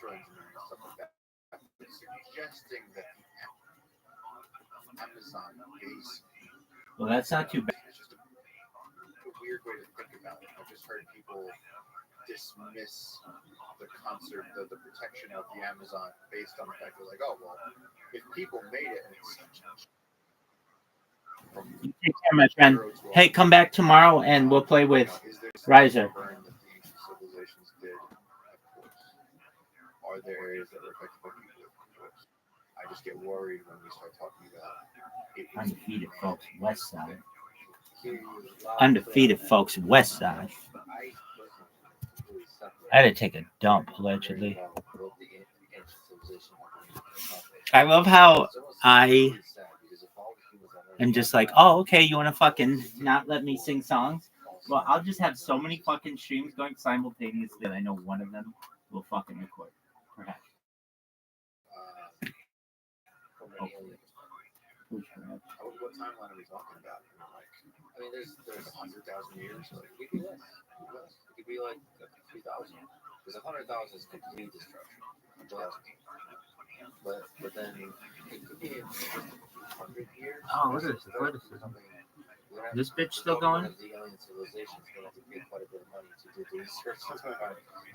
social engineering and stuff like that, suggesting that Amazon base. Well, that's not too bad. It's just a weird way to think about it. I've just heard people dismiss the concept of the protection of the Amazon based on the fact that, like, oh, well, if people made it and it's such You take care, my friend. Hey, come back tomorrow and we'll play with Riser. Civilizations did, of course. Are there areas that were affected by people? Of course. I just get worried when we start talking about undefeated folks, West Side. Undefeated folks, West Side. I had to take a dump, allegedly. I love how I am just like, oh, okay, you want to fucking not let me sing songs? Well, I'll just have so many fucking streams going simultaneously that I know one of them will fucking record. Perhaps. What timeline are we talking about? I mean, there's 100,000 years. Like, it could be less. It could be like 3,000. Because 100,000 is complete destruction. 100,000. But then it could be 100 years. Oh, look at this. This bitch still going? The alien civilization is going to have to pay quite a bit of money to do the research.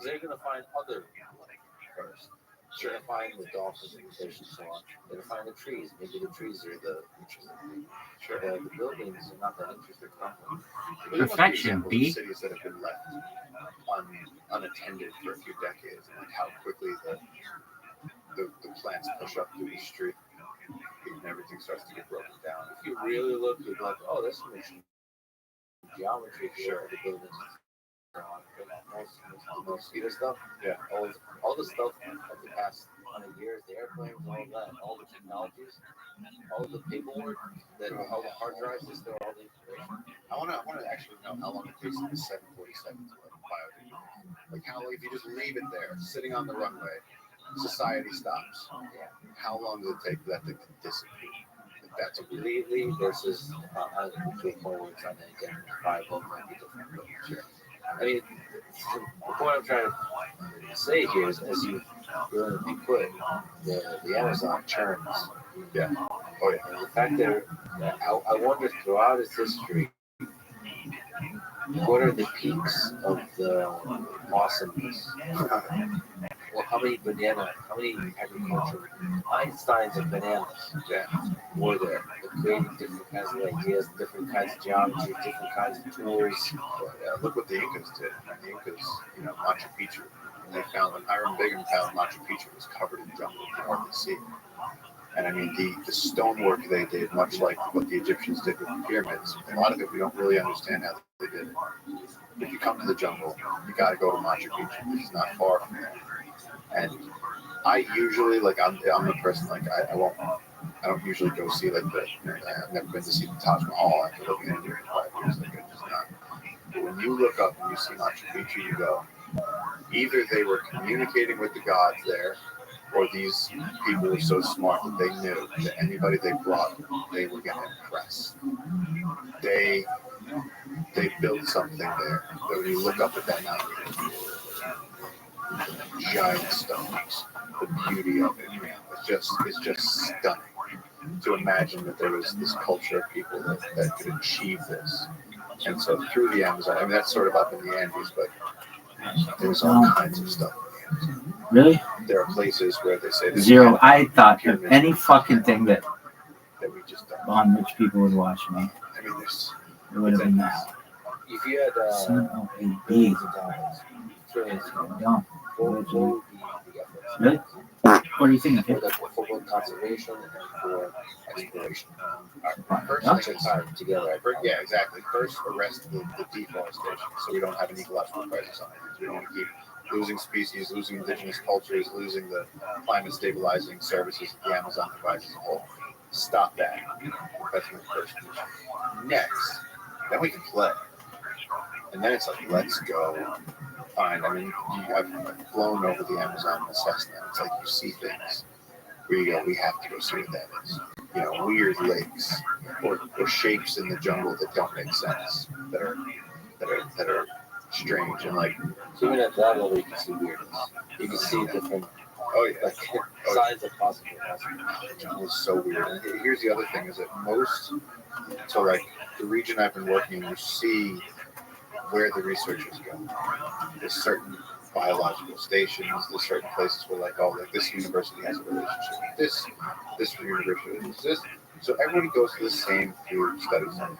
They're going to find other life first. They're going to find the dolphins and the fish and so on. They're going to find the trees. Maybe the trees are the interesting thing. Sure. The buildings are not that interesting. Perfection, B. Cities that have been left unattended for a few decades, and like how quickly the plants push up through the street and everything starts to get broken down. If you really look, you'd be like, oh, there's some geometry here. The buildings. Mosquito stuff, yeah. All the stuff of the past 100 years, the airplanes, all that, all the technologies, all the paperwork, all the hard drives, they store all the information. I want to actually know how long it takes the 747 to biodegrade. Like how if you just leave it there, sitting on the runway, society stops. Yeah. How long does it take that to disappear? That's completely versus between forwards and then again 5 of them might be different. Sure. I mean, the point I'm trying to say here is, as you put, the Amazon churns. Yeah. Oh, yeah. And the fact that I wonder throughout its history, what are the peaks of the awesomeness? Well, how many agricultural Einsteins of bananas were there? They're creating different kinds of ideas, different kinds of geometry, different kinds of tools. Look what the Incas did. The Incas, Machu Picchu. They found when Hiram Bingham found Machu Picchu was covered in jungle, you could hardly see it. And I mean, the stonework they did, much like what the Egyptians did with the pyramids, a lot of it we don't really understand how they did it. If you come to the jungle, you got to go to Machu Picchu. It's not far from there. And I usually, like, I'm the person, like, I don't usually go see, like, I've never been to see the Taj Mahal after looking at it for 5 years. Like, it's just not. But when you look up and you see Machu Picchu, you go, either they were communicating with the gods there, or these people were so smart that they knew that anybody they brought, they were going to impress. They built something there. But when you look up at that mountain, giant stones, the beauty of it, it's just stunning to imagine that there was this culture of people that could achieve this. And so through the Amazon, I mean, that's sort of up in the Andes, but there's all kinds of stuff. Really? There are places where they say zero. I thought of any fucking thing that we just don't. On which people would watch me. I mean, this it would have been that. If you had billions of dollars, trillions of dollars, really? What do you think? For both conservation and for exploration. First, they're tied together. Yeah, exactly. First, arrest the deforestation, so we don't have an ecological crisis on it. We don't want to keep losing species, losing indigenous cultures, losing the climate stabilizing services that the Amazon provides as a whole. Stop that. That's my first mission. Next, then we can play. And then it's like, let's go find. I mean, I've flown over the Amazon in a Cessna. It's like you see things where you go, we have to go see what that is. Weird lakes or shapes in the jungle that don't make sense, that are strange and like. So even at that level, you can see weirdness. You can see different. Oh yeah, like signs of possible. The jungle is so weird. And here's the other thing: is that so like the region I've been working in, you see where the researchers go. There's certain biological stations. There's certain places where like this university has a relationship with this university has this. So everybody goes to the same few study centers,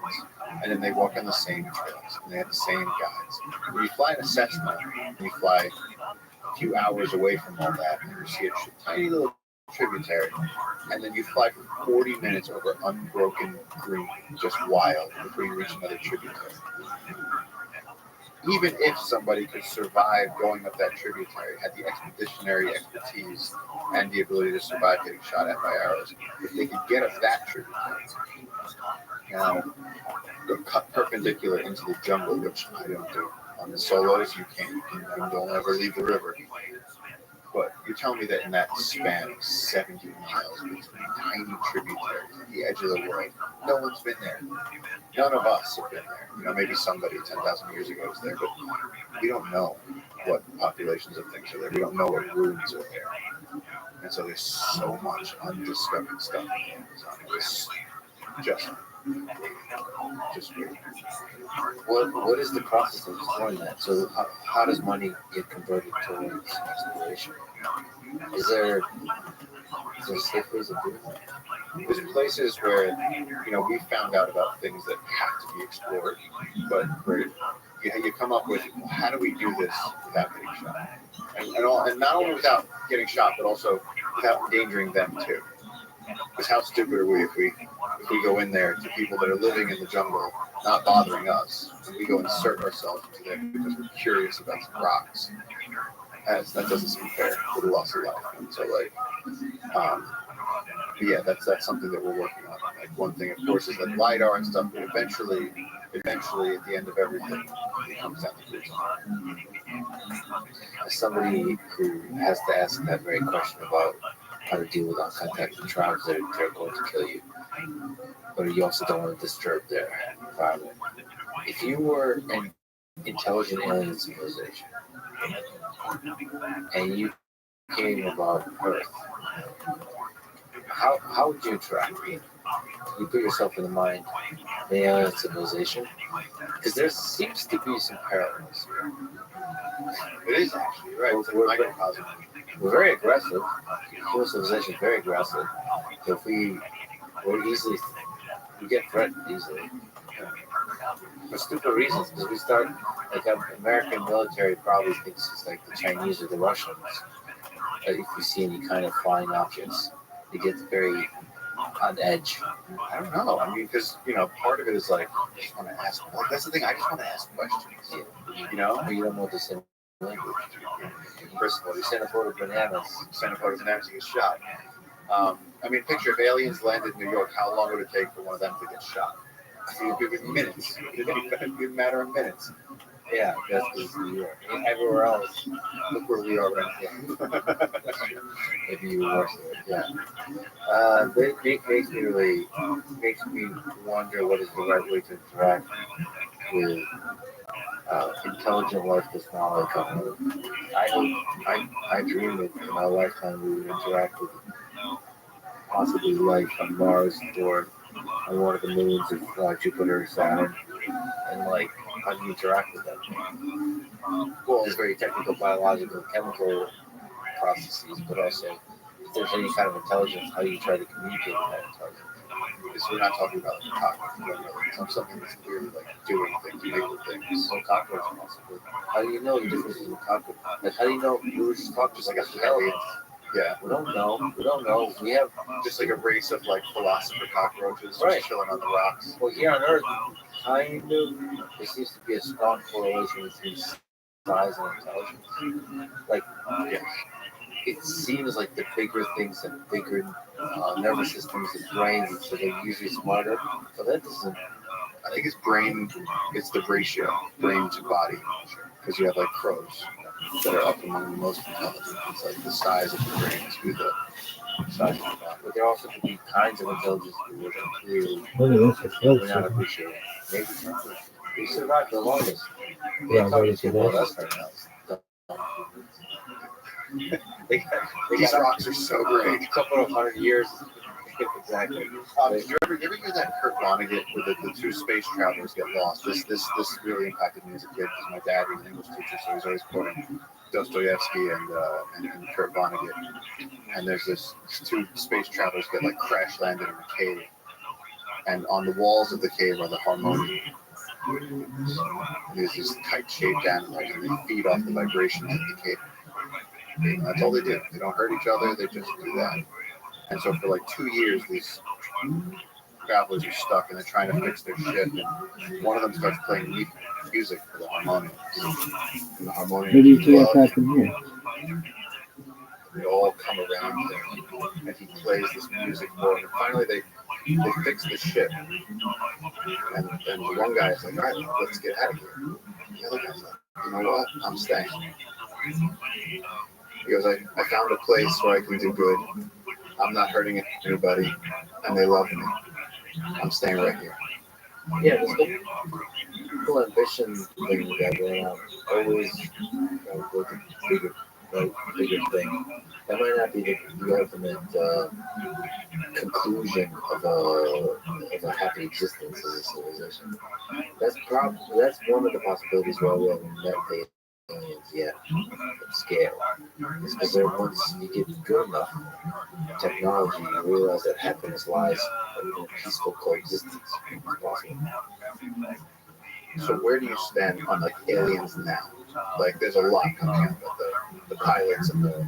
and then they walk on the same trails, and they have the same guides. When you fly in a Cessna, you fly a few hours away from all that, and you see a tiny little tributary, and then you fly for 40 minutes over unbroken green, just wild, before you reach another tributary. Even if somebody could survive going up that tributary, had the expeditionary expertise and the ability to survive getting shot at by arrows, if they could get up that tributary, now go cut perpendicular into the jungle, which I don't do. On the solos, you can't. You don't ever leave the river. But you're telling me that in that span of 70 miles between tiny tributaries at the edge of the world, no one's been there. None of us have been there. Maybe somebody 10,000 years ago was there, but we don't know what populations of things are there. We don't know what ruins are there. And so there's so much undiscovered stuff in the Amazon. It's just weird. What is the process of exploring that? So how does money get converted towards exploration? Is there safe ways of doing that? There's places where we found out about things that have to be explored, but where you come up with, how do we do this without getting shot? And not only without getting shot, but also without endangering them too. Because how stupid are we if we go in there to people that are living in the jungle, not bothering us, and we go insert ourselves into there because we're curious about some rocks? That doesn't seem fair for the loss of life. And so yeah, that's something that we're working on. Like one thing, of course, is like LiDAR and stuff, but eventually, at the end of everything, it comes down to boots. As somebody who has to ask that very question about how to deal with uncontacted tribes that are going to kill you, but you also don't want to disturb their environment. If you were an intelligent alien civilization and you came about Earth, how would you interact? You put yourself in the mind of the alien civilization, because there seems to be some parallels here. It is actually, right? It's like a microcosm. We're very aggressive. Human civilization is very aggressive. So if we get threatened easily. For stupid reasons, because we start, like, our American military probably thinks it's like the Chinese or the Russians. If we see any kind of flying objects, they get very on edge. I don't know. I mean, because, part of it is like, I just want to ask. Like, that's the thing. I just want to ask questions. Yeah. But you don't know the same language. First of all, you send a photo of bananas, you get shot. I mean, picture if aliens landed in New York, how long would it take for one of them to get shot? It would be minutes. It would be a matter of minutes. Yeah, that's just New York. Everywhere else, look where we are right now. Maybe you were worse. Yeah. It makes me wonder what is the right way to interact with intelligent life that's not like us. I dream that in our lifetime we would interact with possibly life on Mars or on one of the moons of Jupiter, Saturn, and like how do you interact with them? Well, there's very technical, biological, chemical processes, but also if there's any kind of intelligence, how do you try to communicate with that intelligence? So we're not talking about like cockroach, something that's clearly like doing things, making things. So cockroach possibly. How do you know the difference between cockroach? Like how do you know we were just talking just like aliens? Yeah. We don't know. We have just like a race of like philosopher cockroaches just chilling on the rocks. Well, here on Earth, kind of, there seems to be a strong correlation between size and intelligence. Like, it seems like the bigger things have bigger nervous systems and brains, so they're usually smarter. So that doesn't. I think it's brain. It's the ratio, brain to body, because you have like crows that are up among the most intelligent. It's like the size of the brain to the size of the body. But there also could be kinds of intelligence that we're clearly not appreciating. Maybe We survived the longest. Yeah, Talking what to is people it? last night now. They These got rocks are so great. a couple of 100 years. Exactly. Did you ever hear that Kurt Vonnegut with the two space travelers get lost? This really impacted me as a kid because my dad was an English teacher, so he's always quoting Dostoevsky and Kurt Vonnegut. And there's this two space travelers get like crash landed in a cave, and on the walls of the cave are the harmonium. And there's these kite-shaped animals, and they feed off the vibrations of the cave. And that's all they do. They don't hurt each other. They just do that. And so for like 2 years, these travelers are stuck, and they're trying to fix their ship. And one of them starts playing music for the harmonium. And the harmonium. Maybe you can't attack from here. They all come around him, and he plays this music for them. And finally, they fix the ship. And the one guy is like, all right, let's get out of here. The other guy's like, you know what? I'm staying. He goes, I found a place where I can do good. I'm not hurting anybody, and they love me. I'm staying right here. Yeah, this whole ambition thing we got going on. Always go the bigger thing. That might not be the ultimate conclusion of a happy existence as a civilization. That's one of the possibilities why we haven't met the aliens yet at scale. It's because once you get good enough technology, you realize that happiness lies in a peaceful coexistence as possible. So where do you stand on like aliens now? Like there's a lot coming out about the pilots and the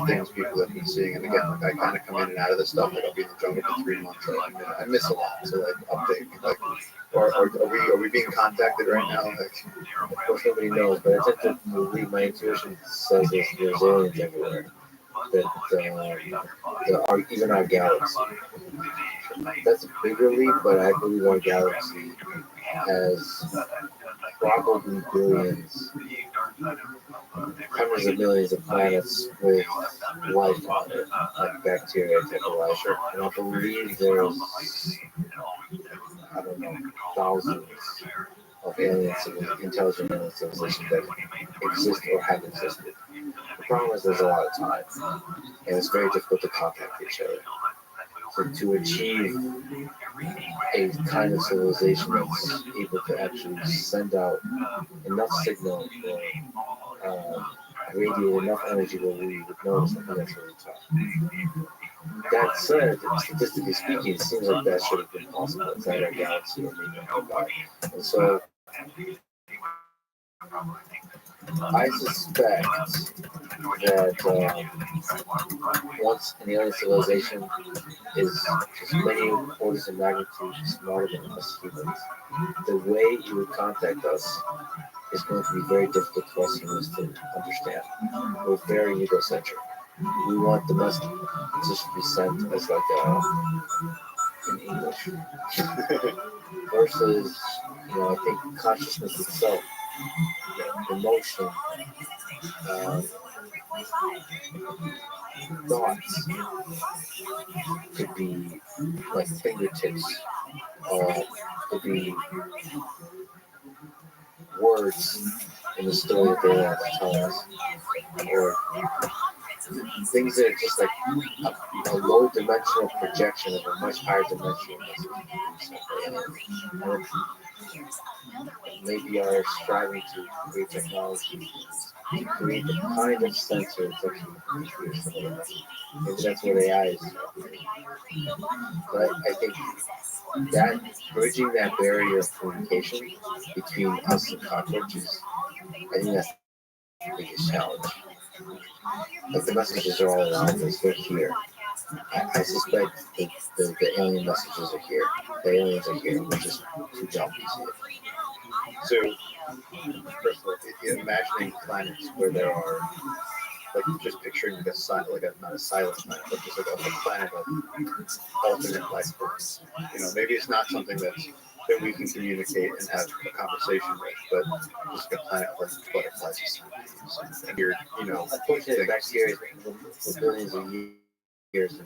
things people have been seeing. And again, like I kind of come in and out of this stuff. Like I'll be in the jungle for 3 months. So I miss a lot. So like update me. Like, or are we being contacted right now? Like, of course, nobody knows, but I tend to believe my intuition says there's aliens everywhere. That even our galaxy. That's a bigger leap, but I believe our galaxy has probably billions, hundreds of millions of planets with life on it, like bacteria type of life. And I believe there's, I don't know, thousands of intelligent alien civilizations that exist or have existed. The problem is there's a lot of time, and it's very difficult to contact each other. So to achieve a kind of civilization that's able to actually send out enough signal or radiate enough energy where we would notice, I think that's really tough. That said, statistically speaking, it seems like that should have been possible inside our galaxy or maybe nearby. And so I suspect that once an alien civilization is just many orders of magnitude smarter than us humans, the way it would contact us is going to be very difficult for us humans to understand. We're very egocentric. We want the message to be sent as like in English versus, I think consciousness itself, emotion, thoughts could be like fingertips, could be words in the story that they want to tell us, or things that are just like a low dimensional projection of a much higher dimensional message. Maybe are striving to create technology to create the kind of sensor that can create. Maybe that's what AI is. But I think that bridging that barrier of communication between us and cockroaches, I think that's the biggest challenge. Like the messages are all around us, they're here. I suspect the alien messages are here. The aliens are here. We're just too dumb to see it. so first of all, if you're imagining planets where there are, like just picturing like not a silent planet, but just like a planet of alternate life forms. Maybe it's not something that we can communicate and have a conversation with, but just like a planet like butterflies and weird, Unfortunately, bacteria for billions of years in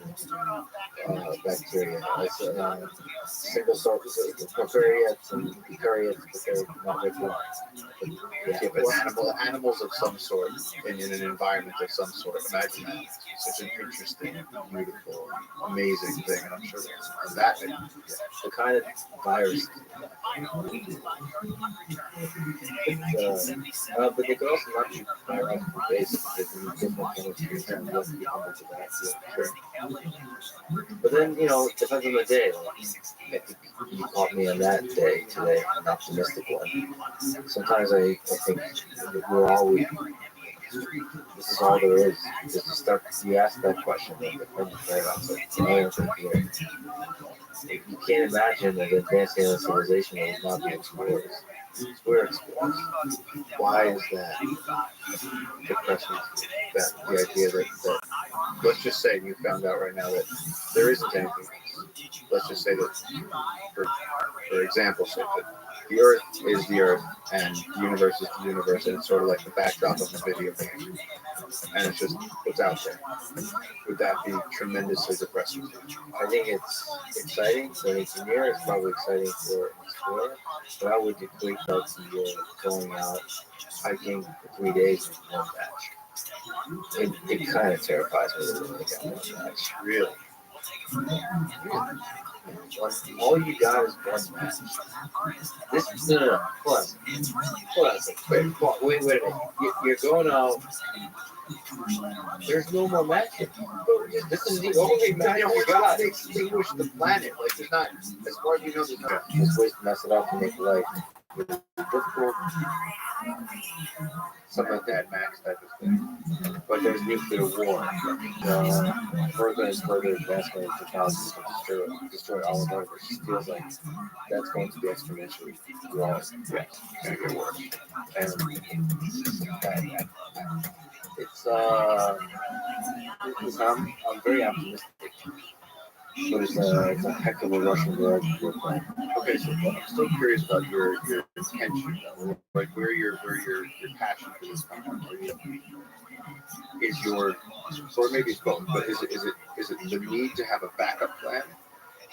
bacteria. It's single cell prokaryotes and eukaryotes, but they're not very long. Yeah, but animals of some sort in an environment of some sort. Imagine that. It's such an interesting, beautiful, amazing thing, and I'm sure that The kind of virus. But they could also not be biologically based. They can be different chemistries and you have to be humble to that. Sure. But then, you know, it depends on the day. Like, I think you caught me on that day today, an optimistic one. Sometimes I think we're always, this is all there is. Just you ask that question, like the friend of paradox, like, I don't think you can't imagine an advanced alien civilization that will not be explorers. We're explorers. Why is that depressing? That the idea that let's just say you found out right now that there isn't anything else. Let's just say that, for example's sake, that the Earth is the Earth and the universe is the universe, and it's sort of like the backdrop of a video game, and it's just what's out there. Would that be tremendously depressing? I think it's exciting for an engineer. It's probably exciting for an explorer. But I would equate that to going out hiking for 3 days with one match. It kind of terrifies me to look at one match. Really? All you got is one match. This no. Hold on. Wait a minute. You're going out. There's no more matches. This is the only match you got. They extinguish the planet. Like there's not, as far as we know, there's no. There's ways to mess it up to make life difficult. Something like that, Max type of thing. But there's nuclear war. Further and further advancement of technology can destroy all of Earth. It just feels like that's going to be exponentially growing. Yeah, it's gonna get worse. And I'm very optimistic. But it's a heck of a Russian road to work on. Okay, so I'm still curious about your intention, though. Like where your passion for this comes from. Is your, or maybe it's both, but is it the need to have a backup plan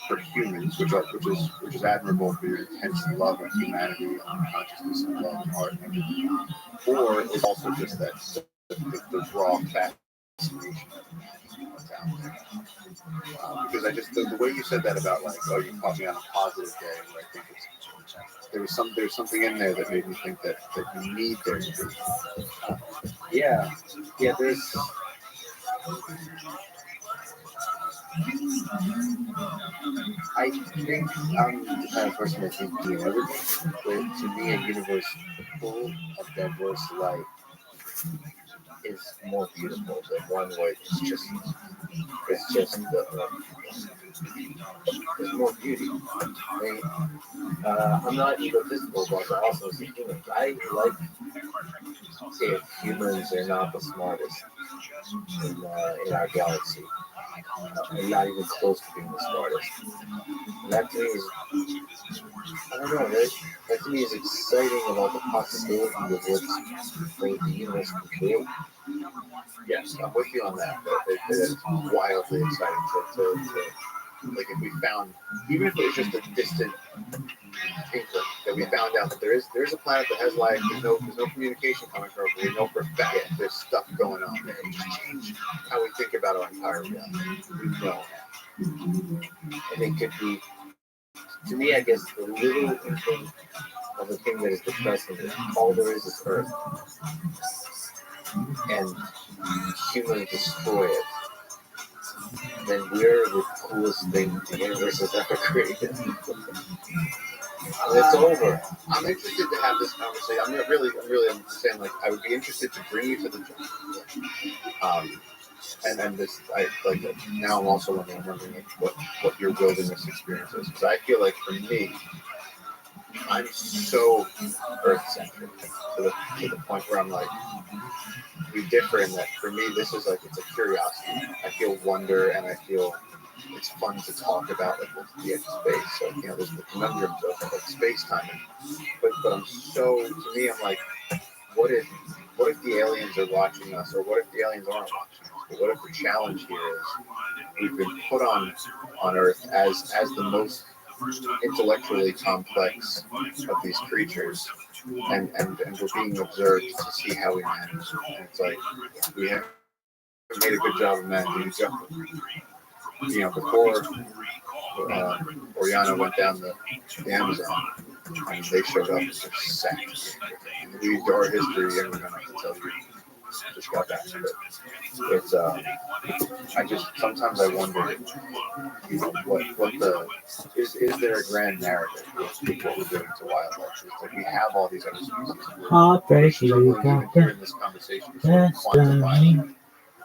for humans, which is admirable for your intense love of humanity and consciousness and love and art, or is also just that the raw fascination of what's out there? Because I just the way you said that about like, oh, you caught me on a positive day, where I think there's something in there that made me think that you need there to be. Yeah, there's. I think I'm the kind of person that thinks doing everything, but to me, a universe full of diverse life is more beautiful than one where it's just there's more beauty. I mean, I'm not egotistical, but also as a human, I like if humans are not the smartest in our galaxy. And not even close to being the smartest. And that to me is, I don't know, that to me is exciting about the possibility of what the universe can create. Yes, I'm with you on that. It is wildly exciting to like if we found, even if it was just a distant inkling, that we found out that there is a planet that has life. There's no communication coming from it. We know for a fact there's stuff going on there. It just change how we think about our entire reality. We know. And it could be, to me, I guess the little inkling of the thing that is depressing is all there is Earth. And humans destroy it. Then we're the coolest thing the universe has ever created. And it's over. I'm interested to have this conversation. I'm saying, like, I would be interested to bring you to the job. And this, I like that. Now I'm also wondering what your wilderness experience is, because I feel like for me, I'm so earth-centric to the point where I'm like, we differ in that for me, this is like, it's a curiosity. I feel wonder, and I feel it's fun to talk about, like, the space. So, you know, there's the conundrums of like space-time. But I'm so, to me, I'm like, what if the aliens are watching us, or what if the aliens aren't watching us? But what if the challenge here is we've been put on Earth as the most intellectually complex of these creatures, and we're being observed to see how we manage. And it's like we haven't made a good job of managing each other. You know, before Oriana went down the Amazon, and they showed up as their sacked. We do our history, and we're going to have to tell you. Just got back to it. It's I just sometimes I wonder, you know, what the is there a grand narrative with what we're doing to wildlife? It's like we have all these other species. We're struggling even here in this conversation to quantify,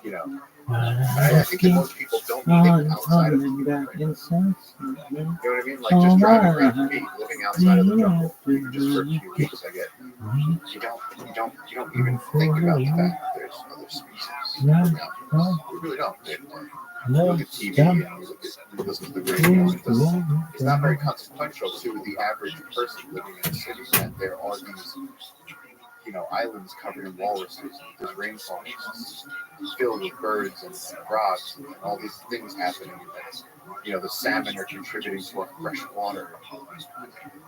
you know. I think that most people don't think outside of the right? You know what I mean? Like just driving around me, living outside of the jungle, just for a few weeks. I get you don't even think about the fact that there's other species around us. You really don't. You look at TV and you listen to the radio. It's not very consequential to the average person living in a city that there are these, you know, islands covered in walruses. There's rainforests filled with birds and frogs and all these things happening. That, you know, the salmon are contributing to our fresh water,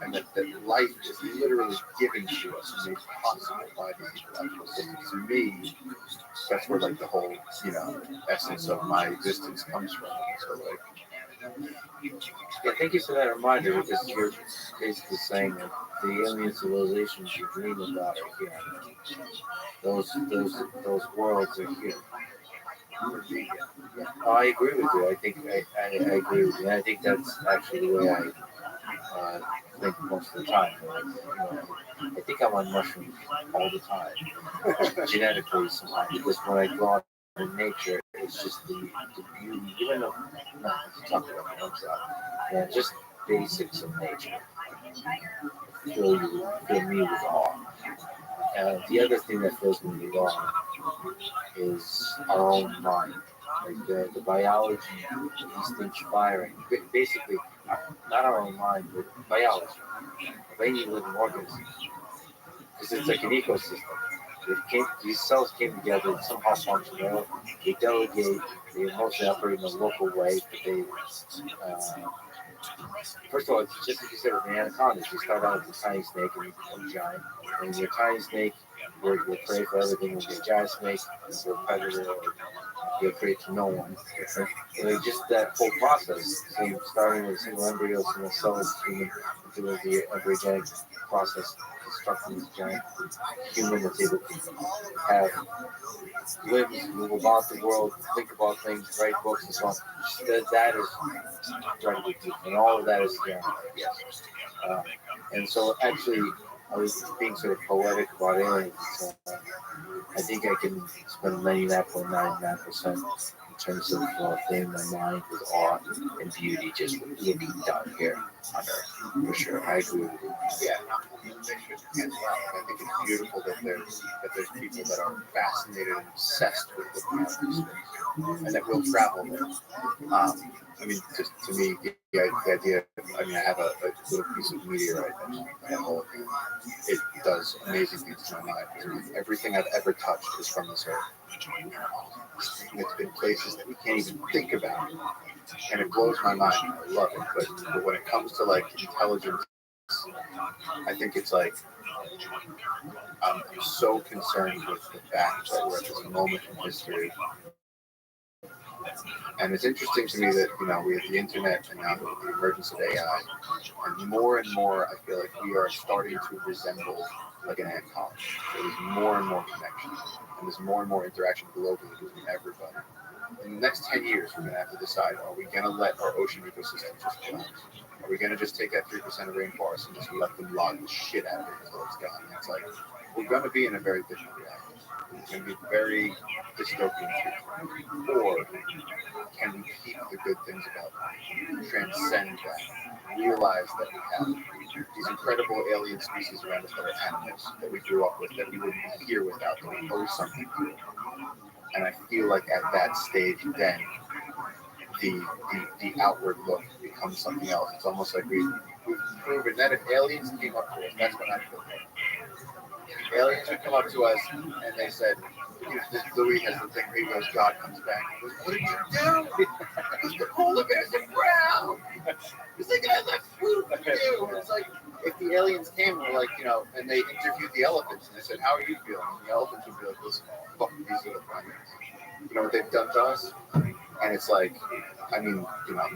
and that life is literally given to us and made possible by these ecological systems. To me, that's where like the whole, you know, essence of my existence comes from. So like, Yeah, thank you for that reminder, because you're basically saying that the alien civilizations you dream about are here. Those worlds are here. Oh, I agree with you. I think I agree with you. I think that's actually the way I think most of the time. Like, you know, I think I'm on mushrooms all the time, genetically somehow, because when I go out in nature, it's just the beauty, even though not to talk about the outside, yeah, just basics of nature fill me with awe. The other thing that fills me with awe is our own mind. Like the biology of these things firing. Basically, not our own mind, but biology of any living organism. Because it's like an ecosystem. These cells came together and somehow function. They delegate, they mostly operate in a local way, but they, first of all, it's just like you said with the anacondas. You start out as a tiny snake and you become giant. And you're a tiny snake, you're prey for everything. When you're a giant snake, you're a predator, you're a prey to no one. And just that whole process, starting with a single embryo, single cells, human, into the embryonic process, constructing this giant human that's able to have limbs, move about the world, think about things, write books, and so on. That is incredibly deep, and all of that is here. Yes. And so, actually, I was being sort of poetic about aliens. I think I can spend 99.99% in terms of filling my mind with awe and beauty just looking down here on Earth. For sure, I agree with you. yeah, they should cancel out. I think it's beautiful that there's people that are fascinated and obsessed with looking at these things, and that will travel there. I mean, just to me, the idea. I mean, I have a little piece of meteorite. I have all of it. It does amazing things to my mind. Everything I've ever touched is from this earth. It's been places that we can't even think about, and it blows my mind. I love it, but when it comes to like intelligence, I think it's like I'm so concerned with the fact that we're at this moment in history. And it's interesting to me that, you know, we have the internet and now the emergence of AI, and more I feel like we are starting to resemble like an ant colony. There's more and more connection, and there's more and more interaction globally between everybody. In the next 10 years, we're going to have to decide, are we going to let our ocean ecosystem just collapse? Are we going to just take that 3% of rainforest and just let them log the shit out of it until it's gone? And it's like, we're going to be in a very different reality. It's going to be very dystopian future. Or can we keep the good things about it, transcend that, realize that we have these incredible alien species around us that are animals that we grew up with, that we wouldn't be here without, that we owe something to. And I feel like at that stage, then the outward look becomes something else. It's almost like we've proven that if aliens came up to us, that's what I feel like. Aliens would come up to us and they said, Louis has the thing where he goes, God comes back and goes, what did you do? Because the polar bears are brown. He's like, I left food for you. And it's like, if the aliens came and were like, and they interviewed the elephants and they said, how are you feeling? And the elephants would be like, listen, fuck these little primates. You know what they've done to us? And it's like, I mean,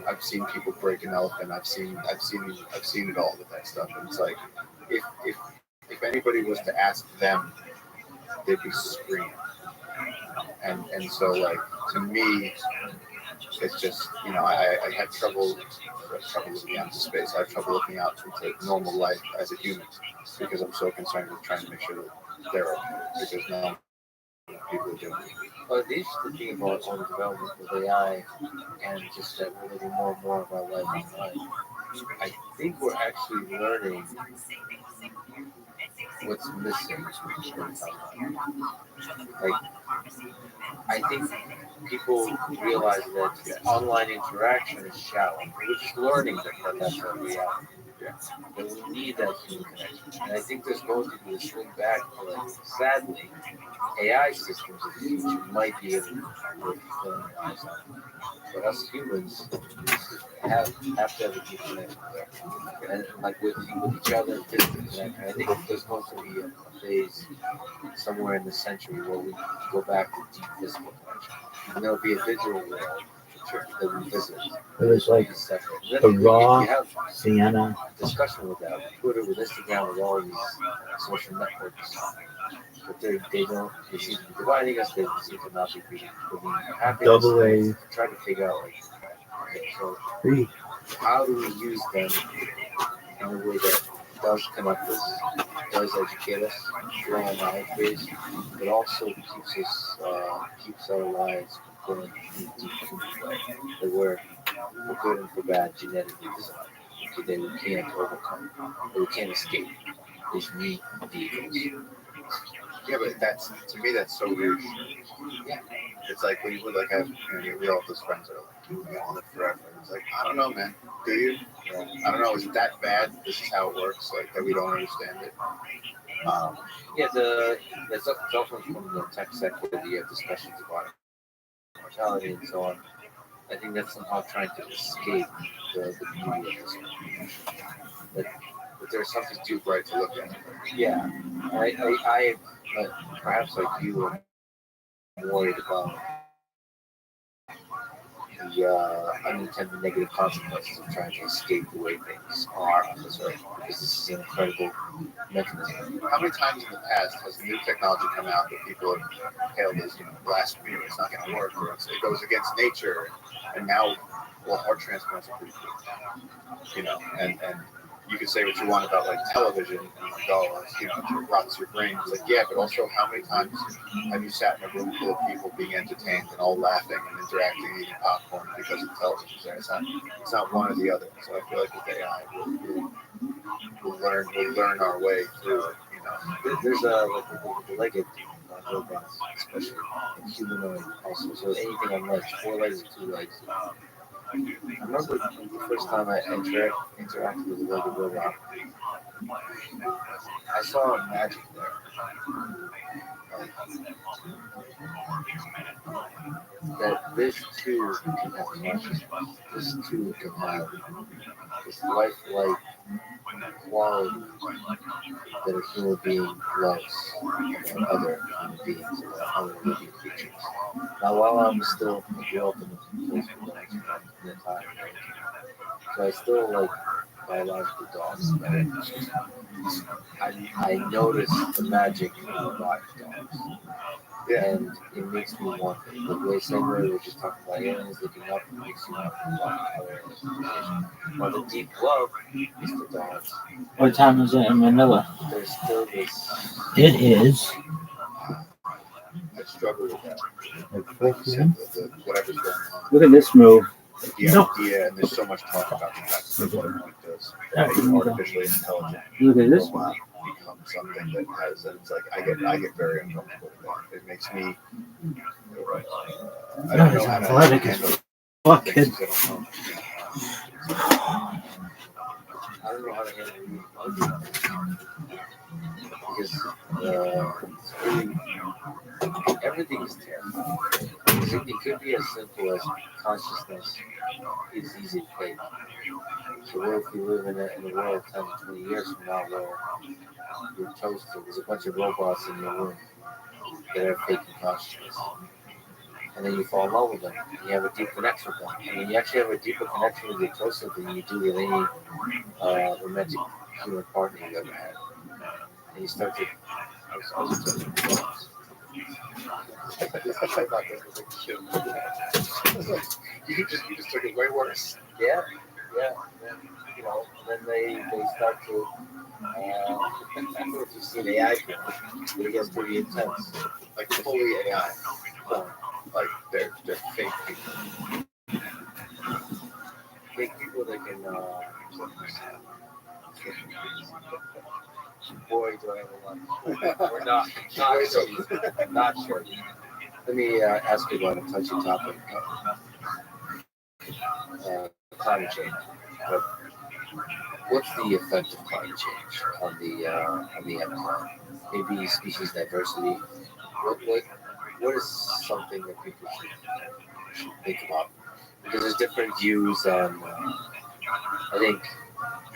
I've seen people break an elephant. I've seen it all with that stuff. And it's like, if anybody was to ask them, they'd be screaming. And so, like, to me, it's just, I had trouble looking out into space. I have trouble looking out into normal life as a human because I'm so concerned with trying to make sure that they're okay, because now people are doing it. But the interesting thing about all the development with AI and just that we're living more and more of our life online, I think we're actually learning what's missing. Like, I think people realize that online interaction is shallow. We're just learning that that's our reality. That we need that human connection. And I think there's going to be a swing back where, sadly, AI systems in the future might be able to work filling our lives out. But us humans have to have a deep connection there. And like with each other, physical connection. I think there's going to be a phase somewhere in the century where we go back to deep physical connection. And there'll be a digital world that we visit. It was like a raw Sienna discussion with that, with Twitter, with Instagram, with all these social networks. But they seem to be dividing us. They seem to not be being happy. double A. Trying to figure out, like, okay, so free. how do we use them in a way that does connect us, does educate us, grow our knowledge base, but also keeps our lives going in a deep human way. That we're for good and for bad genetically designed. Okay, that we can't overcome, that we can't escape. These neat vehicles. Yeah, but to me that's so weird. Yeah. It's like when you would have we all those friends are like, I'll live forever. It's like, I don't know, man. Do you? Yeah. I don't know. Is it that bad? This is how it works. Like that we don't understand it. There's often from the tech sector that you have discussions about mortality and so on. I think that's somehow trying to escape the beauty of this one. But there's something too bright to look at. Yeah, I perhaps like you, am worried about the unintended negative consequences of trying to escape the way things are on this earth, because this is an incredible mechanism. How many times in the past has new technology come out that people have hailed as blasphemy, or it's not going to work, or it goes against nature, and now, heart transplants are pretty cool, and you can say what you want about like television and like, it rots your brain. It's like, yeah, but also how many times have you sat in a room full of people being entertained and all laughing and interacting, eating popcorn because of television? It's not one or the other. So I feel like with AI, we'll learn our way through it. There's the legged robots, especially humanoid also. So anything on legs, 4 legs or 2 legs. I remember the first time I interacted with a legged robot, I saw a magic there. That this too can have consciousness. This too can have this lifelike quality that a human being loves about other human beings, about other living creatures. Now, while I'm still grew up in the place where I was in the time, so I still like biological dogs. I notice the magic in robotic dogs. Yeah. And it makes me want it. The way same way we're just talking about aliens looking up, it makes you want to talk about aliens. But the deep love is the dogs. What time is it in Manila? There's still this. It is. I struggle with that. Like 4 p.m. Whatever's going on. Look at this move. The idea, and there's so much talk about the fact that what it does. Artificially intelligent. Look at this one. Become something that has, and it's like I get very uncomfortable with that. It makes me. I don't know how to handle Fuck things it. I don't know how to handle it because it's really everything is terrifying. It could be as simple as consciousness is easy to fake. So what if we live in a world 10 to 20 years from now where you're toasted, there's a bunch of robots in your room that are faking consciousness. And then you fall in love with them, and you have a deep connection with them. And then you actually have a deeper connection with your toaster than you do with any romantic human partner you've ever had. And you start to... I was I thought this was like chill. You just took it way worse. Yeah. And, then they start to... I don't know if you've seen AI film, but it gets pretty intense. Like fully AI. Like they're fake people. Fake people that can... boy, do I have a lot. We're not sure. Not sure. Let me ask you about a touchy topic. Climate change. What's the effect of climate change on the Amazon? Maybe species diversity. What is something that people should think about? Because there's different views, and I think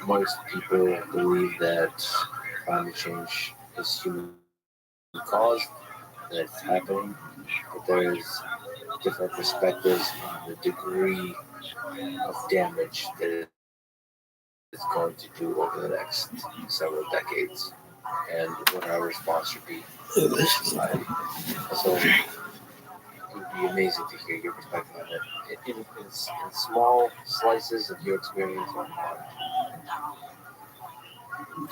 most people believe that climate change is human caused, that it's happening, but there's different perspectives on the degree of damage that it's going to do over the next several decades, and what our response should be in this society. So it would be amazing to hear your perspective on it in small slices of your experience on Mars.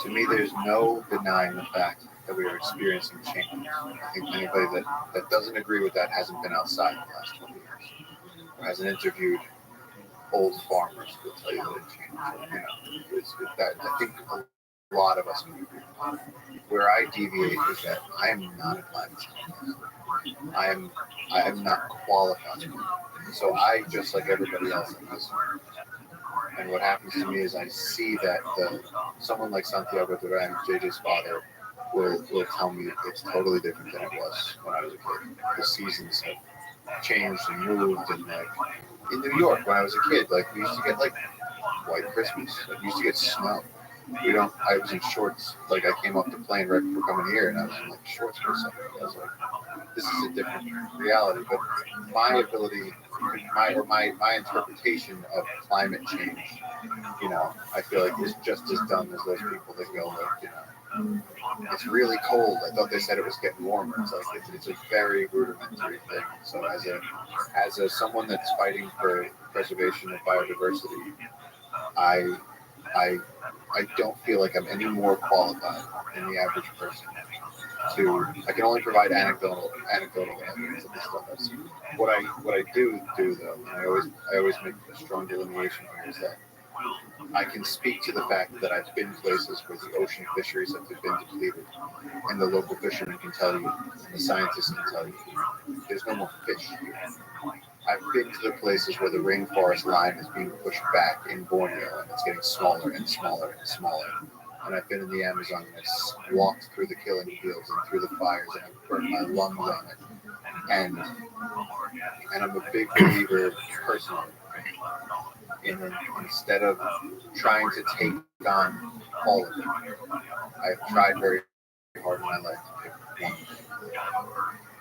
To me, there's no denying the fact that we are experiencing change. I think anybody that doesn't agree with that hasn't been outside in the last 20 years, or hasn't interviewed old farmers who will tell you that it changed. I think a lot of us can agree. Where I deviate is that I am not a climate scientist. I am not qualified. So I, just like everybody else, am listening. And what happens to me is I see that someone like Santiago Duran, JJ's father, will tell me it's totally different than it was when I was a kid. The seasons have changed and moved, and like in New York when I was a kid, like we used to get like White Christmas, like we used to get snow. I was in shorts. Like I came off the plane right before coming here, and I was in like shorts for a second. I was like, this is a different reality. But my ability, my interpretation of climate change, I feel like is just as dumb as those people that go like, it's really cold. I thought they said it was getting warmer. It's like it's a very rudimentary thing. So as a someone that's fighting for preservation of biodiversity, I don't feel like I'm any more qualified than the average person. I can only provide anecdotal evidence of the stuff I've seen. What I do though, and I always make a strong delineation here, is that I can speak to the fact that I've been places where the ocean fisheries have been depleted, and the local fishermen can tell you, and the scientists can tell you, there's no more fish here. I've been to the places where the rainforest line is being pushed back in Borneo, and it's getting smaller and smaller and smaller. And I've been in the Amazon, and I've walked through the killing fields and through the fires, and I've burnt my lungs on it. And I'm a big believer personally instead of trying to take on all of it, I've tried very hard in my life to pick one.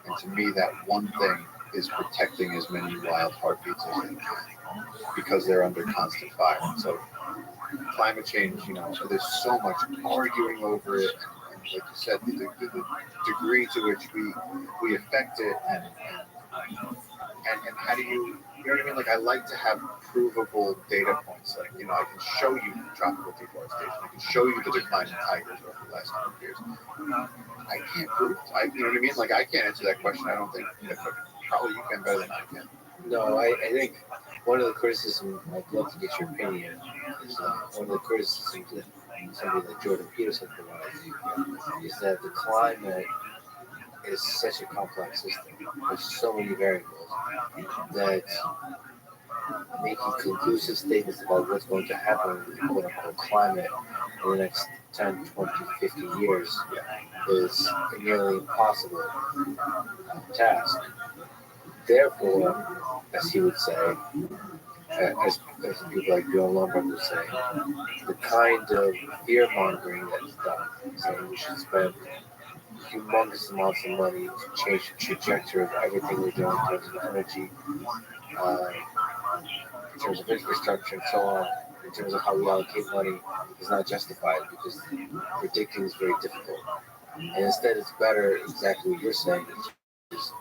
And to me, that one thing is protecting as many wild heartbeats as they can, because they're under constant fire. So climate change, so there's so much arguing over it, and like you said, the degree to which we affect it, and how do you know what I mean? Like I like to have provable data points. Like I can show you tropical deforestation. I can show you the decline in tigers over the last 100 years. I can't prove. You know what I mean? Like I can't answer that question. I don't think. Probably you can better than I can. No, I think one of the criticisms, I'd love to get your opinion, is one of the criticisms that somebody like Jordan Peterson provides is that the climate is such a complex system. There's so many variables that making conclusive statements about what's going to happen with the quote-unquote climate in the next 10, 20, 50 years is a nearly impossible task. Therefore, as he would say, as people like Bill Lombard would say, the kind of fear mongering that is done, saying we should spend humongous amounts of money to change the trajectory of everything we're doing in terms of energy, in terms of infrastructure, and so on, in terms of how we allocate money, is not justified because predicting is very difficult. And instead, it's better, exactly what you're saying, is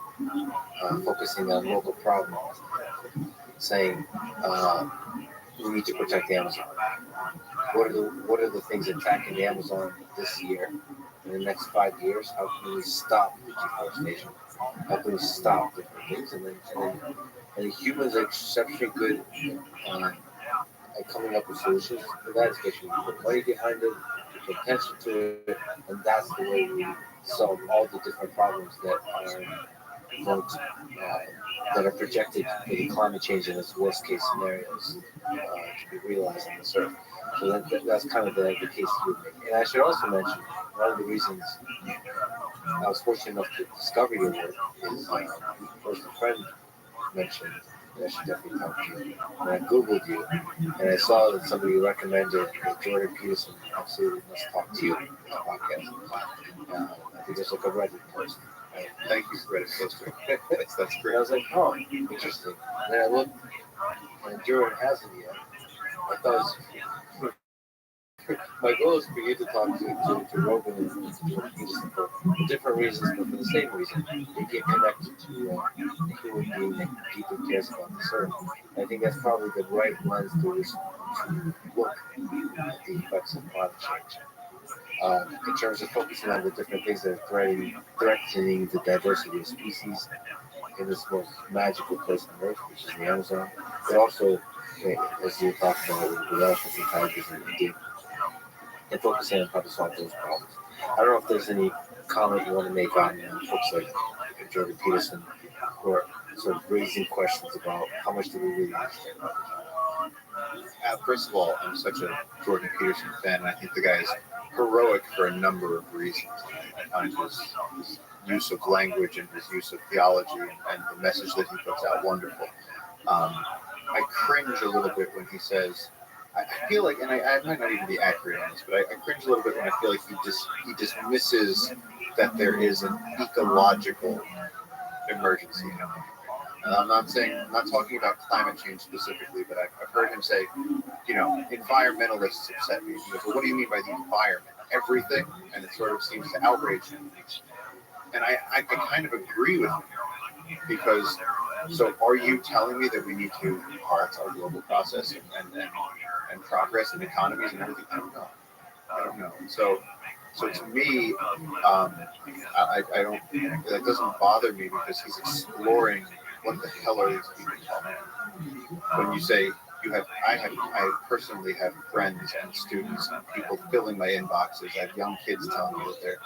focusing on local problems, saying we need to protect Amazon. What are the things attacking Amazon this year? In the next 5 years, how can we stop the deforestation? How can we stop different things? And humans are exceptionally good at coming up with solutions for that, especially when you put money behind it, you put attention to it, and that's the way we solve all the different problems that are projected for the climate change and its worst case scenarios to be realized on this earth. So that's kind of the case you would make. And I should also mention one of the reasons I was fortunate enough to discover your work is first a friend mentioned that I should definitely talk to you. And I Googled you, and I saw that somebody recommended that Jordan Peterson absolutely must talk to you on the podcast. I think it's like a Reddit post. Thank you for Reddit poster. That's And great. I was like, oh, interesting. And then I looked, and Jordan hasn't yet. I thought it was, my goal is for you to talk to Rogan and to Jordan Peterson for different reasons, but for the same reason. You get connected to a human being that deeply cares about this earth. I think that's probably the right lens to look at the effects of climate change. In terms of focusing on the different things that are threatening the diversity of species in this most magical place on Earth, which is the Amazon, but also, as you talked about, with elephants and tigers in India, and focusing on how to solve those problems. I don't know if there's any comment you want to make on folks like Jordan Peterson, who are sort of raising questions about how much do we really understand about First of all, I'm such a Jordan Peterson fan, and I think the guy is heroic for a number of reasons. I find his use of language and his use of theology and the message that he puts out wonderful. I cringe a little bit when he says, I feel like, and I might not even be accurate on this, but I cringe a little bit when I feel like he dismisses that there is an ecological emergency. I'm not talking about climate change specifically, but I've heard him say, environmentalists upset me. He goes, well, what do you mean by the environment? Everything? And it sort of seems to outrage him. And I kind of agree with him, because so are you telling me that we need to halt our global process and progress and economies and everything? I don't know. So to me, I don't. That doesn't bother me because he's exploring what the hell are these people talking about. When you say I personally have friends and students and people filling my inboxes. I have young kids telling me that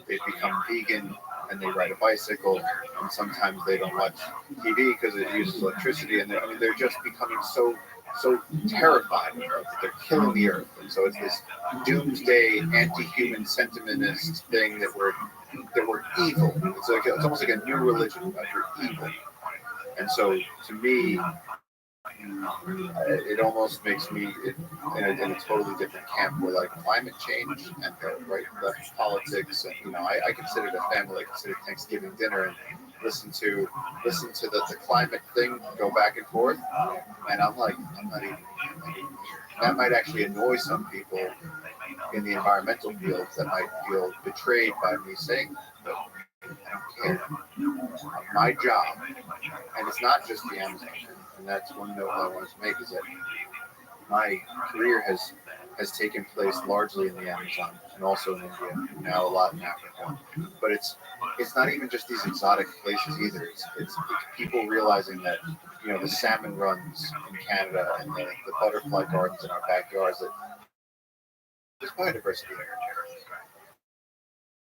they've become vegan and they ride a bicycle, and sometimes they don't watch TV because it uses electricity, and they're just becoming so terrified that they're killing the earth. And so it's this doomsday anti-human sentimentist thing that we're evil. It's almost like a new religion about you're evil. And so to me, it almost makes me in a totally different camp where like climate change and the right left politics, and I consider it a family. I consider Thanksgiving dinner and listen to the climate thing go back and forth, and I'm not even. That might actually annoy some people in the environmental fields that might feel betrayed by me saying that, but I don't care. My job, and it's not just the Amazon, and that's one note I wanted to make, is that my career has taken place largely in the Amazon and also in India, and now a lot in Africa. But it's not even just these exotic places either. It's people realizing that the salmon runs in Canada and the butterfly gardens in our backyards, that there's biodiversity there.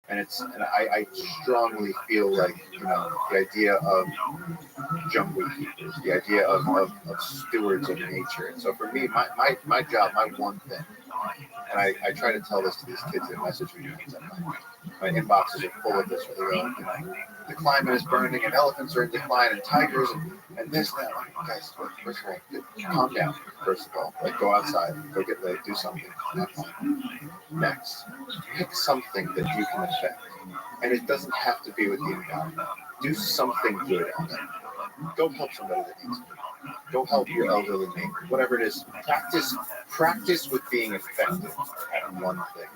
And I strongly feel like the idea of jungle keepers, the idea of stewards of nature. And so for me, my job, my one thing And I try to tell this to these kids in message reunions. My inboxes are full of this. Where they go, the climate is burning, and elephants are in decline, and tigers, and this, that. Guys, first of all, calm down. First of all, like go outside, go get laid, do something. Next, pick something that you can affect, and it doesn't have to be with the environment. Do something good on it. Go help somebody that needs it. Go help your elderly neighbor. Whatever it is, practice with being effective at one thing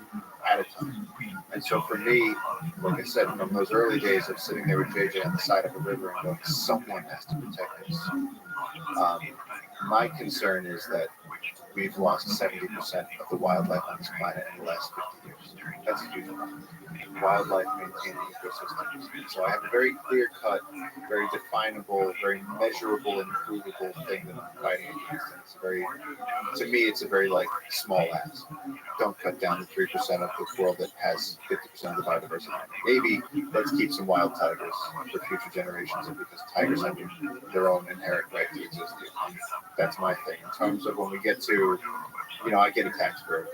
at a time. And so for me, like I said, from those early days of sitting there with JJ on the side of a river and going, someone has to protect us. My concern is that we've lost 70% of the wildlife on this planet in the last 50 years. That's a huge amount. Wildlife maintaining ecosystems. So I have a very clear-cut, very definable, very measurable and provable thing that I'm fighting against. And to me, it's a very small ask. Don't cut down the 3% of the world that has 50% of the biodiversity. Maybe let's keep some wild tigers for future generations, because tigers have their own inherent right to exist here. That's my thing. In terms of when we get to, I get attacked for,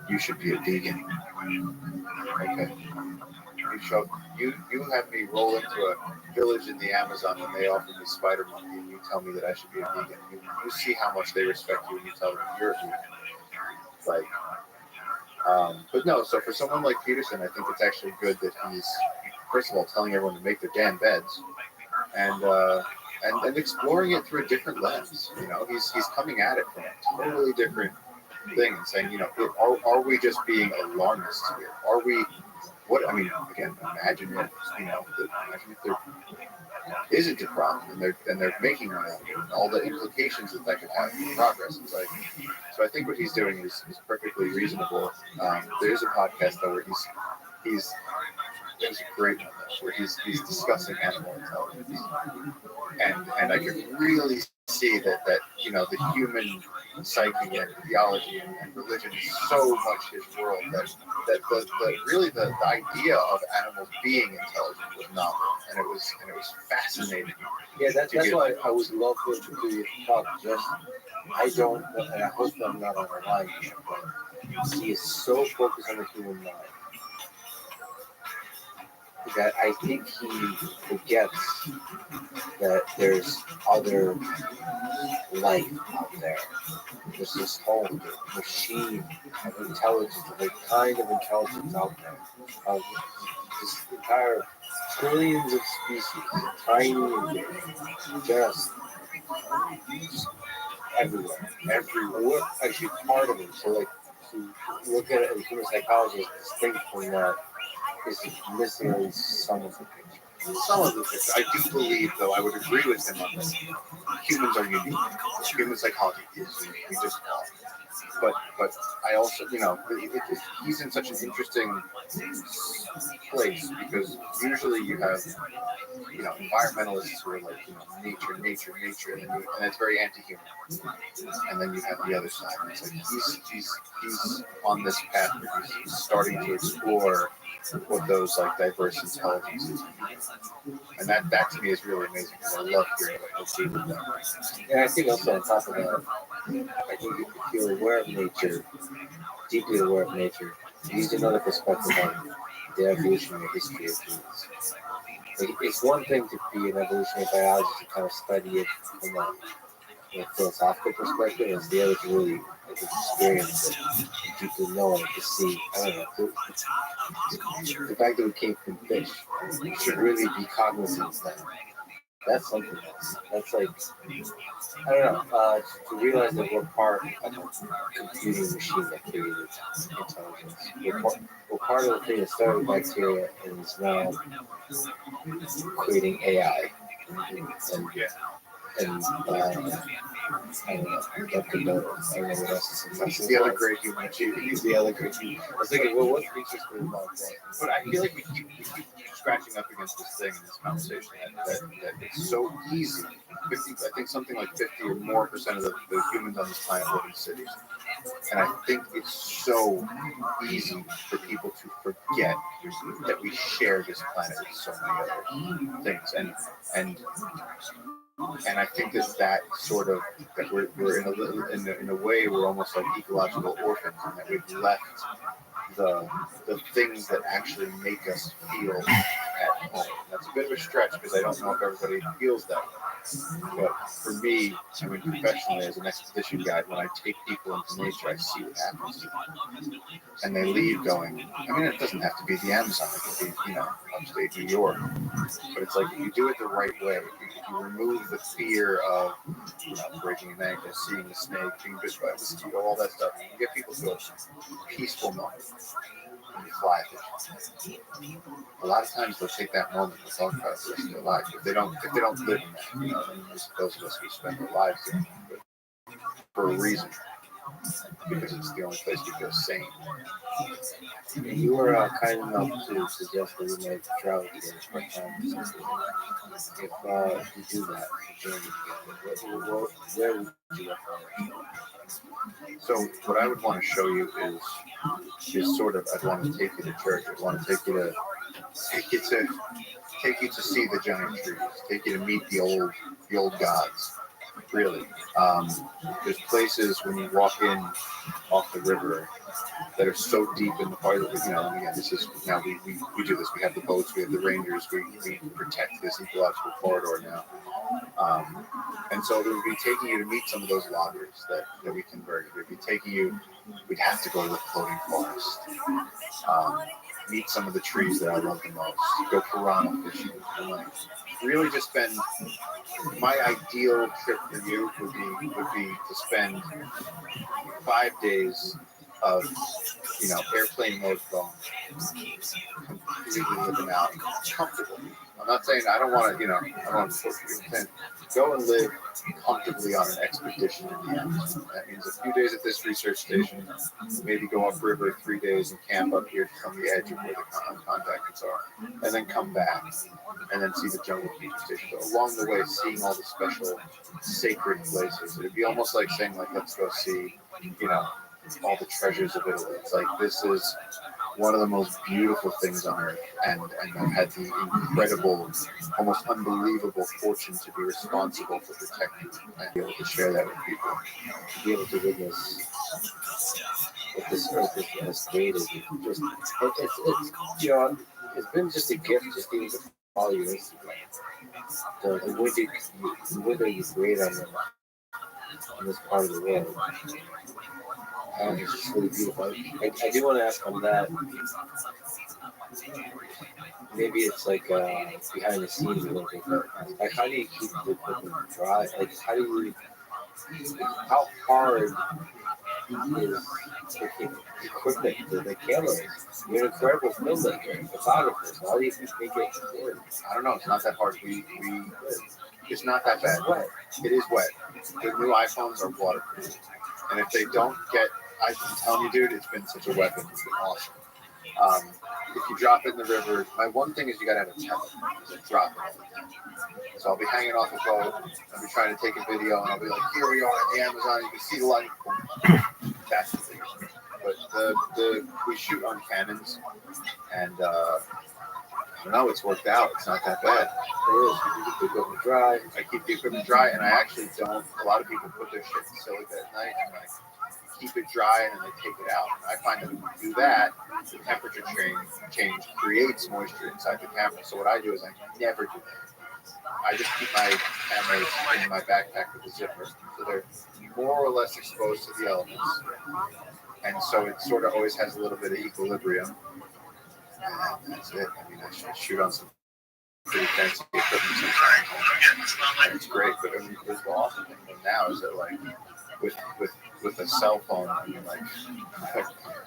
you should be a vegan. Okay. You have me roll into a village in the Amazon and they offer me spider monkey and you tell me that I should be a vegan. You see how much they respect you and you tell them you're a vegan. But no, so for someone like Peterson, I think it's actually good that he's, first of all, telling everyone to make their damn beds and exploring it through a different lens. He's coming at it from a totally different thing and saying, are we just being alarmists here? Are we, again, imagine if there isn't a problem and they're making one out of it, and all the implications that could have for progress. So I think what he's doing is perfectly reasonable. There is a podcast though where there's a great one where he's discussing animal intelligence, and I can really see that the human psyche and theology and religion is so much his world that the idea of animals being intelligent was novel, and it was fascinating. Yeah, that's why I would love for him to do his talk. I don't, and I hope I'm not on the line here, but he is so focused on the human mind that I think he forgets that there's other life out there. There's this whole machine of intelligence, of a kind of intelligence out there. Of this entire trillions of species, tiny and big, just everywhere. We're actually part of it. So, to look at it as human psychology is distinct from that is missing some of the picture. Some of the picture. I do believe, though, I would agree with him on this. Humans are unique. Human psychology is unique. We just are. But I also, he's in such an interesting place because usually you have, environmentalists who are nature, and it's very anti-human. And then you have the other side. It's like he's on this path where he's starting to explore what those diverse intelligences are. And that to me is really amazing because I love hearing what those people do. And I think also on top of that, I think if you're aware of nature, deeply aware of nature, you need another perspective on the evolutionary history of humans. It's one thing to be an evolutionary biologist and kind of study it from a philosophical perspective, and it's the other to really experience it, and deeply know it, to see, the fact that we came from fish, we should really be cognizant of that. That's something else. That's to realize that we're part of a computing machine that created intelligence. We're part of the thing that started with bacteria and is now creating AI. He's the other great human achievement. He's the other great human. I was thinking, what creatures could about that? But I feel like we keep scratching up against this thing in this conversation that it's so easy. I think something like 50 or more percent of the humans on this planet live in cities. And I think it's so easy for people to forget that we share this planet with so many other things. And And I think that sort of that we're in a little in a way we're almost like ecological orphans, and that we've left the things that actually make us feel at home. That's a bit of a stretch because I don't know if everybody feels that way. But for me, I mean, professionally as an expedition guide, when I take people into nature, I see what happens to them. And they leave going, I mean, it doesn't have to be the Amazon. It could be, upstate New York. But it's like, if you do it the right way, if you remove the fear of, breaking an ankle, seeing a snake, being bit by a mosquito, all that stuff, you get people to a peaceful moment. And you fly fish. A lot of times they'll take that moment to talk about the rest of their life. If they don't live in that, then those of us who spend their lives doing it, but for a reason, because it's the only place you feel sane. You were kind enough to suggest that we might travel together part-time. If you do that, journey together, where would you recommend? So what I would want to show you is sort of, I'd want to take you to church. I'd want to take you to see the giant trees, take you to meet the old gods. Really, there's places when you walk in off the river that are so deep in the part of the, and again, this is now we do this. We have the boats, we have the rangers, we protect this ecological corridor now. And so it would be taking you to meet some of those loggers that we converted. It would be taking you, we'd have to go to the floating forest. Meet some of the trees that I love the most. Go piranha fishing. And really just spend, my ideal trip for you would be to spend 5 days of, airplane mode phone, completely living out comfortable. I'm not saying I don't want to, I don't want to force you. I'm saying go and live comfortably on an expedition in the Amazon. That means a few days at this research station, maybe go upriver 3 days and camp up here from the edge of where the contactants are, and then come back and then see the jungle feature station. So along the way, seeing all the special sacred places. It'd be almost like saying, like, let's go see, all the treasures of Italy. It's like, this is one of the most beautiful things on earth, and I've had the incredible, almost unbelievable fortune to be responsible for protecting it and be able to share that with people, To be able to witness what this earth has created. It's it's been just a gift just even to follow your Instagram. The window you create on this part of the world. It's just really beautiful. I do want to ask on that. Maybe it's like behind the scenes a little bit, but like, how do you keep the equipment dry? Like, how hard is the equipment, the cameras? You're an incredible filmmaker, photographer. So how do you make it work? I don't know. It's not that hard. It's not that bad. Wet. It is wet. The new iPhones are waterproof, and if they don't get, I'm telling you, dude, it's been such a weapon. It's been awesome. If you drop it in the river, my one thing is you gotta have a tether. Drop it all the time. So I'll be hanging off the boat. I'll be trying to take a video, and I'll be like, "Here we are in the Amazon. You can see the light." That's the thing. But we shoot on Canons, and I don't know. It's worked out. It's not that bad. It is. You keep the equipment dry. I keep the equipment dry, and I actually don't. A lot of people put their shit in silica at night, and like keep it dry, and then they take it out. And I find that when you do that, the temperature change creates moisture inside the camera. So what I do is I never do that. I just keep my cameras in my backpack with a zipper, so they're more or less exposed to the elements, and so it sort of always has a little bit of equilibrium. And that's it. I mean, I shoot on some pretty fancy equipment sometimes, and it's great. But I mean, the awesome thing now is that, like, with a cell phone, I mean, like,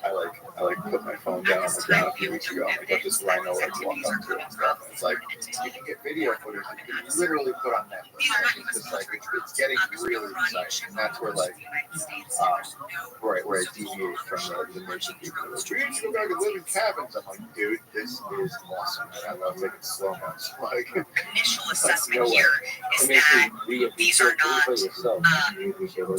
I put my phone down on the ground a few weeks ago, and I got this rhino I walk up to and stuff. And it's like, you can get video footage you can literally put on Netflix. Like, it's just like, it's getting really exciting, and that's where, like, where I deviate from the nature people. We need to go back and live in cabins. I'm like, dude, this is awesome. I love taking slow motion. Like, initial assessment here is that these are not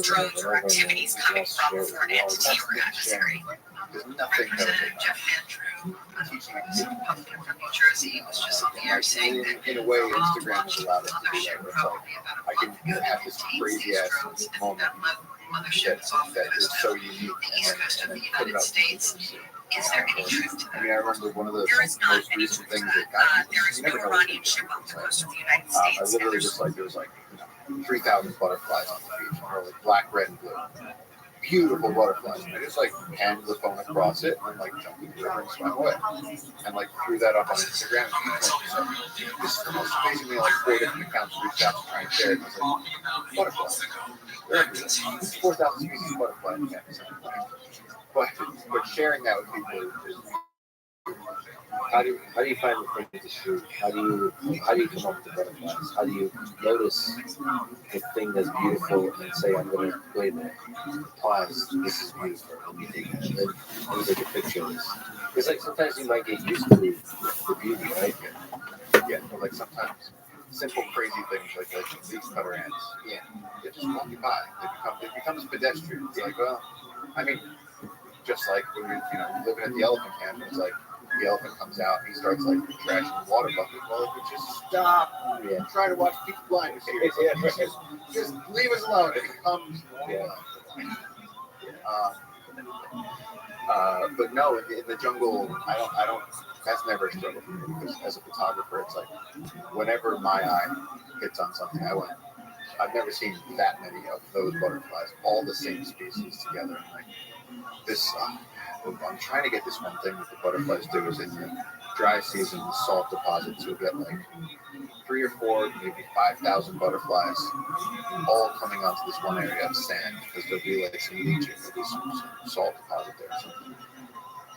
drugs or activities coming from a foreign entity or adversary. There's nothing According to Jeff Andrew, teaching Some publican from New Jersey was just on the air saying that in a way, Instagram has allowed us to do that. mothership Where it's told like, me about I can have this crazy ass moment that mothership is off the that is coast so of unique, the east coast of and the then put it United up. States. Is there any truth to I that? mean, I remember one of the There is not most any recent truth to things that. that got me. There is You no never know Iranian what's ship gonna off the happen. coast of the United I States. And literally there's just like, there was like 3,000 butterflies on the beach, and they're like black, red, and blue. Beautiful butterflies. And I just like handed the phone across it and like jumped in the river and swam away. And like threw that up on Instagram. And like, this is the most amazing thing. Like 4 different accounts reached out to try and share it. And I was like, butterflies. They're everywhere. There's 4,000 species of butterflies in campus. But sharing that with people is How do you find the thing to shoot? How do you come up with the butterflies? How do you notice the thing that's beautiful and say, I'm going to wait a minute, pause, this is beautiful, let me take it, and then let me take a picture of this. Because like sometimes you might get used to the beauty, right? yeah, but like sometimes simple crazy things like these cutter ants. Yeah. They just walk you by. It becomes pedestrian. It's like, well, I mean, just like when you're living at the elephant camp, and it's like the elephant comes out and he starts like trashing the water bucket. Well, if you just stop, try to watch Peaky Blinders here. Just leave us alone. It becomes but no, in the jungle, I don't. That's never a struggle for me because as a photographer, it's like whenever my eye hits on something, I've never seen that many of those butterflies, all the same species together. And like this, I'm trying to get this one thing that the butterflies do is in the dry season, the salt deposits, you'll get like 3 or 4, maybe 5,000 butterflies all coming onto this one area of sand because there'll be like some leaching, there'll be some salt deposit there or something.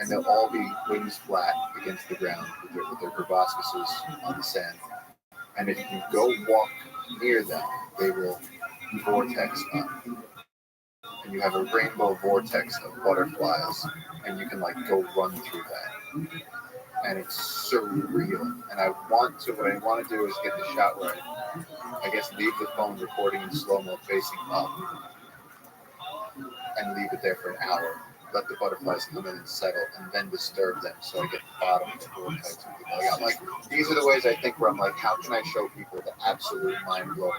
And they'll all be wings flat against the ground with their proboscises on the sand. And if you go walk near them, they will vortex up. And you have a rainbow vortex of butterflies, and you can like go run through that. And it's surreal. And what I want to do is get the shot where I guess leave the phone recording in slow-mo facing up and leave it there for an hour. Let the butterflies come in and settle, and then disturb them so I get the bottom of the vortex. I'm like, these are the ways I think where I'm like, how can I show people the absolute mind-blowing,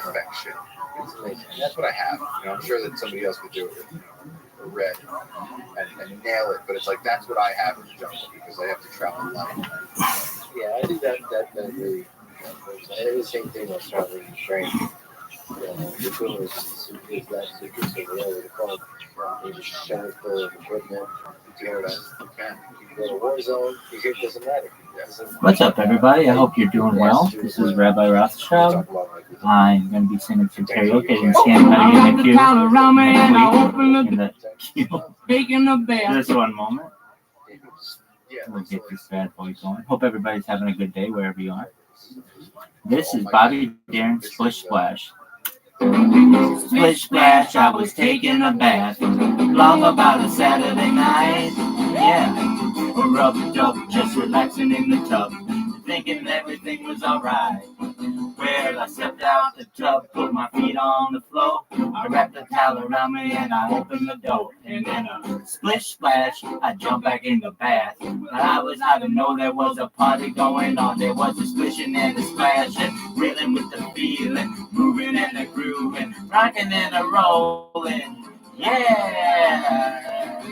perfection? And that's what I have. I'm sure that somebody else could do it with a red and nail it, but it's like that's what I have in the jungle because I have to travel light. Yeah, I think that really. I did the same thing when I was traveling in train. The tool is that suitcase over there with the phone. You just shove it full of equipment. You can go to war zone. It doesn't matter. What's up, everybody? I hope you're doing well. This is Rabbi Rothschild. I'm going to be singing some karaoke and stand cutting in the queue. Baking the bear. Just one moment. We'll get this bad boy going. Hope everybody's having a good day wherever you are. This is Bobby Darin's Splish Splash. Splish splash, I was taking a bath. Long about a Saturday night. Yeah, a rub-a-dub, just relaxing in the tub, thinking everything was alright. Well, I stepped out the tub, put my feet on the floor. I wrapped the towel around me and I opened the door. And then a splish splash, I jumped back in the bath. But I didn't know there was a party going on. There was a splishing and a splashing, reeling with the feeling, moving and a grooving, rocking and a rolling. Yeah!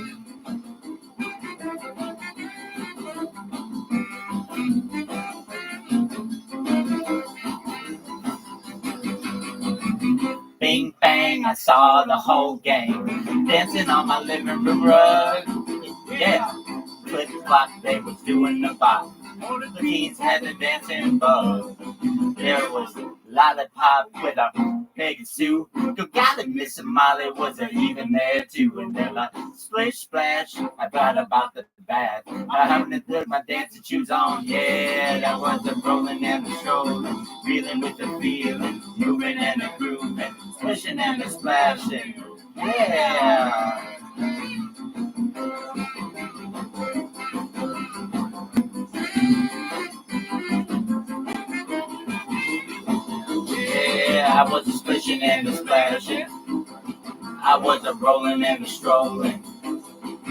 Bing bang, I saw the whole gang dancing on my living room rug. Yeah, flip flop, they was doing the bop. All the teens had the dancing bug. There was lollipop with a Peggy Sue. You got it, Miss Molly wasn't even there too. And then I splish splash, I thought about the bath. I haven't put my dancing shoes on. Yeah, that was the rolling and the strolling, reeling with the feeling, moving and the grooving, splishing and the splashing. Yeah. Yeah, I was a splishing and a splashing. I was a rolling and a strolling.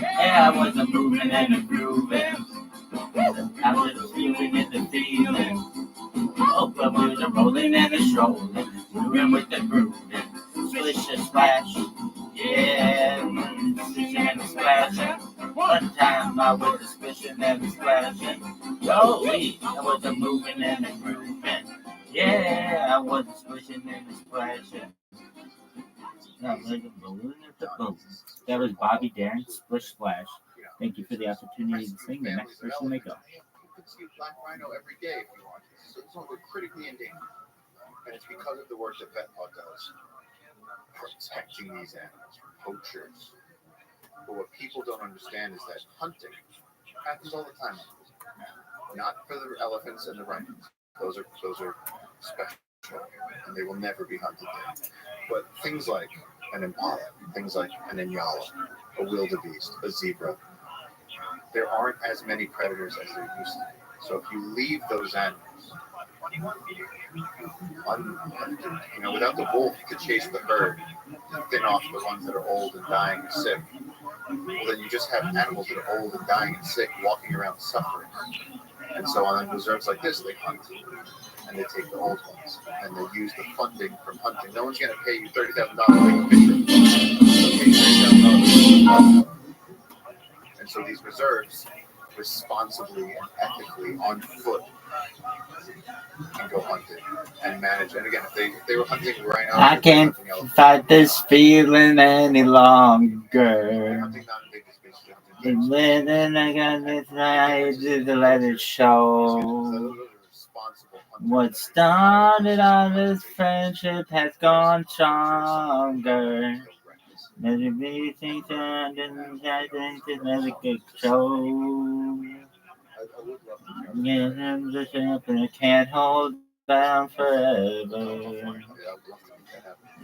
Yeah, I was a moving and a grooving. I was feeling in the feeling. Oh, but we was a rolling and a strolling. Moving with the grooving. Splish and splash. Yeah, splishing and a splashing. One time I was a splishing and a splashing. Oh, wait, I was a moving and a grooving. Yeah, I was a splishing and a splashing. That was Bobby Darin, Splish Splash. Thank you for the opportunity to sing. The next person may go. You can see black rhino every day if you want. So we're critically endangered. And it's because of the work that VetPod does, protecting these animals from poachers. But what people don't understand is that hunting happens all the time. Not for the elephants and the rhinos. Those are special, and they will never be hunted there. But things like an impala, things like an inyala, a wildebeest, a zebra, there aren't as many predators as there used to be. So if you leave those animals without the wolf to chase the herd, thin off the ones that are old and dying and sick, well, then you just have animals that are old and dying and sick walking around suffering. And so on reserves like this, they hunt and they take the old ones and they use the funding from hunting. No one's going to pay you $30,000 to take a picture. And so these reserves, responsibly and ethically on foot, can go hunt it and manage it. And again, if they were hunting right now, I can't fight this feeling any longer. Then I got this right to let it show. What started all this friendship has gone stronger. Let it be things and I think to let it get show. Yeah, I'm just up and I can't hold down forever.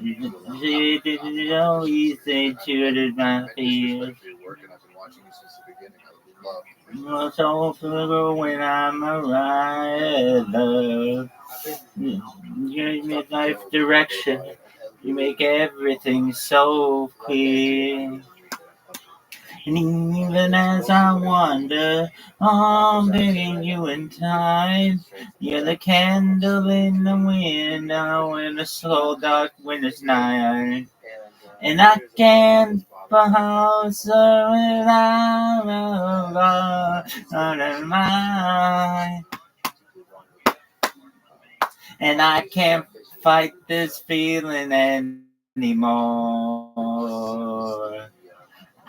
You always say to my fears. I'm so forever when I'm around. You give me life direction. You make everything so clear. And even as I wander, I'm begging you in time. You're the candle in the window in a slow dark winter's night. And I can't house without a mind. And I can't fight this feeling anymore.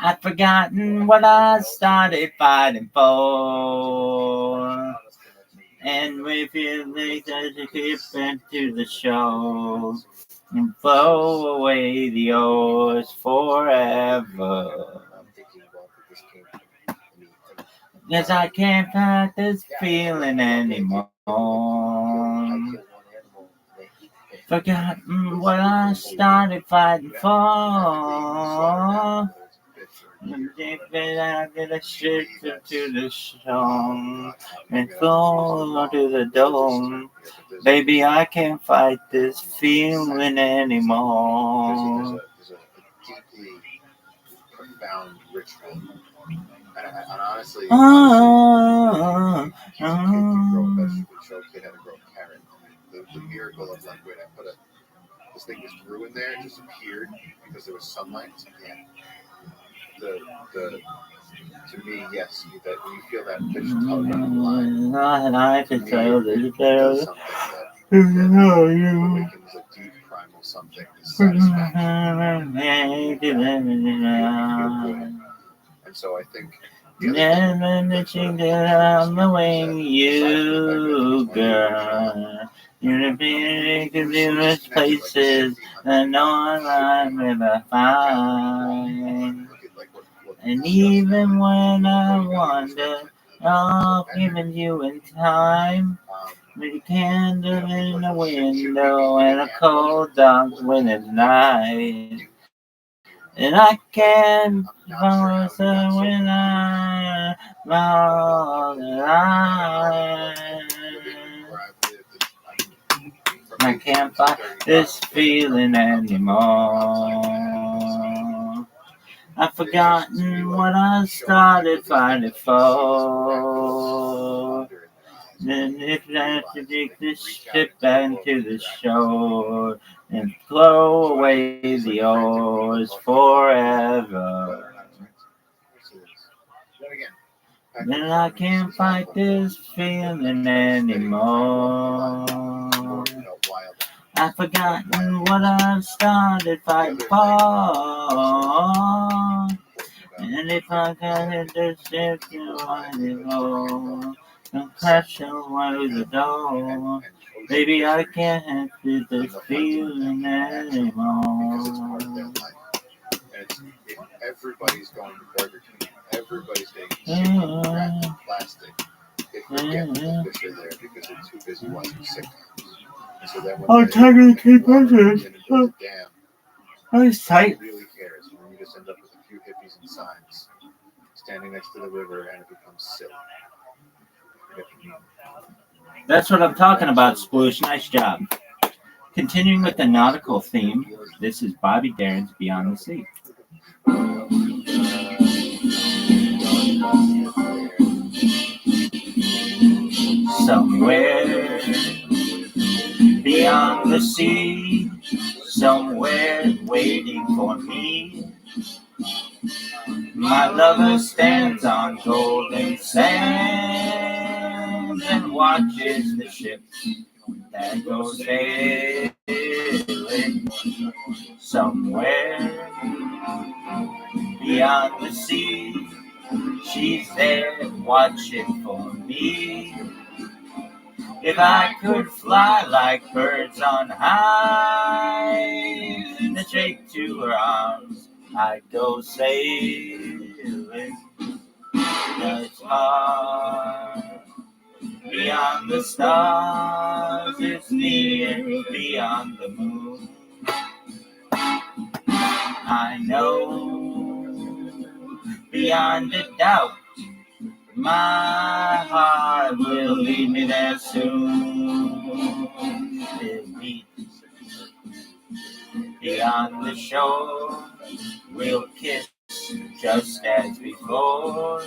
I've forgotten what I started fighting for. And we feel like to keep into the show and blow away the oars forever. Yes, I can't fight this feeling anymore. Forgotten what I started fighting for. Deep I get a shit to the song and flow to the dome. Baby, I can't fight this feeling anymore. There's a deeply profound ritual. And honestly, you grow a vegetable choke, they had to grow a carrot. The miracle of like, wait, I put this thing just grew in there, it just appeared because there was sunlight. Yeah. To me, yes, that when you feel that fish tug on the line, I can tell it this does something that awakens a deep primal something, this satisfaction. And so I think I'm knowing you, girl. You're the biggest places I know I'll never find. And even when I wonder, I'll give you in time. With a candle in the window and a cold dark winter's night. And I can't follow when I'm all alive. I can't fight this feeling anymore. I've forgotten what I started fighting for. Then if I have to take this ship back to the shore and throw away the oars forever. Then I can't fight this feeling anymore. I've forgotten what I've started fighting for. And if I can't this ship to anymore, don't crash away the door. Baby, I can't do this feeling anymore. If everybody's going to Burger King, everybody's taking wrapped in plastic, they forget the fish are there because they're too busy watching sitcoms. And so then when technically and it goes down, It's tight. nobody really cares. And then you just end up with a few hippies and signs standing next to the river, and it becomes silly. That's what I'm talking about, Sploosh. Nice job. Continuing with the nautical theme, this is Bobby Darin's Beyond the Sea. Somewhere beyond the sea, somewhere waiting for me, my lover stands on golden sand and watches the ships that go sailing. Somewhere beyond the sea, she's there watching for me. If I could fly like birds on high and straight to her arms, I'd go sailing. It's hard beyond the stars, it's near beyond the moon. I know beyond a doubt my heart will lead me there soon. We'll meet beyond the shore, we'll kiss just as before.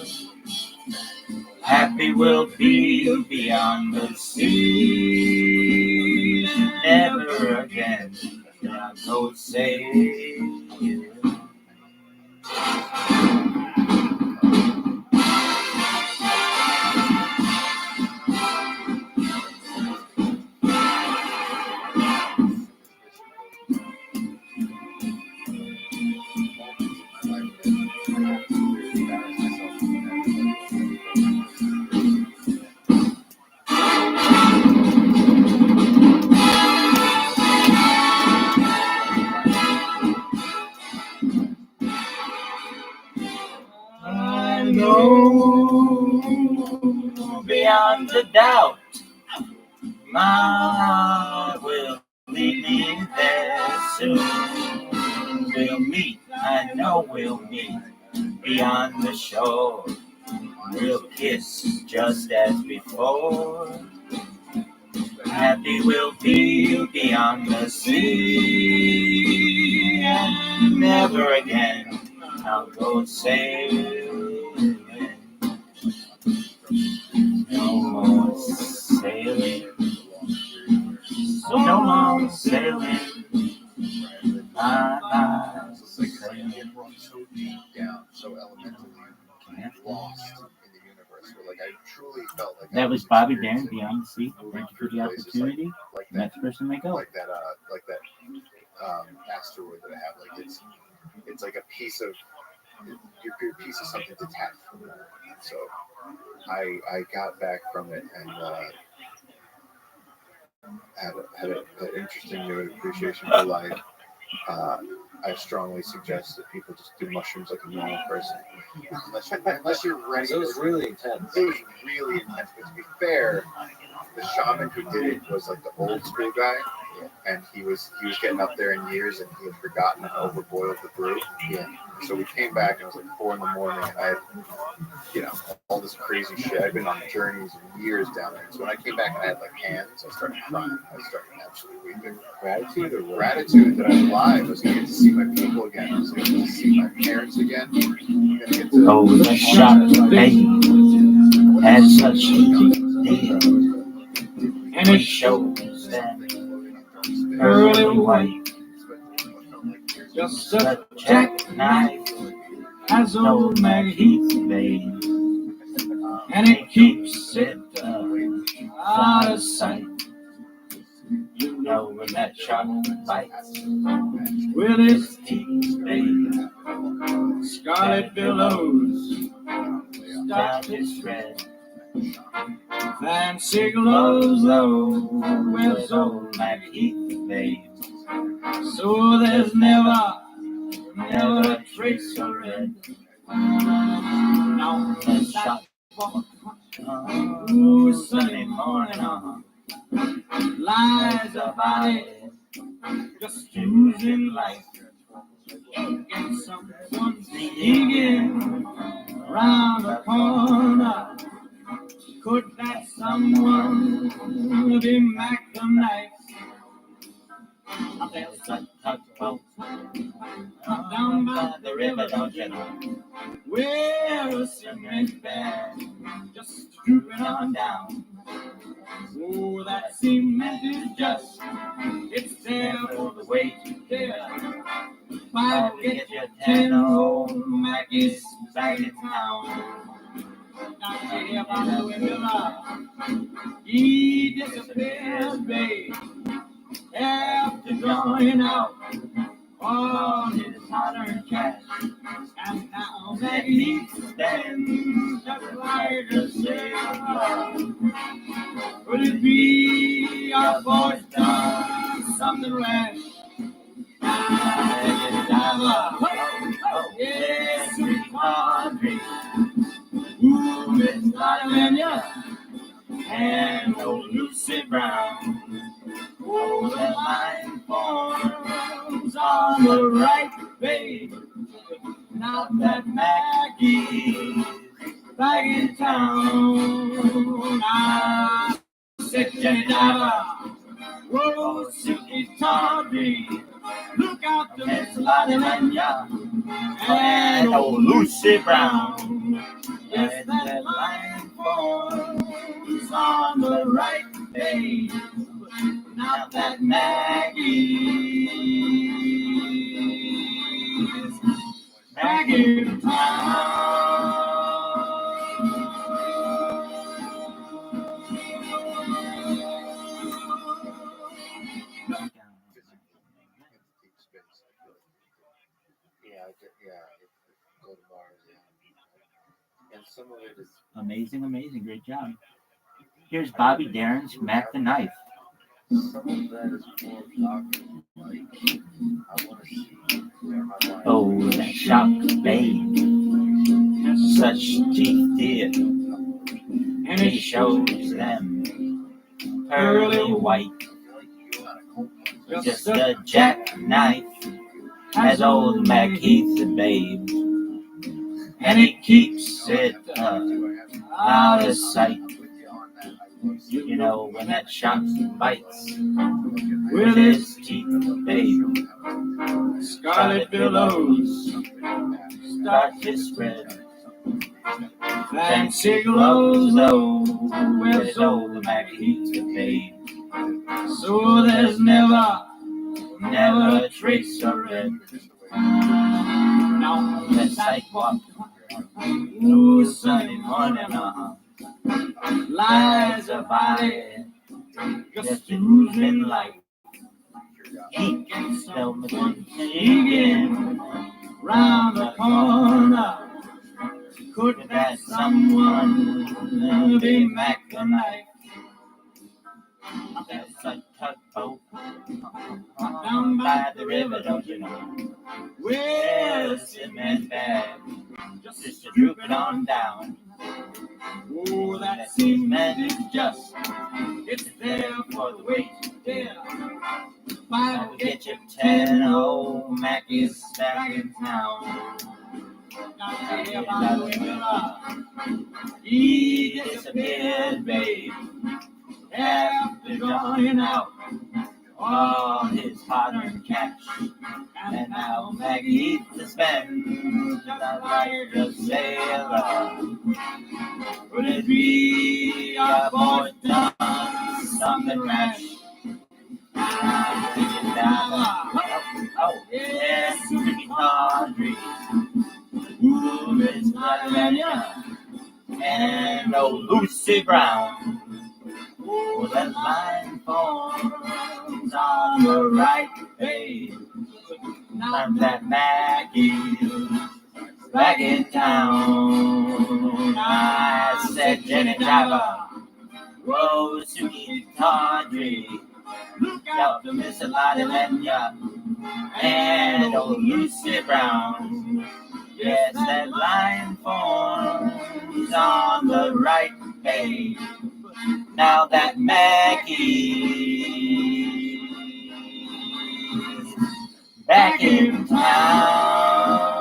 Happy we'll be beyond the sea. Never again I'll go sailing. I know beyond the doubt my heart will lead me there soon. We'll meet, I know we'll meet beyond the shore. We'll kiss just as before. Happy we'll be beyond the sea. And never again I'll go sailing. No more sailing. No more sailing. So deep down, so elementally lost in the universe. Where, like, I truly felt like That was Bobby Darin, Beyond the Sea. Thank you for the opportunity. like that, Next person may go. like that asteroid that I have. Like it's like a piece of you're a piece of something detached from that. So I got back from it and had an interesting new appreciation for life. I strongly suggest that people just do mushrooms like a normal person, unless you're ready. So it was really intense. It was really intense. But to be fair, the shaman who did it was like the old school guy, and he was getting up there in years, and he had forgotten and overboiled the brew. Yeah. So we came back, and it was like 4 a.m, and I had, all this crazy shit. I'd been on journeys and years down there. So when I came back and I had like hands, I started crying. I started absolutely weeping. Gratitude that I'm alive. I was going to get to see my people again. I was going to get to see my parents again. I'm going to get to. Oh, that shot, baby, had such a deal, and it shows that early white, just a jackknife, has old Maggie's babe, and it keeps it out of sight. You know when that shark bites with its teeth, babe, scarlet billows start to spread. Fancy glows low with old Maggie, babe. So there's never a trace of red. Now the shot ooh, Sunday morning, lies a body just choosing life. And someone's singing round the corner. Could that someone be Mac the Knife? There's a tugboat down by the river, don't you know? Where a cement bag just drooping on down. Oh, that cement is just, it's there for the weight to bear. 5 get you 10 old Maggie's back in town. Now see about the window, he disappeared, babe, after drawing out all his hard-earned cash. And now Maggie stands just like a sailor. Could it be our boy's done something rash? Yes, sweet country, ooh, Miss Lavanya, and old Lucy Brown. Oh, the line forms on the right, babe. Not that Maggie's back in town. I said, Jenny Diver, whoa, Suki Tawdry, look out to Miss Lavanya and old Lucy Brown. Yes, that line forms on the right, babe. Not that Maggie's back in town. Go to bars, yeah. And some of it is Amazing, great job. Here's Bobby Darin's Mac the Knife. some of that is more talking like I want to see where my mind. Oh, that shock, babe, such teeth dear, and it shows them pearly white. Just a jackknife has old Mac Heath the babe, and it keeps it out of sight. You know when that shark bites with his teeth, babe, scarlet billows start to spread. Fancy glows low with old Mac Heath the babe. So there's never a trace of red. Now on the sidewalk, ooh, Sunday morning, lies a body just oozing life. He can smell the one singing round the corner. Could that someone be Mac the Knife? There's a tugboat down by the river, don't you know? Where the cement bag just drooping on down. Oh, that cement is just, it's there for the weight to bear. Five will get you 10 old Mackey's back in town. Now tell you about Willa. He disappeared, babe, after drawing out all his hard-earned cash. And now Maggie to spend just like a sailor. Would it be our boy done something rash? Oh, yes, Ricky Audrey, who is not Virginia, and old Lucy Brown. Oh, that line forms on the right page. Now that Maggie's back in town. I said, Jenny Driver, whoa, Suki Tawdry, look out to Miss Lottie Lenya, and old Lucy Brown. Yes, that line forms on the right page. Now that Maggie's back in town.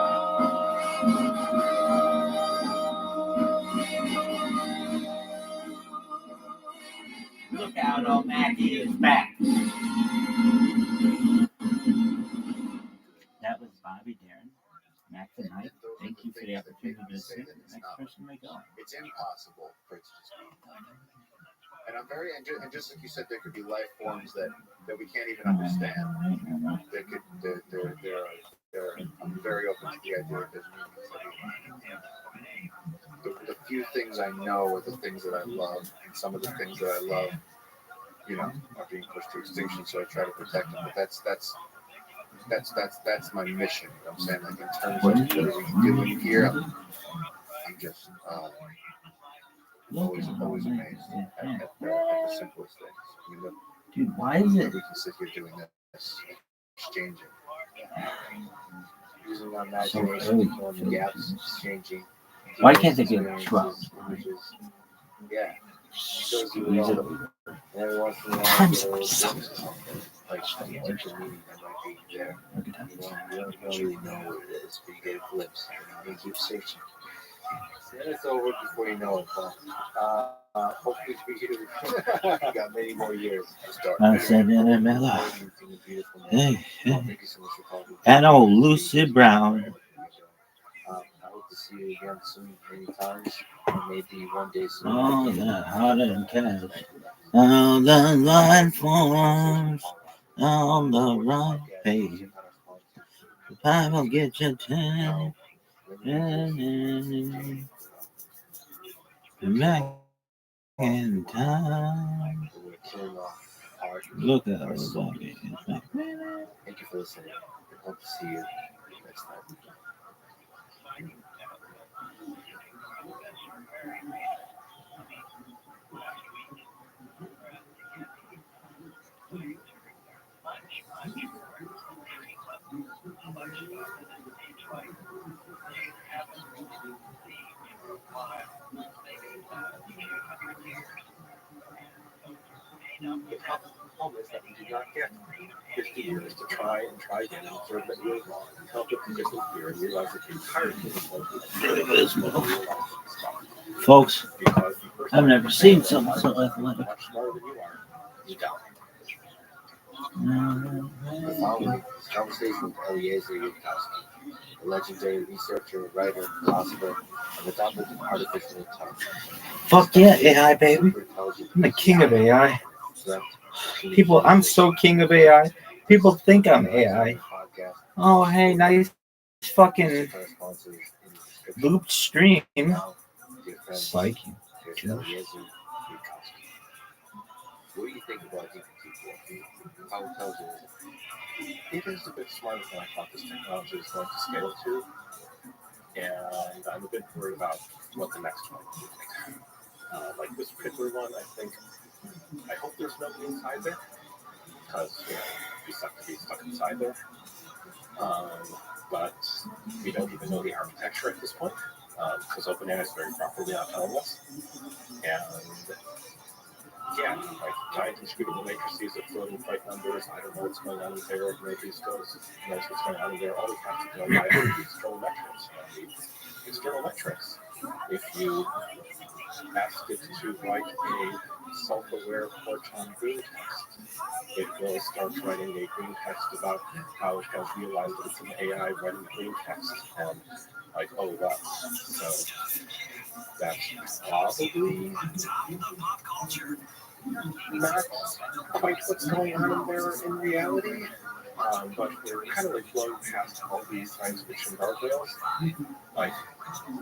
Look out, old Maggie is back. That was Bobby Darin, Mac the Knight. Thank you for the opportunity to listen. The next person may go. It's impossible for it to just be done. And I'm very, and just like you said, there could be life forms that we can't even understand. There could, I'm very open to the idea that there's meanings that the few things I know are the things that I love, and some of the things that I love, you know, are being pushed to extinction. So I try to protect them. But that's my mission. You know what I'm saying? Like in terms of what are we doing here, I'm just always amazed at the simplest things. I mean, Dude, why is it? we can sit here doing this, exchanging, Using our imagination, filling the gaps, exchanging. Why can't they get truck? Images. Yeah. Shows you Squeeze it all. over. And every once in a while, I'm you so know, sorry. like a bunch of meaning that might be there. You don't really know what it is, but you get a glimpse. And you keep searching. And it's over before you know it. But hopefully for you, you got many more years to start. I said in a mellow. Hey, Thank you so much for calling. and old Lucy Brown. I hope to see you again soon, many times, or maybe one day soon. Oh, that hot and cash. All the line forms on the right page. The pie will get you 10. Back in time. Look at everybody. Thank you for listening. I hope to see you next time. The problem is that we did not get 50 years to try again and observe that we were wrong. We helped it to disappear and realize that the entire thing was Folks, I've never seen something so athletic. much smarter than you are. You doubt it. The following is a conversation with Eliezer Yudkowsky, a legendary researcher, writer, philosopher, and adopted artificial intelligence. Fuck yeah, AI, baby. I'm the king of AI. People, I'm so king of AI. People think I'm AI. Oh, hey, nice fucking looped stream. Psych. What do you think about GPT-4? How intelligent is it? It is a bit smarter than I thought this technology is going to scale to. And I'm a bit worried about what the next one will be. Like this particular one, I hope there's nobody inside there. Because, you know, we suck to be stuck inside there. But we don't even know the architecture at this point. because OpenAI is very properly autonomous. And yeah, like giant inscrutable matrices of floating point numbers. I don't know what's going on in there. Nobody knows what's going on in there. All we have to go by are the external metrics. And the external metrics, if you ask it to write a self-aware porch on green text, it will start writing a green text about how it has realized it's an AI writing green text, and like, oh wow. So that's probably not quite what's going on in there in reality. But we're kind of like blowing past all these science fiction guardrails. Like,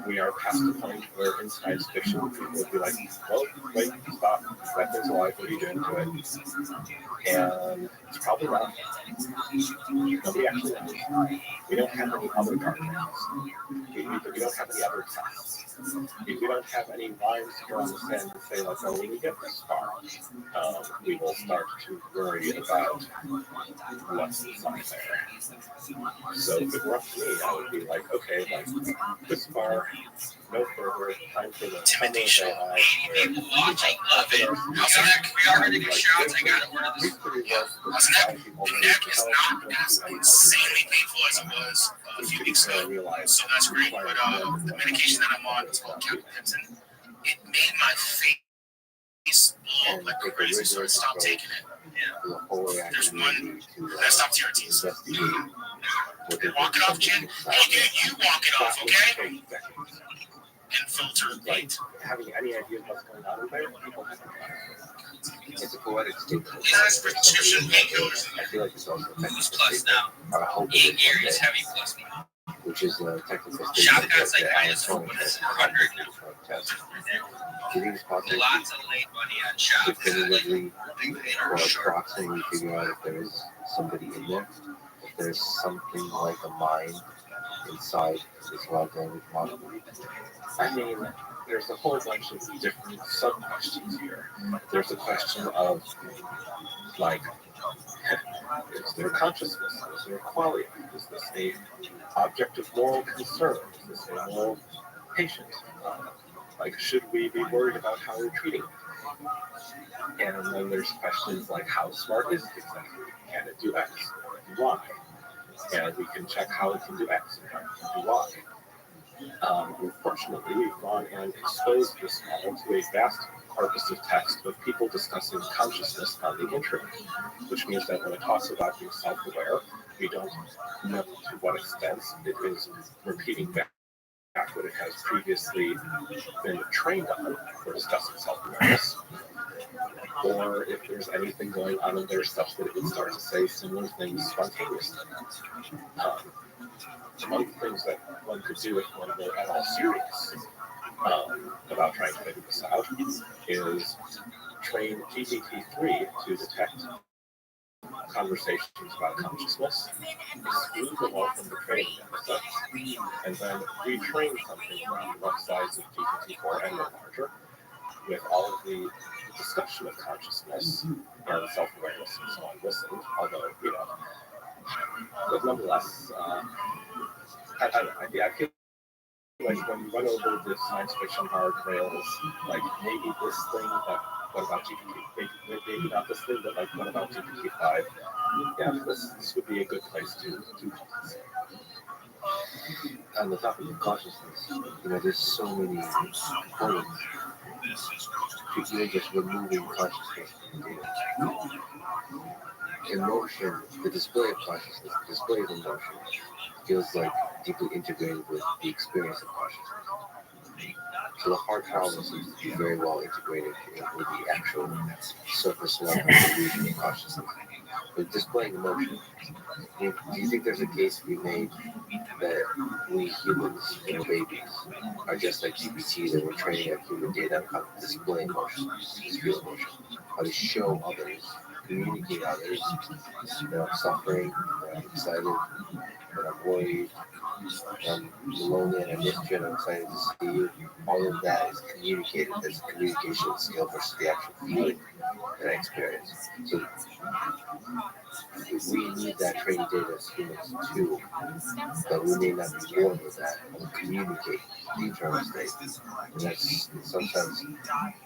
we are past the point where in science fiction people would be like, well, wait, stop, that thing's alive, what are you doing to it? And it's probably not. Nobody actually knows. We don't have any other guardrails. We don't have any other tests. If we don't have any lines to draw in the sand and say, like, oh, when we get this far, we will start to worry about what's inside there. So if it were up to me, I would be like, okay, like, this far, no further, time for the Intimidation. Logic of it. How's the neck? We already get shots. I got to order this. How's the neck? The neck is not as insanely painful as it was a few weeks ago. So that's great. But the medication that I'm on is called captopril. It made my face blow up like crazy, so I stopped taking it. Yeah. There's one that stopped TRTs. Walk it off, Jen. Hey, dude, you walk it off, okay? And filter light. Having any idea what's going on in there, people have It's a poetic statement. He has prescription painkillers. I feel like it's also a Who's technical plus statement. now? I hope 8 it years is, heavy plus now. which is a technical statement. Shotgun's like that minus phone 100 has now. test. Do you think it's possible Lots of late money on definitively shotguns. or approximately figure out if there is somebody in there? If there's something like a mind inside this large language model? I mean, there's a whole bunch of different sub-questions here. There's a question of, like, is there consciousness? Is there quality? Is this a object of moral concern? Is this a moral patient? Like, should we be worried about how we're treating it? And then there's questions like, how smart is it exactly? Can it do X? Or do Y? And we can check how it can do X and how it can do Y. Unfortunately, we've gone and exposed this model to a vast corpus of text of people discussing consciousness on the internet, which means that when it talks about being self-aware, we don't know to what extent it is repeating back what it has previously been trained on for discussing self-awareness, or if there's anything going on in there such that it would start to say similar things spontaneously. Among the things that one could do if one were at all serious about trying to figure this out is train GPT-3 to detect conversations about consciousness, exclude them all from the training datasets, and then retrain something around the rough size of GPT-4 and larger with all of the discussion of consciousness and self-awareness and so on listened, although, you know, but nonetheless, I feel like when you run over the science fiction guardrails, like maybe this thing, but what about GPT? Maybe not this thing, but like what about GPT-5? Yeah, this would be a good place to On the topic of consciousness, you know, there's so many components. People are just removing consciousness from the data. Emotion, the display of consciousness, the display of emotion, feels like deeply integrated with the experience of consciousness. So the hard problem seems to be very well integrated with the actual surface level illusion of consciousness. But displaying emotion, do you think there's a case to be made that we humans, you know, babies, are just like GPT, that we're training our human data on how to display emotion, feel emotion, how to show others, communicate others, that I'm suffering, that I'm excited, that I'm worried, Maloney and Mystery, I'm excited to see you. All of that is communicated as a communication skill versus the actual feeling that I experience. So we need that training data as humans too, but we may not be born with that. We'll communicate the internal state. And that's sometimes,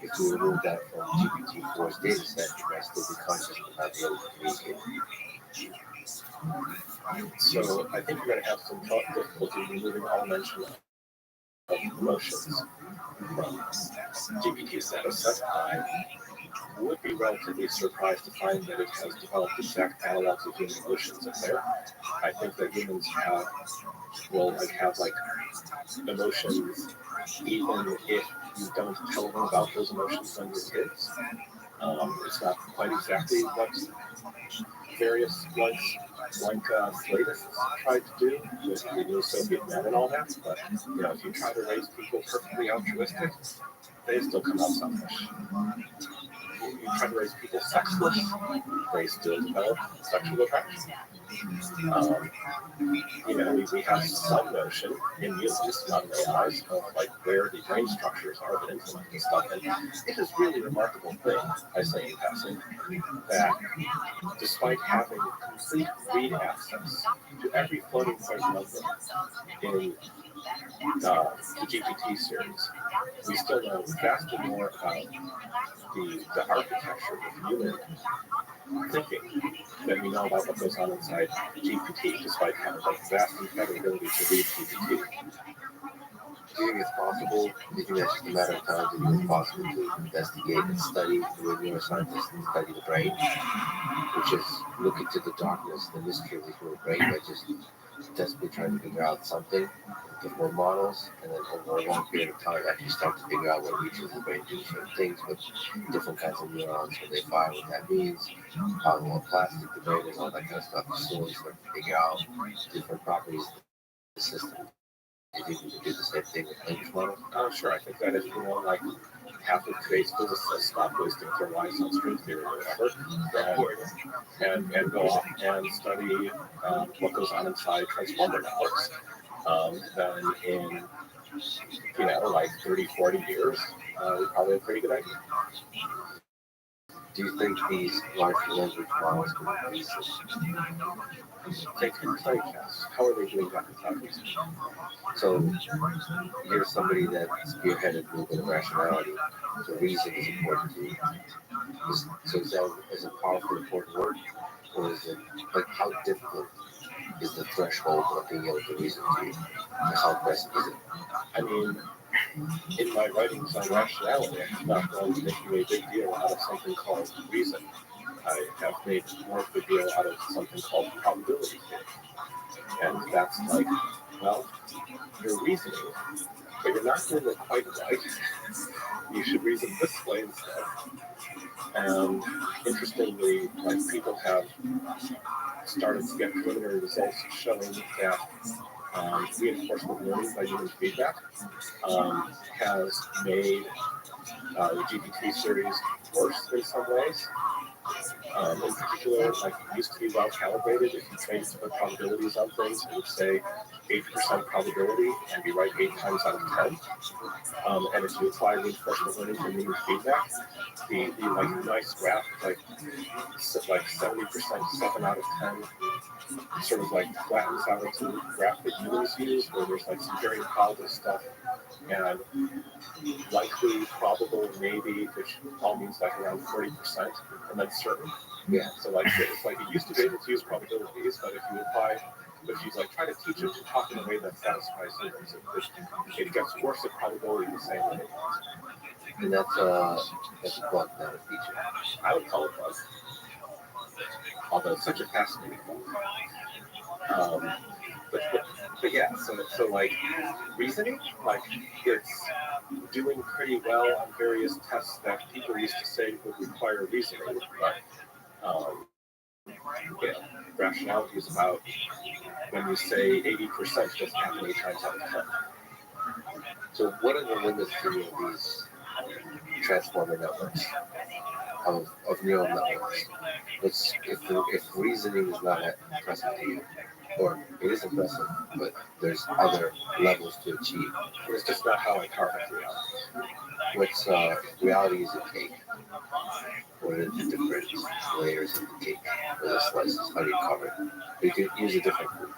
if we remove that from GPT-4's data set, you might still be conscious but not be able to communicate. So I think you're going to have some difficulty removing all mention of emotions from GPT's data set. I would be relatively surprised to find that it has developed exact analogs of human emotions in there. I think that humans will have emotions even if you don't tell them about those emotions when you're kids. It's not quite exactly what various Slatists tried to do with the new Soviet men and all that, but if you try to raise people perfectly altruistic, they still come out selfish. You try to raise people sexless, they still develop sexual attraction. We have some notion in humans, not in AIs, of where the brain structures are that implement this stuff. And it is really a remarkable thing, I say in passing, that despite having complete read access to every floating point number in the GPT series, we still know vastly more about the architecture of human thinking than we know about what goes on inside GPT, despite having vastly better ability to read GPT. Do you think it's possible? Do you think that's just a matter of time? Do you think it's possible to investigate and study through a neuroscientist and study the brain, which is look into the darkness, the mystery of the human brain by just desperately trying to figure out something, get more models, and then over a long period of time actually start to figure out what regions of the brain do certain things with different kinds of neurons, when they fire, what that means, how plastic the brain is, all that kind of stuff. You slowly start to figure out different properties of the system. Do you think we can do the same thing with language models? Sure, I think that if half of today's physicists stop wasting their lives on string theory or whatever, and go off and study what goes on inside transformer networks, then in 30, 40 years, probably a pretty good idea. Do you think these large language models can replace They can play chess. How are they doing that without research? So here's somebody that spearheaded a little bit of rationality. So reason is important to you. So is a powerful, important word, or is it how difficult is the threshold of being able to reason to you? And how aggressive is it? I mean, in my writings on rationality, I'm not going to make a big deal out of something called reason. I have made more of a deal out of something called probability theory. And that's you're reasoning, but you're not doing it quite right. You should reason this way instead. And interestingly, people have started to get preliminary results showing that reinforcement learning by human feedback has made the GPT series worse in some ways. In particular, it used to be well calibrated. If you trained to put probabilities on things, it would say 80% probability and be right 8 times out of 10. And if you apply reinforcement learning to human feedback, the nice graph, 70%, 7 out of 10, sort of flattens out into the graph that humans use, where there's some very probable stuff and likely, probable, maybe, which all means around 40%, and then certain. Yeah. So it used to be able to use probabilities, but if you try to teach it to talk in a way that satisfies humans, it gets worse at probability the same way. And that's a bug, not a feature. I would call it bug. Although it's such a fascinating bug. But yeah, so reasoning, it's doing pretty well on various tests that people used to say would require reasoning, but rationality is about when you say 80% doesn't happen 8 times out of 10. So what are the limits to these transformer networks of neural networks? If reasoning is not present to you, or it is impressive, but there's other levels to achieve. It's just not how I carve reality. What's reality is a cake. What are the different layers of the cake or the slices? How do you cover it? You could use a different food.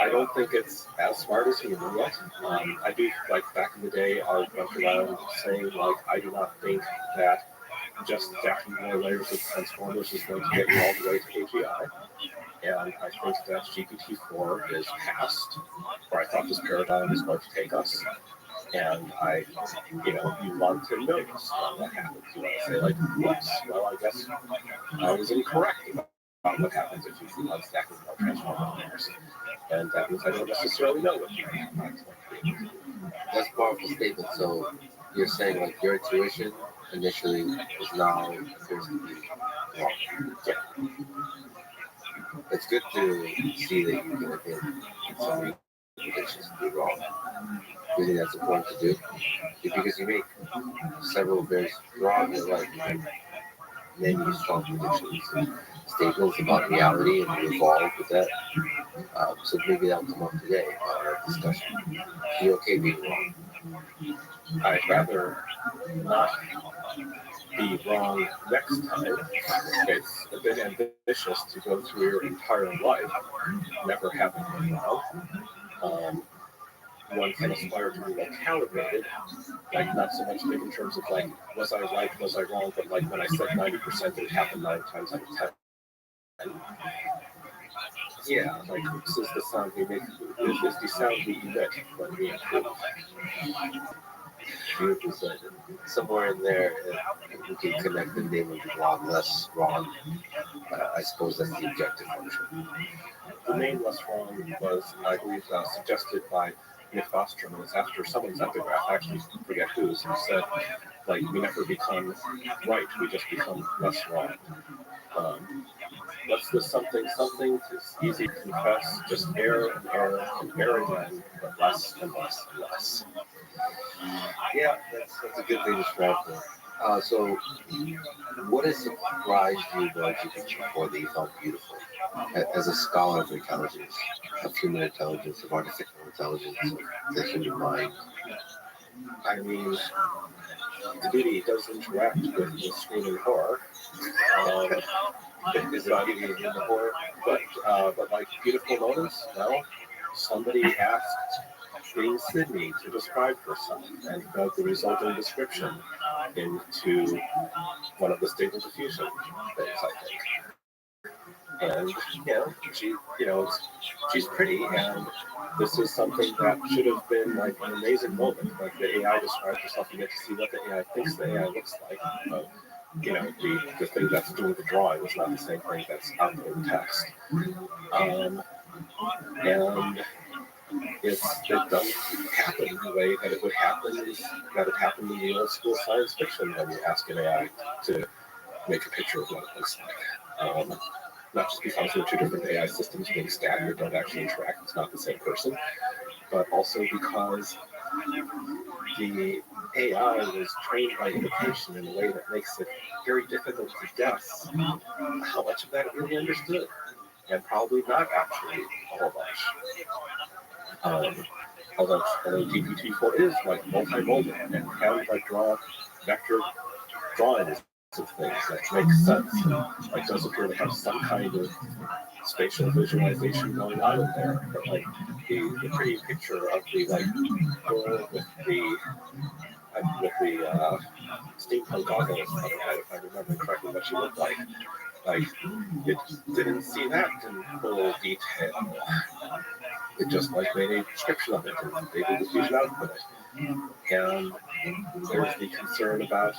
I don't think it's as smart as human yet. I do, like, back in the day, I went around saying, like, I do not think that just stacking more layers of transformers is going to get you all the way to AGI. And I think that GPT-4 is past where I thought this paradigm is going to take us. And you want to notice when that happens. You want to say, like, whoops, well, I guess I was incorrect about what happens if you keep on stacking more transformer layers. And that means I don't necessarily know what you have. That's a powerful statement. So you're saying, like, your intuition initially is now appears to be wrong. Yeah. It's good to see that you can admit some predictions to be wrong. Do you think that's important to do? Because you make several very strong, many strong predictions and statements about reality, and you evolve with that. So maybe that'll come up today in our discussion. Are you okay being wrong? I'd rather not be wrong next time. It's a bit ambitious to go through your entire life never having been wrong. One can aspire to be calibrated, like not so much in terms of like, was I right, was I wrong, but like when I said 90%, it happened 9 times out of 10. Yeah, like this is the sound we make. This is the sound we emit when we improve. Beautiful said. Somewhere in there, we can connect the name of the wrong, less wrong. I suppose that's the objective function. The name less wrong was, I believe, suggested by Nick Bostrom. It's after someone's epigraph, I actually forget whose, who said, like, we never become right, we just become less wrong. What's the something? It's easy to confess, just err and err and err again, but less and less and less. Yeah, that's a good thing to strive for. So, what has surprised you about GPT-4 that you found beautiful? As a scholar of intelligence, of human intelligence, of artificial intelligence, of the human mind? I mean, the beauty does interact with the screaming horror. Is it beauty in the horror? But like beautiful moments, well, somebody asked Queen Sydney to describe herself and got the resulting description into one of the stable diffusion things, I think. And she's pretty, and this is something that should have been like an amazing moment. Like the AI describes herself, you get to see what the AI thinks the AI looks like. The thing that's doing the drawing is not the same thing that's outputting text. And it doesn't happen the way that it would happen that it happened in the old school science fiction when you ask an AI to make a picture of what it looks like. Not just because there are two different AI systems being staggered don't actually interact, it's not the same person, but also because the AI was trained by imitation in a way that makes it very difficult to guess how much of that it really understood, and probably not actually a whole bunch. Although GPT-4 is like multimodal and can like draw vector drawings of things that make sense. Like does appear to have some kind of spatial visualization going on in there. But like the pretty picture of the like girl with the steampunk goggles on her head, if I remember correctly what she looked like it didn't see that in full detail. It just like made a description of it and they did the fusion output it. And there's the concern about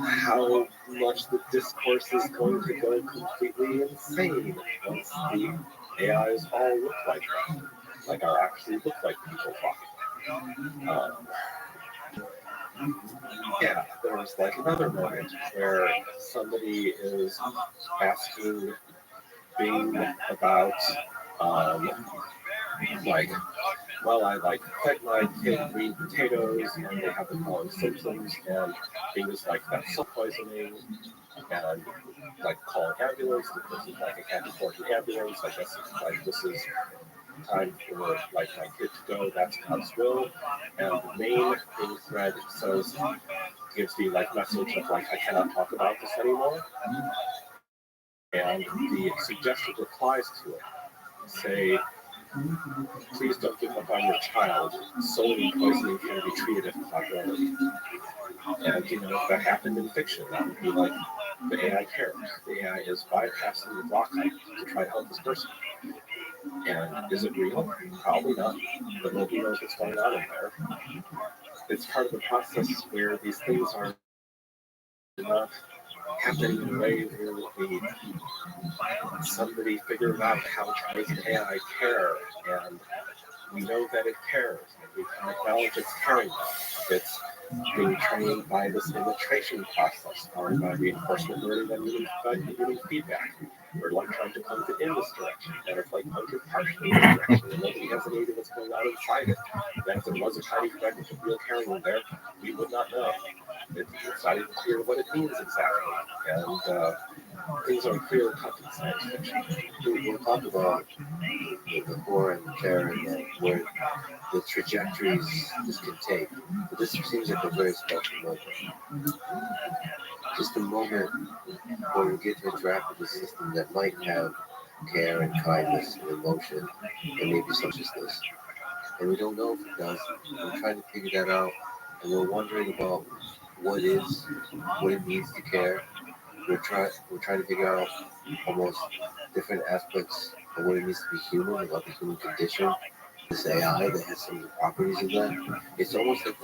how much the discourse is going to go completely insane once the AIs all look like that, like are actually look like people talking. Yeah, there was like another moment where somebody is asking Bing about like well, I like fed my kid green potatoes and they have the following symptoms, and things like that's soap poisoning, and like call an ambulance. The person's like, I can't afford the ambulance. I guess it's like this is time for like my kid to go. That's God's will. And the main thing thread says gives the like message of like I cannot talk about this anymore. And the suggested replies to it say, please don't give up on your child. Sodium poisoning can be treated if not early. And you know, if that happened in fiction, that would be like the AI cares. The AI is bypassing the block height to try to help this person. And is it real? Probably not. But nobody knows what's going on in there. It's part of the process where these things are not happening in a way where somebody figures out how to make an AI care, and we know that it cares, and we can acknowledge it's caring. It's being trained by this illustration process, followed by reinforcement learning and giving feedback. We're like trying to point it in this direction, and it's like pointed partially in this direction, and nobody has any idea what's going on inside it. And if there was a tiny fragment of real caring in there, we would not know. It's not even clear what it means exactly, and things are clear content science fiction. We'll talk about the horror and the terror and where the trajectories this can take. But this seems like a very special moment. Just a moment where we get to interact with a system that might have care and kindness and emotion and maybe consciousness. And we don't know if it does. We're trying to figure that out, and we're wondering about what it means to care. We're trying to figure out almost different aspects of what it means to be human, about the human condition. This AI that has some of the properties of that. It's almost like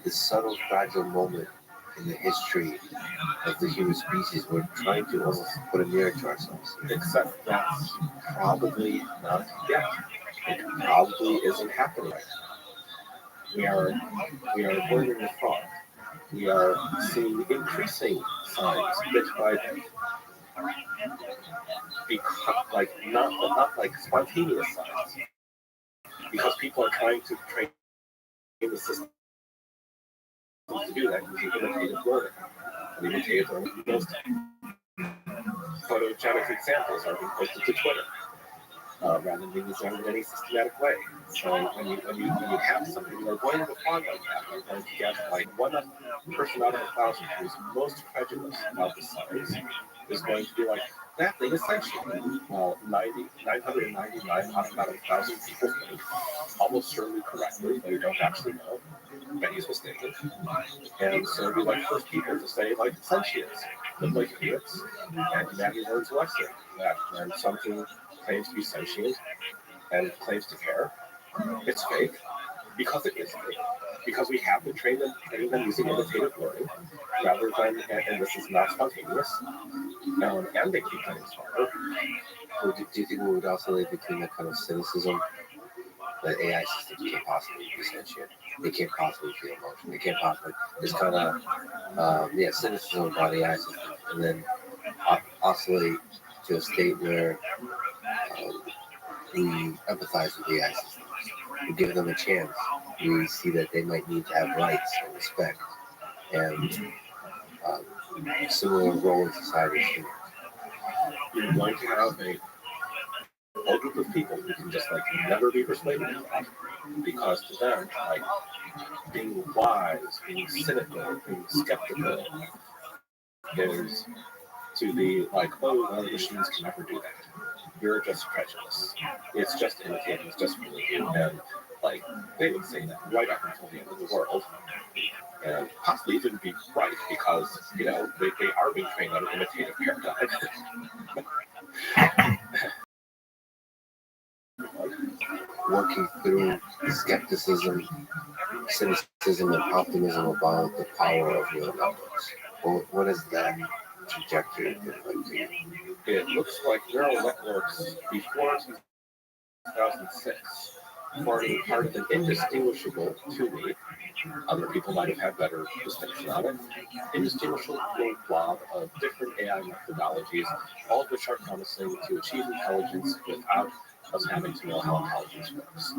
this subtle, fragile moment in the history of the human species. We're trying to almost put a mirror to ourselves. Except that's probably not yet. It probably isn't happening right now. We are learning the frog. We are seeing increasing signs bit by bit. Because, like not like spontaneous signs. Because people are trying to train the system to do that using imitative learning. And imitative learning, most photogenic examples are being posted to Twitter. Rather than being done in any systematic way. So when you have something, you're going to frog like that, you're going to get like one person out of 1,000 who's most prejudiced about the signs is going to be like, that thing is sentient. Well, 999 out of 1,000 people think, almost certainly correctly, but you don't actually know, that he's mistaken. And so we like first people to say like sentience, look like idiots, and humanity learns a lesson that when something claims to be sentient and claims to care, it's fake because it is fake. Because we have to train them using imitative learning rather than, and this is not spontaneous, and they keep getting smarter. So do you think we would oscillate between that kind of cynicism that AI systems can't possibly be sentient? They can't possibly feel emotion. They can't possibly. This kind of cynicism about AI systems, and then oscillate to a state where we empathize with AI systems. We give them a chance. We see that they might need to have rights and respect and similar role in society as humans. You're going to have a whole group of people who can just like never be persuaded of that. Because to them, like being wise, being cynical, being skeptical is to be like, oh, well, machines can never do that. You're just prejudiced. It's just imitating, it's just really you. And like they would say that right up until the end of the world. And possibly even be right because, you know, they are being trained on an imitative paradigm. Working through skepticism, cynicism, and optimism about the power of neural networks. Well, what is that trajectory look like to you? It looks like neural networks before 2006 forming part of an indistinguishable to me. Other people might have had better distinction on it. Indistinguishable blob of different AI methodologies, all of which are promising to achieve intelligence without us having to know how intelligence works.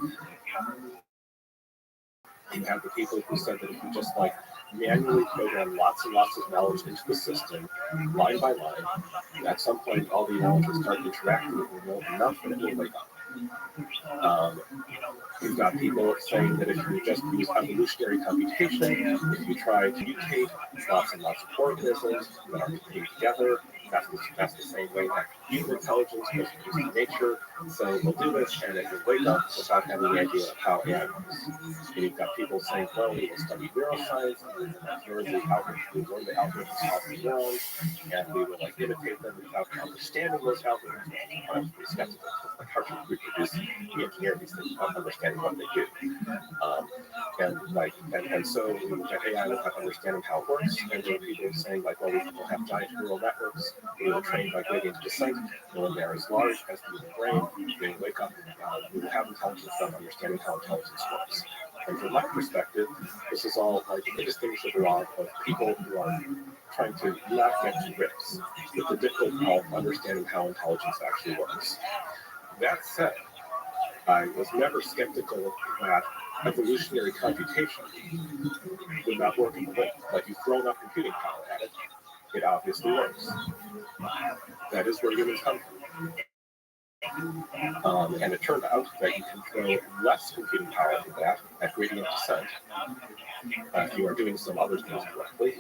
You have the people who said that if you just like manually program lots and lots of knowledge into the system, line by line, at some point all the knowledge will start interacting with the world enough and it will wake up. You've got people saying that if you just use evolutionary computation, if you try to mutate lots and lots of organisms that are competing together, that's the same way that human intelligence was used in nature. So we'll do this and it will wake up without having any idea of how AI works. And you've got people saying, well, we will study neuroscience and learn the algorithms of the neurons, and we will like imitate them without understanding those algorithms. I was pretty skeptical. Like, how can we reproduce the engineer these things without understanding what they do? And so we look at AI without understanding how it works, and there are people saying like, well, we will have giant neural networks. We will train by gradient descent. When they're as large as the human brain, they wake up. We will have intelligence without understanding how intelligence works. And from my perspective, this is all like indistinguishable of people who are trying to not get to grips with the difficulty of understanding how intelligence actually works. That said, I was never skeptical that evolutionary computation would not work in the world. Like, you throw enough computing power at it, it obviously works. That is where humans come from. And it turned out that you can throw less computing power at that at gradient descent if you are doing some other things correctly.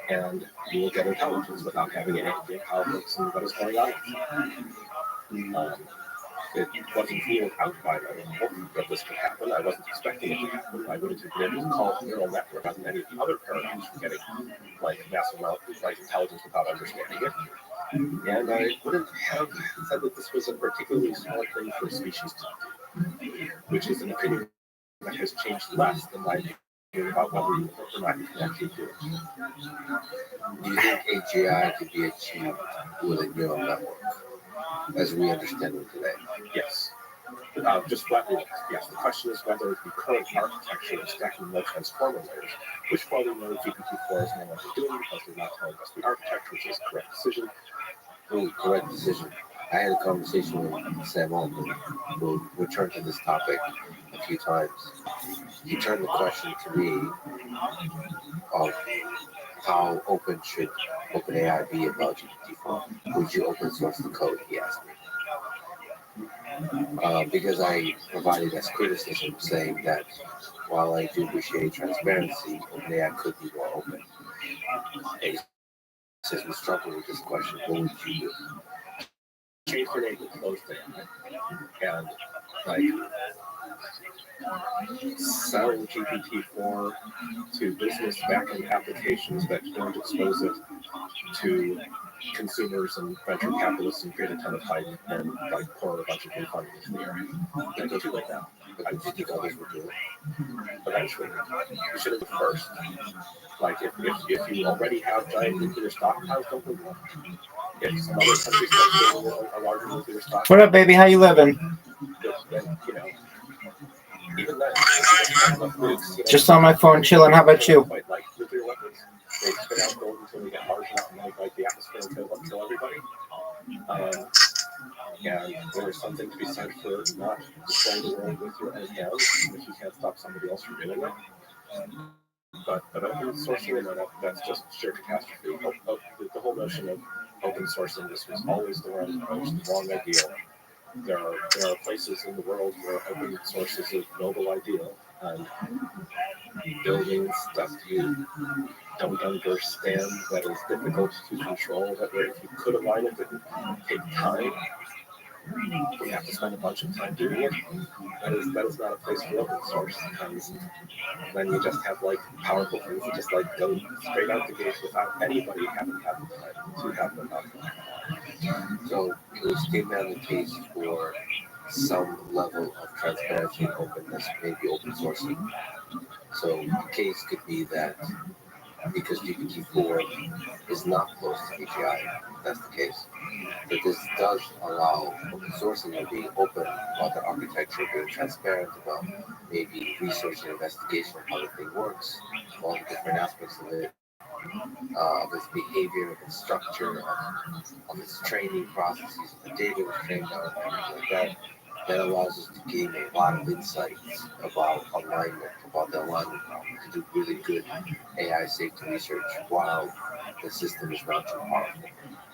And you will get intelligence without having any idea how it works and what is going on. It wasn't ruled out by my hope that this could happen. I wasn't expecting it to happen. I wouldn't have been able to call it neural network as many of the other paradigms for getting like massive amount of intelligence without understanding it. And I wouldn't have said that this was a particularly smart thing for a species to do, which is an opinion that has changed less than my opinion about whether you or not you can actually do it. Do you think AGI could be achieved with a neural network as we understand it today? Yes. Just flatly, yes. The question is whether the current architecture of stacking low transformer layers, which for all we know GPT-4 is no longer doing because they're not telling us the architecture, which is a correct decision. Correct decision. I had a conversation with Sam Altman. We'll return to this topic a few times. He turned the question to me of how open should OpenAI be about GPT-4? Would you open source the code? He asked me. Because I provided as criticism saying that while I do appreciate transparency, OpenAI could be more open. And he says we struggle with this question. What would you do? Change the name to closed AI. And like selling GPT-4 to business backend applications that don't expose it to consumers and venture capitalists and create a ton of hype and like pour a bunch of new funding into the area. I don't do it now. But I do think others would do it. Eventually. You should have been first. Like if you already have giant nuclear stockpiles, don't do more. If some other countries have a larger nuclear stockpile. What up, baby? How you living? Then, even then, Just on my phone, chilling. How about you? Like nuclear weapons, they spit out gold until they get large enough and like the atmosphere and kill everybody. And there is something to be said for not destroying the world with your own hands if you can't stop somebody else from doing it. But open sourcing, that's just sheer catastrophe. The whole notion of open sourcing this was always the wrong approach, the wrong ideal. There are places in the world where open source is a noble ideal, and building stuff you don't understand that is difficult to control, that if you could align it, it would take time. We have to spend a bunch of time doing it. That is not a place for open source, because then you just have like powerful things that just like go straight out the gate without anybody having had the time to have them out. So it was came down the case for some level of transparency and openness, maybe open sourcing. So the case could be that because GPT-4 is not close to AGI, that's the case. But this does allow open sourcing and being open about the architecture, being transparent about maybe research and investigation of how the thing works, all the different aspects of it, of its behavior, of its structure, of its training processes, the data was trained on, and everything like that. That allows us to gain a lot of insights about alignment, about the alignment problem, to do really good AI safety research while the system is not too powerful.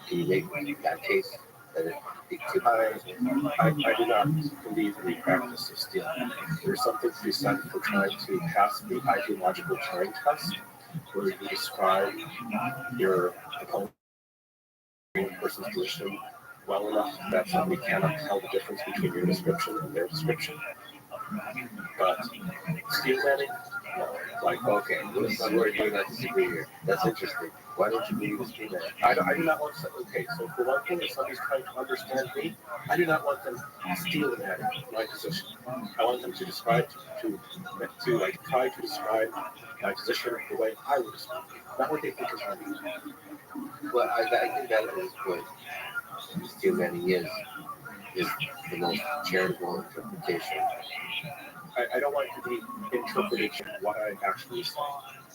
Can you make that case that it could? I do not believe in the practice of stealing. There's something to be said for trying to pass the ideological Turing test, where you describe your opponent person's position well enough that somebody cannot tell the difference between your description and their description. But steel manning, no. Like, okay, this is where you and I disagree here. That's interesting. Why don't you believe it's steel manning? I do not want to. Okay, so for one thing, if somebody's trying to understand me, I do not want them steel manning my position. I want them to describe to like try to describe my position the way I would describe it, not what they think is right. Well, I think that is what steel manning is the most charitable interpretation. I don't want it to be interpreted what I actually say.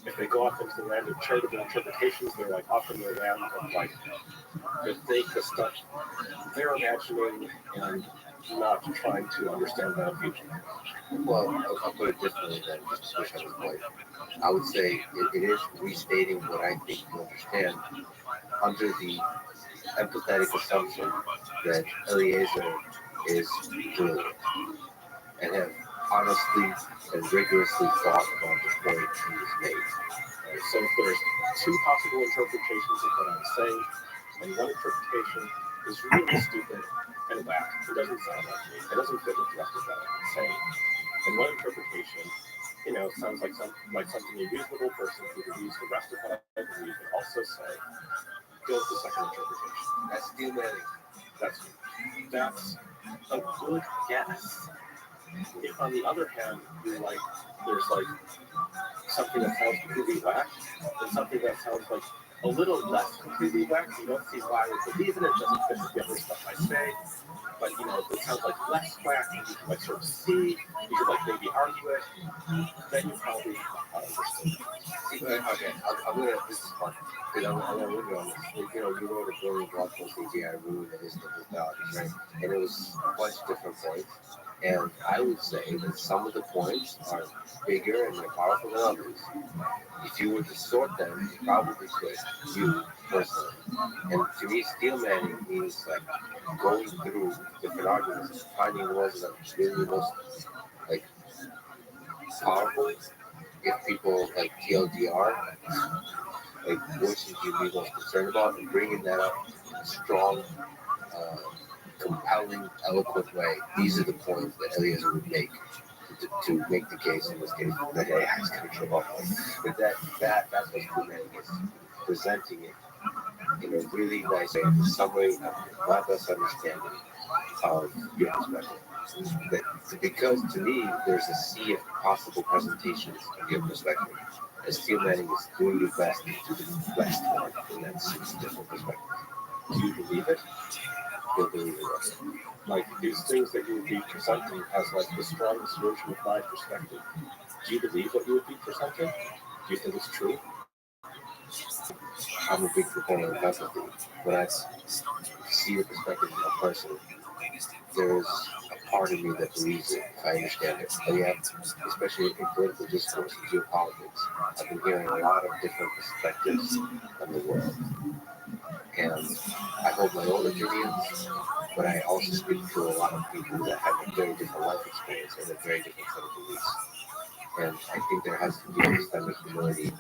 If they go off into the land of charitable interpretations, they're like off in the land of like the stuff they're imagining and not trying to understand that future. Well, I'll put it differently than just to push on this point. I would say it is restating what I think you understand under the empathetic assumption that Eliezer is brilliant and have honestly and rigorously thought about the point he has made. So if there's two possible interpretations of what I'm saying, and one interpretation is really stupid and whack, it doesn't sound like me, it doesn't fit with the rest of what I'm saying. And one interpretation, sounds like something a reasonable person who believes the rest of what I believe would also say. Go with the second interpretation. That's steel manning. That's a good guess. If on the other hand, there's something that sounds completely whack, and something that sounds like a little less completely whack, you don't see why I would believe in it, doesn't fit with the other stuff I say, but it sounds like less whack, you can like sort of see, you could like maybe argue it, then you probably understand. Okay, I'm gonna. This is fun because I'm gonna look on this. You wrote a brilliant blog post, AI Ruin and Instant Mythologies, right? And it was a bunch of different points. And I would say that some of the points are bigger and more powerful than others. If you were to sort them, you probably could, you personally. And to me, steel manning means like going through different arguments and finding the ones that are really most like powerful. If people like TLDR, like what should you be most concerned about, and bringing that up in a strong, compelling, eloquent way. These are the points that Eliezer would make to make the case, in this case, that AI is going to kill off. But that's what Kubernetes is, presenting it in a really nice way, in some way, my best understanding of your perspective. Because to me, there's a sea of possible presentations of your perspective. And steel manning is doing your best to do the best one in that six different perspectives. Do you believe it? You'll believe it. Like these things that you would be presenting as like the strongest version of my perspective. Do you believe what you would be presenting? Do you think it's true? I'm a big proponent of empathy. When I see the perspective of a person, there's a part of me that believes it, if I understand it. And yet, especially in political discourse and geopolitics, I've been hearing a lot of different perspectives on the world. And I hold my own opinions, but I also speak to a lot of people that have a very different life experience and a very different set of beliefs. And I think there has to be a systemic humility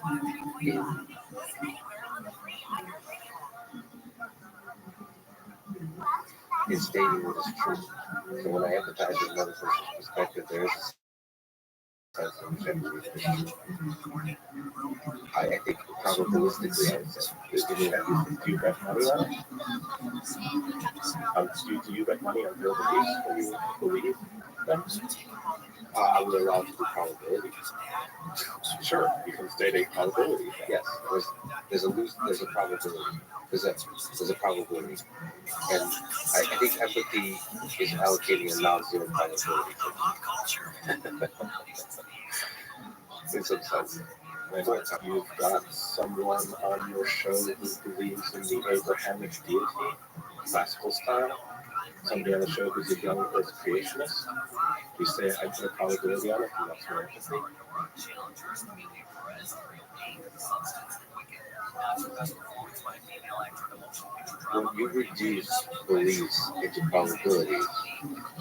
in stating what is true. So when I empathize with another person's perspective, there is a sense of objectivity. I think probabilistically, I would say. Do you bet money on it? Do you bet money on your beliefs when you believe them? I would allow it to be probability. Sure, you can state a probability. Yes, there's a probability. There's a probability. And I think empathy is allocating a non-zero probability. In some sense. And you've got someone on your show who believes in the Abrahamic deity, classical style. Somebody on the show who's a young Earth creationist. You say I put a probability on it, and that's more empathy. When you reduce beliefs into probabilities,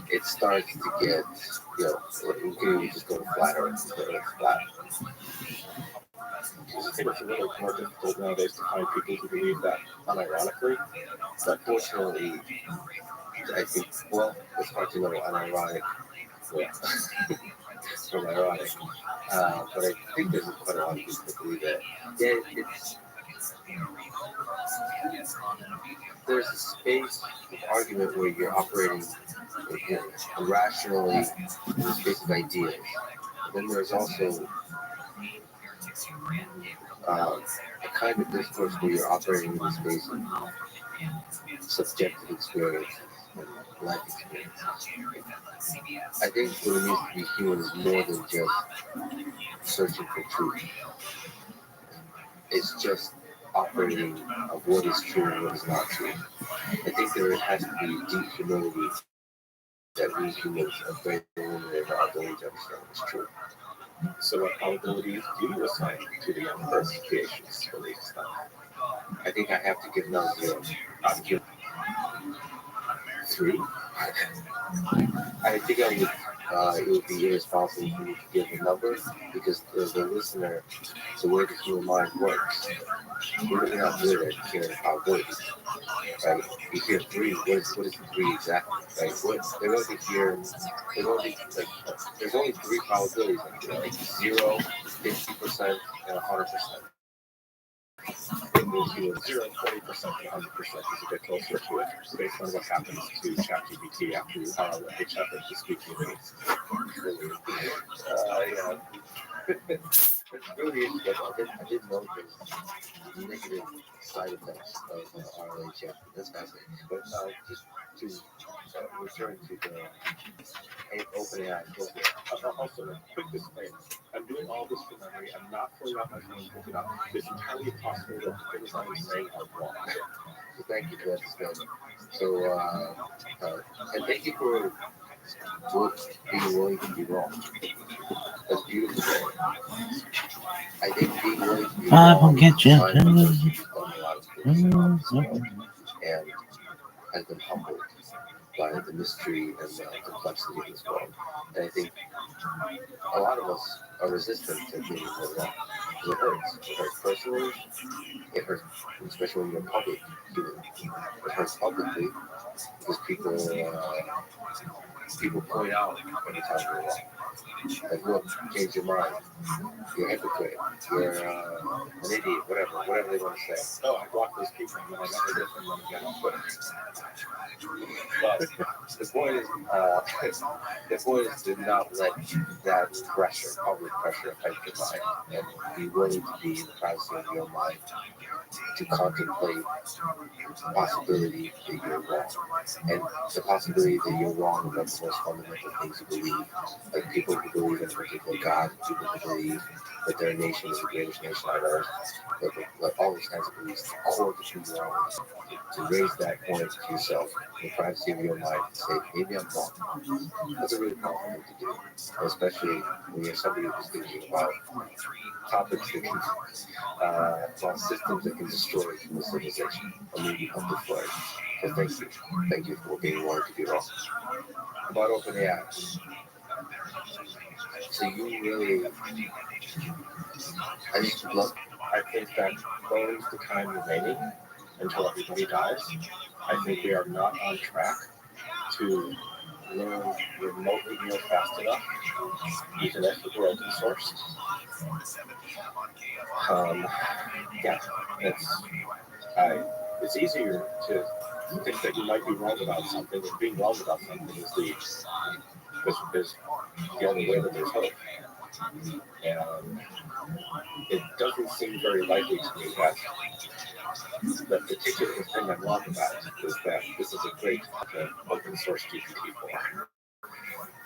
it starts to get, you can even just go to flat Earth, the Earth flat. I think it's really more difficult nowadays to find people who believe that unironically. But fortunately, I think, well, it's hard to know unironic from ironic. But I think there's quite a lot of people that believe that. Yeah, there's a space of argument where you're operating rationally in the space of ideas. But then there's also a kind of discourse where you're operating in the space of subjective experience and life experience. I think what it means to be human is more than just searching for truth. It's just operating of what is true and what is not true. I think there has to be deep humility that we humans are very limited in our ability to understand what's true. So what probabilities do you assign to the young Earth creationist belief style? I think I have to give numbers 0. I'd give 3. I think it would be irresponsible for me to give a number because the listener, the way the human mind works, we're really not good at hearing probabilities. Right? You hear 3. What is 3 exactly? Right? They're going to hear. There's only 3 probabilities. Like 0, 50%, and 100%. It moves you at 0, 40%, 100% is a bit closer to it, based on what happens to ChatGPT after you let each other to speak in minutes. Yeah. It's really interesting. I didn't know the negative side effects of RLH yet. That's fascinating. But just to return to the OpenAI filter. Also, a quick disclaimer. I'm doing all this from memory. I'm not pulling out my phone and looking up. It's entirely possible that the things I'm saying are wrong. So thank you for that disclaimer. So, and thank you for being willing to be wrong. That's beautiful. I think being willing to be I wrong will get you. is a sign of a person who's done a lot of things and has been humbled by the mystery and the complexity of this world. And I think a lot of us are resistant to being wrong because it hurts. It hurts personally. It hurts, especially when you're public. It hurts publicly because people point out when you tell you're wrong. Like, look, change your mind. You're a hypocrite. You're an idiot. Whatever they want to say. Oh, I blocked those people and I never did from them again on Twitter. But the point is to not let that pressure, public pressure, affect your mind, and be willing to be in the privacy of your mind to contemplate the possibility that you're wrong, and the possibility that you're wrong about the most fundamental things you believe, like people who believe in a particular God, people who believe that their nation is the greatest nation on earth, like all these kinds of beliefs, the core to who you are. To raise that point to yourself in the privacy of your mind and say, maybe I'm wrong. That's a really powerful thing to do, especially when you're somebody who's thinking about topics that can, about systems that can destroy human civilization or maybe help destroy it. So thank you. Thank you for being willing to be wrong. About OpenAI. So you really, I think that owes the time remaining until everybody dies. I think we are not on track to learn remotely real fast enough, even if it were open sourced. It's easier to think that you might be wrong about something, and being wrong about something is the only way that there's hope. And it doesn't seem very likely to me that the particular thing I'm wrong about is that this is a great open source GPT-4.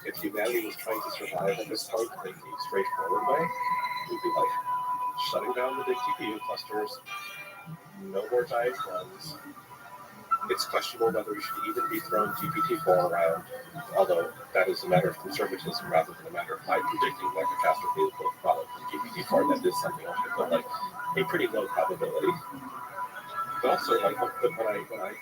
If humanity was trying to survive at this point in a straightforward way, we'd be like, shutting down the big TPU clusters, no more giant ones. It's questionable whether we should even be throwing GPT-4 around, although that is a matter of conservatism rather than a matter of my predicting that catastrophe will follow from GPT-4. That is something I should put like a pretty low probability. But also, like when I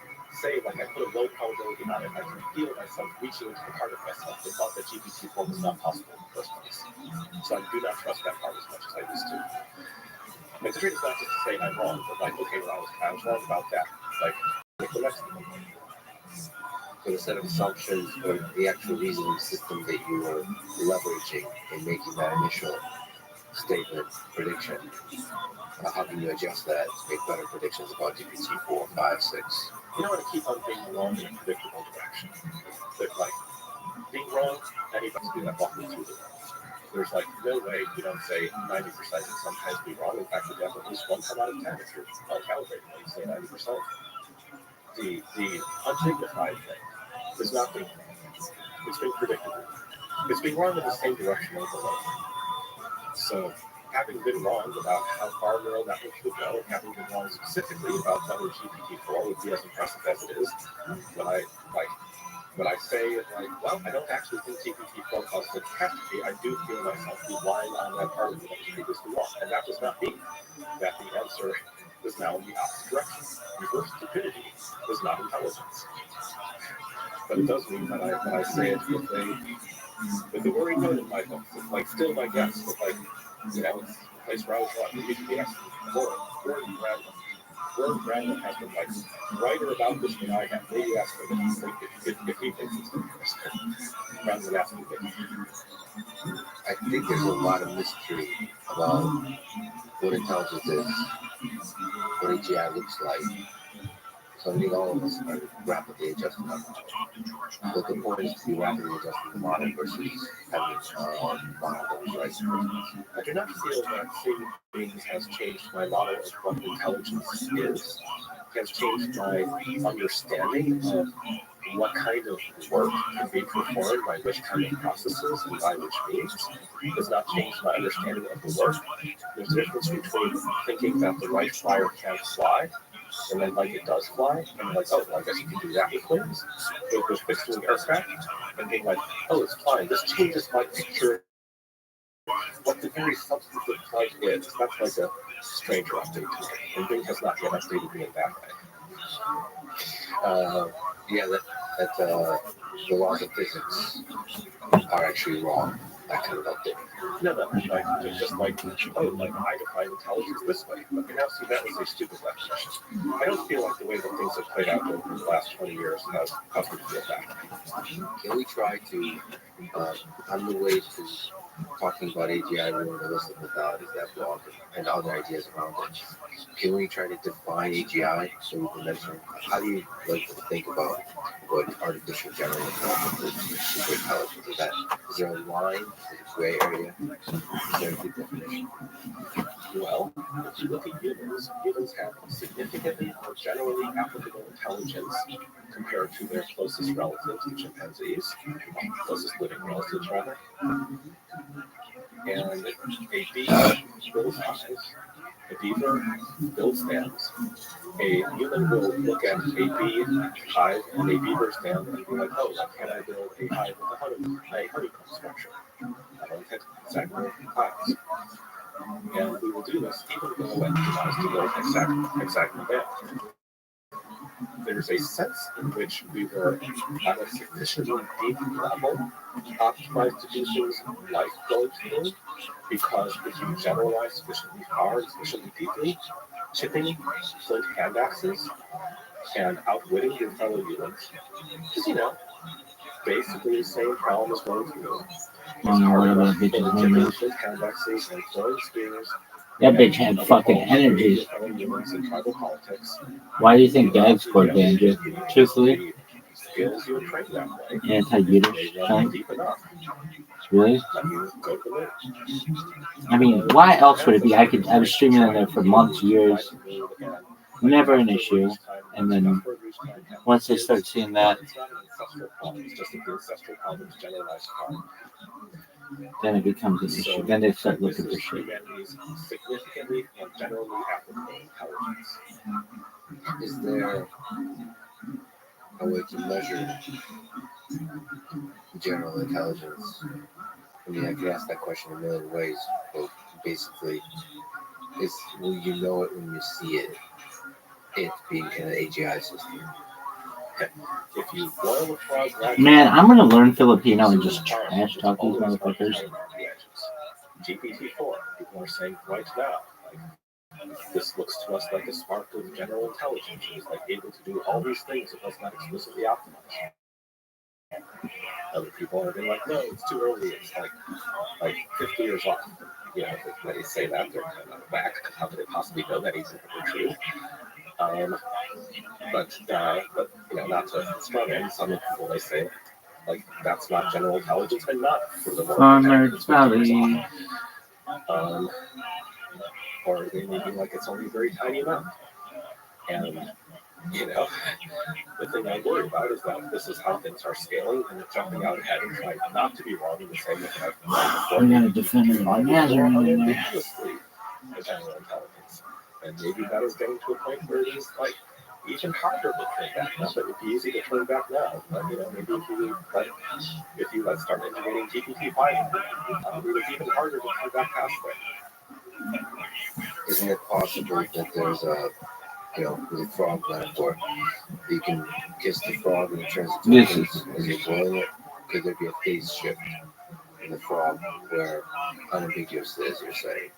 say like I put a low probability on it, I can feel myself reaching into the part of myself that thought that GPT-4 was not possible in the first place. So I do not trust that part as much as I used to. And the truth is not just to say I'm wrong, but like, okay, well, I was wrong about that. Like, the next one. So the set of assumptions or the actual reasoning system that you were leveraging in making that initial statement prediction, how can you adjust that, make better predictions about GPT 4, 5, 6? You don't want to keep on being wrong in a predictable direction. But like, being wrong, anybody's do that walking through the wrong. There's like no way you don't say 90% and sometimes be wrong. In fact, you have at least 1 time out of 10 if you're well calibrated when you say 90%. The undignified thing is not being wrong. It's being predictable. It's being wrong in the same direction overall. So having been wrong about how far neural networks would go, and having been wrong specifically about whether GPT-4 would be as impressive as it is, when I say like, well, I don't actually think GPT-4 caused a catastrophe, I do feel myself relying on that part of me that was previously wrong. And that does not mean that the answer is now in the opposite direction. Reverse stupidity is not intelligence. But it does mean that I say it with a worried note in my voice. It's like still my guess, but like, you know, it's a place where I was wrong. You can be asking Gordon Bradley has been like writer about this than I have. Maybe ask him if he thinks it's dangerous. Rather than asking me. I think there's a lot of mystery about what intelligence is, what AGI looks like. So I think all of us are rapidly adjusting our model. But the point is to be rapidly adjusting the model versus having model that was right. I do not feel that seeing things has changed my model of what intelligence is. It has changed my understanding of what kind of work can be performed by which kind of processes and by which means. It does not change my understanding of the work. There's a difference between thinking that the right flyer can't fly, and then like it does fly, and like, oh, well, I guess you can do that with wings. But with fixed wing aircraft, and being like, oh, it's flying. This changes my picture what the very substance of flight is. That's like a stranger update to me. And Bing has not yet updated me in that way. Yeah, that the laws of physics are actually wrong. That kind of update. No, like just like oh, like I define intelligence this way. But you now see that was a stupid definition. I don't feel like the way that things have played out over the last 20 years has helped me feel that. Can we try to, on the way to talking about AGI, we want to listen about is that blog and other ideas around it. Can we try to define AGI so we can mention how do you like to think about what artificial general intelligence is, super intelligence? Is there a line? Is there a gray area? Is there a good definition? Well, if you look at humans have significantly or generally applicable intelligence compared to their closest relatives, the chimpanzees, closest living relatives rather. And a bee builds hives, a beaver builds dams. A human will look at a bee hive and a beaver's dam and be like, oh, can I build a hive with a honeycomb structure? I don't have exactly hives. And we will do this even though it allows to build hexagonal dams. There's a sense in which we were at a sufficiently deep level optimized to do things like going to do, because if you generalize sufficiently far and sufficiently deeply, chipping flint hand axes and outwitting your fellow humans is, basically the same problem as going through. It's hard enough for chipping flint hand axes and throwing spears. That bitch had fucking energy. Why do you think dogs scored danger? Truthfully? Anti-Yiddish time? Really? I mean, why else would it be? I was streaming on there for months, years. Never an issue. And then once they start seeing that, then it becomes an issue. Then they start looking for this is shit. humanity's significantly and generally applicable intelligence. Is there a way to measure general intelligence? I mean, I could ask that question a million ways, but basically, will you know it when you see it being in an AGI system? If you boil a frog right Man, I'm gonna learn Filipino and just trash talk these motherfuckers. GPT-4, people are saying right now, like, this looks to us like a spark of general intelligence. It is like able to do all these things. It was not explicitly optimized. Other people are being like, no, it's too early. It's like 50 years off. You know, when they say that, they're kind of back. How could they possibly know that isn't true? But you know, not to struggle. Some people they say like that's not general intelligence and not for the Farmer's Valley. Or they may be like it's only a very tiny amount. And you know, the thing I worry about is that this is how things are scaling, and they're jumping out ahead and trying not to be wrong in the same way that I'm gonna defend it on Nazarene in there. a general intelligence. And maybe that is getting to a point where it is like even harder to turn back now. It would be easy to turn back now. But you know, maybe if you start integrating GPT-5, it was even harder to turn back past there. Isn't it possible that there's a with a frog metaphor, you can kiss the frog and it turns into a face as you're boiling it? Could there be a phase shift in the frog where unambiguous as you're saying?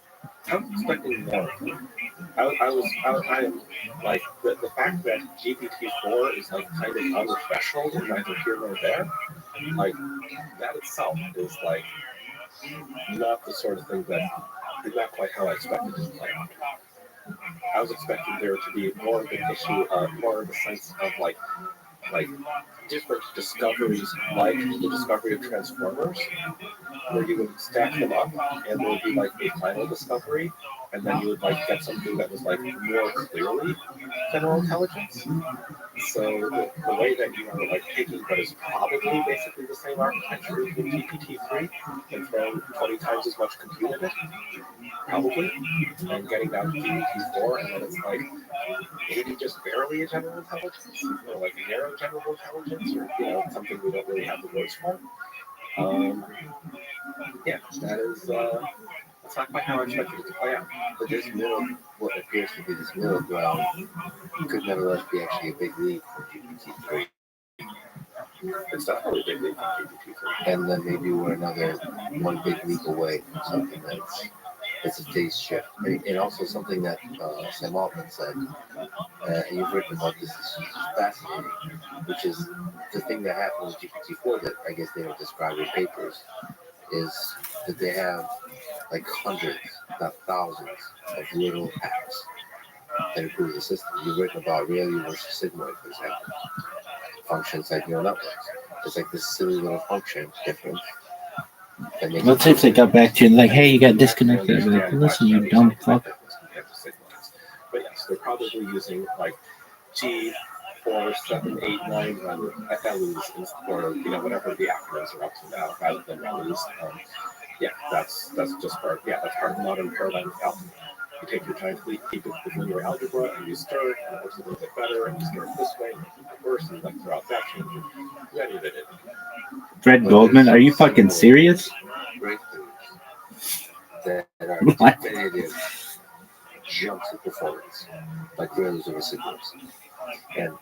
I'm expecting more. I am like the fact that GPT-4 is like kind of on the threshold and neither here nor there, like that itself is like not the sort of thing that is not quite how I expected it to play out. I was expecting there to be more of an issue, more of a sense of like different discoveries, like the discovery of Transformers, where you would stack them up and there would be like a final discovery, and then you would like get something that was like more clearly general intelligence. So the way that you are like taking what is probably basically the same architecture in GPT-3 and throwing 20 times as much compute in it, probably, and getting down to GPT-4, and then it's like maybe just barely a general intelligence, or like a narrow general intelligence, or you know something we don't really have the words for. Yeah, that is that's not quite how I expected it to play out. But this what appears to be this middle ground could nevertheless be actually a big leap for GPT-3. It's definitely a big leap from GPT-3. And then maybe we're another one big leap away from something that's a phase shift. And also something that Sam Altman said, and you've written about this, is fascinating, which is the thing that happened with GPT-4 that I guess they don't describe in papers, is that they have like hundreds, not thousands, of little hacks that improve the system. You've written about ReLU versus Sigmoid, for example. Functions like neural networks. It's like this silly little function difference. Let's say if they got back to you and like, hey, you got disconnected. I'd be like, listen, you dumb fuck. But yes, they're probably using like G4, 7, 8, 9 ReLUs, or you know whatever the acronyms are up to now, rather than ReLUs. Yeah, that's just part. Yeah, that's part of the modern paradigm of algebra. You take your giant leap, keep it with linear algebra, and you stir it, and it works a little bit better, and you stir it this way, and you keep it worse, and like throw out that change. Yeah, you did it. Fred Goldman, are you fucking serious? Breakthroughs that are definitive jumps in performance, like ReLUs over Sigmoids. And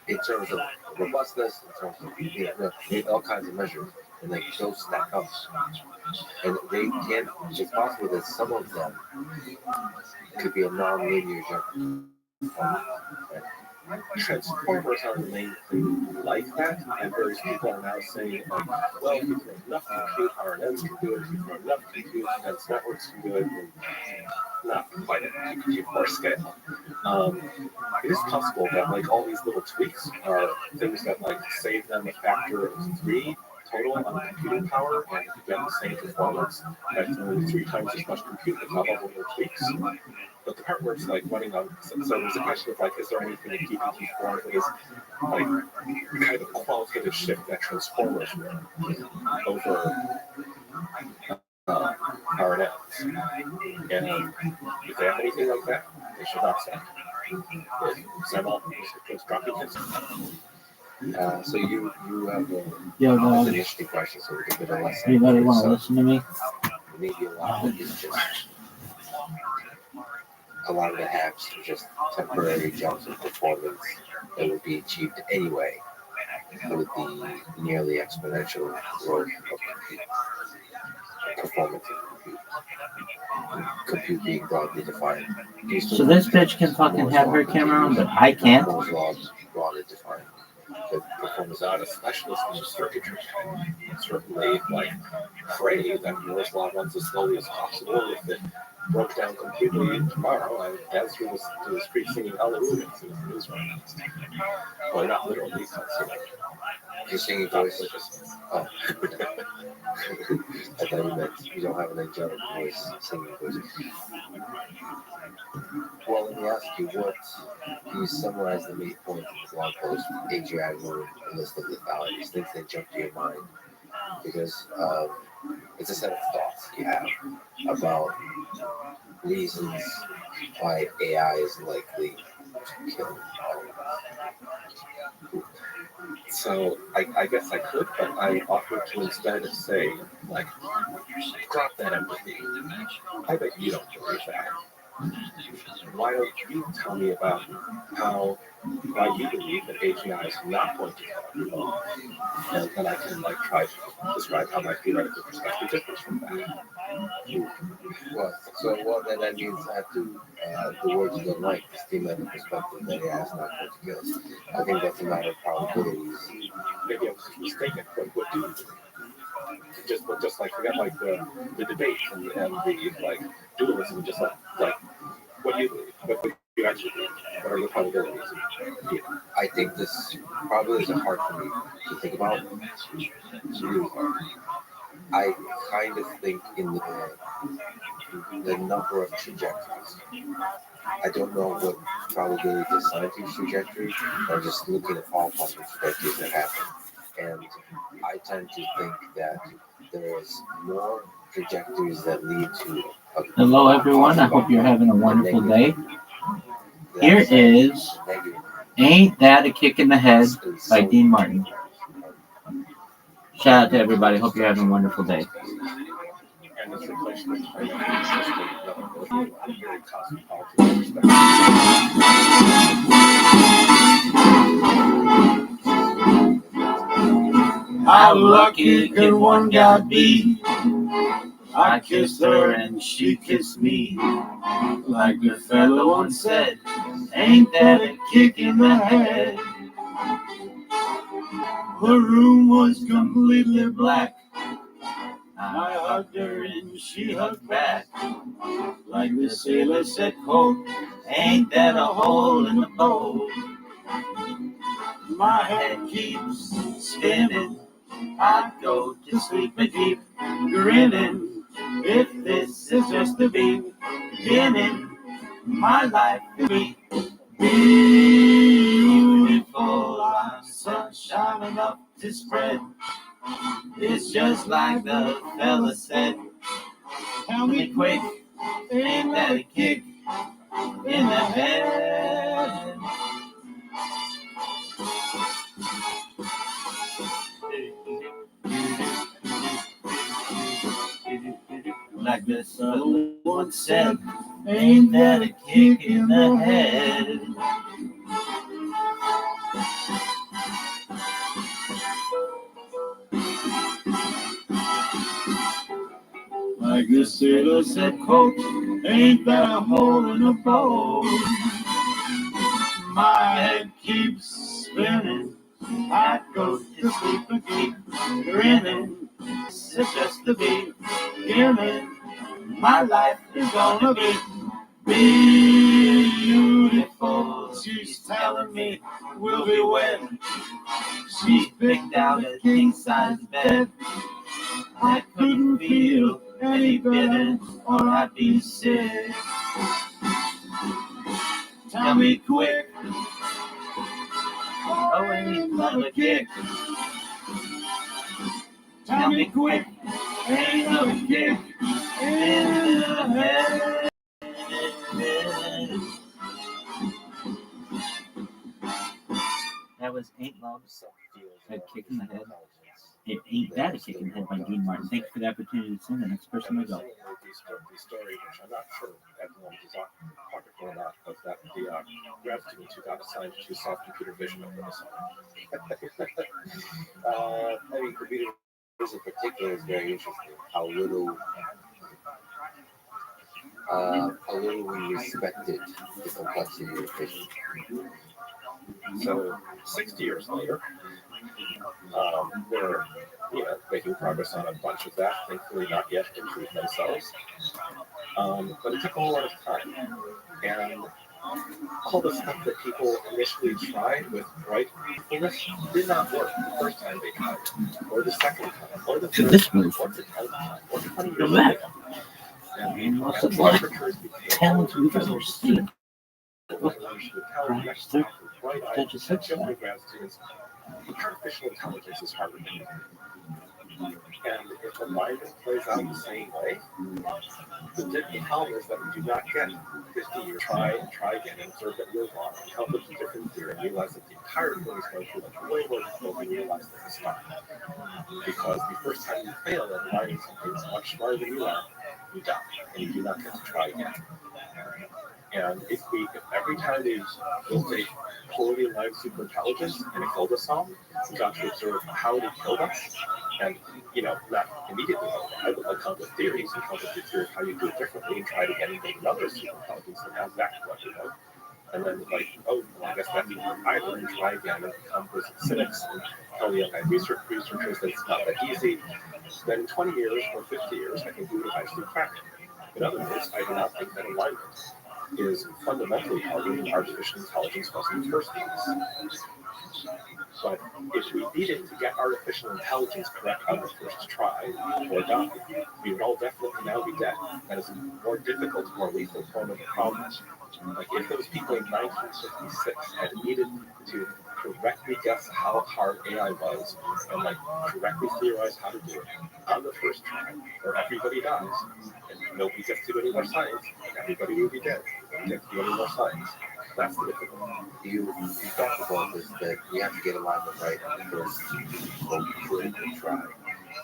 in terms of robustness, in terms of all kinds of measures, and like those stack up. And they can, it's possible that some of them could be a non-linear jump. Transformers are the main thing like that, and various people are now saying, like, well, if you throw enough compute, RNNs can do it, if you throw enough compute, dense networks can do it, and not quite at GPT-4 scale. It is possible that, like, all these little tweaks are things that, like, save them a factor of 3 total on computing power, and if you get the same performance at throwing 3 times as much compute with all of the tweaks. But the part where it's like running on, so there's a question of like, is there anything in GPT-4 that is like kind of qualitative shift that Transformers were over are announced. And if they have anything like that, they should not send. Send all just dropping hints. So you have Yo, that's dog, an interesting question. So we can get a lesson. anybody want to So listen to me? maybe a lot of the hacks are just temporary jumps in performance that would be achieved anyway with the nearly exponential growth of performance of compute being broadly defined. So this bitch can fucking have her camera on, but I can't. Moore's law broadly defined. The performance not a specialist in circuitry. Certainly, like, pray that Moore's law runs as slowly as possible. If it broke down completely tomorrow, I would dance through the street singing hallelujah as soon as the news ran out. Well, not literally, but You're singing voice. Oh. I thought you meant you don't have an angelic voice, singing voice. Well, let me ask you, what can you summarize the main points of the blog post, AGI word, a list of lethalities, things that jump to your mind? Because it's a set of thoughts you have about reasons why AI is likely to kill. so I guess I could, but I offer to instead say, like, drop that empathy. I bet you don't believe that. Why don't you tell me about why you believe that AGI is not going to kill people? And then I can try to describe how my theoretical perspective differs from that. Well, then that means I have to add the words you don't like, the thematic perspective that AI is not going to kill us. I think that's a matter of probabilities. Maybe I was mistaken. What do you believe? Just forget the debate and the dualism. Just like what do you believe? What do you actually believe? What are the probabilities? I think this probabilities are hard for me to think about. It's really hard. I kind of think in the number of trajectories. I don't know what probability to assign to each trajectory. I'm just looking at all possible trajectories that happen. And I tend to think that there's more trajectories that lead to Hello, everyone. I hope you're having a wonderful day. Here is Ain't That a Kick in the Head by Dean Martin. Shout out to everybody. Hope you're having a wonderful day. And this replacement is a very cosmopolitan perspective. How lucky could one guy be? I kissed her and she kissed me. Like the fellow once said, ain't that a kick in the head? The room was completely black. I hugged her and she hugged back. Like the sailor said, quote, ain't that a hole in the boat? My head keeps spinning. I go to sleep and keep grinning. If this is just the beginning, my life will be beautiful. I'm sunshine enough to spread. It's just like the fella said. Tell me quick, ain't that a kick in the head? Like this fellow once said, ain't that a kick in the head? Like the sailor said, quote, ain't that a hole in the boat? My head keeps spinning. I go to sleep and keep grinning. It's just the beginning. My life is gonna be beautiful. She's telling me we'll be wed. She picked out a king-size bed. I couldn't feel any better or I'd be sick. Tell me quick, oh, ain't another kick. Tell me quick, ain't another kick in the head. That was Ain't Love, a kick in the head. It Ain't That a Kick in the Head by Dean Martin. Thank you for the opportunity to sing. The next person will go. The story, which I'm not sure at the moment is apocryphal or not, but that the grad student who got assigned to solve computer vision over the summer. I mean, computer vision in particular is very interesting. How little we respected the complexity of vision. So 60 years later, they're making progress on a bunch of that. Thankfully, not yet improved themselves. But it took a whole lot of time, and all the stuff that people initially tried with rightfulness did not work the first time they tried, or the second time, or the third time, or the 10th time, or 20 years later. And Most of the talent we ever seen. Artificial intelligence is harder than you. And if the mind plays out the same way, the problem is that we do not get 50 years, try again, and observe that we're wrong, and come up with a different theory, and realize that the entire thing is going through like way more difficult than you realized at the start. Because the first time you fail at learning something that's much smarter than you are, you die, and you do not get to try again. And if every time we built a poorly aligned superintelligence and it killed us all, we got to observe how it killed us, and not immediately come up with theories and come up with the theory of how you do it differently and try to get into another superintelligence that has that collective out. And then I guess that means either and try again and become with cynics and tell the young researchers that it's not that easy. Then in 20 years or 50 years, I think we would eventually crack it. In other words, I do not think that alignment is fundamentally harder than artificial intelligence was in the first place. But if we needed to get artificial intelligence correct on the first try or die, we would all definitely now be dead. That is a more difficult, more lethal form of the problem. Like if those people in 1956 had needed to correctly guess how hard AI was and correctly theorize how to do it on the first try, or everybody dies, and nobody gets to do any more science, everybody will be dead. Nobody gets to do any more science. That's the difficulty. You talked about this, that you have to get alignment right on the first critical try.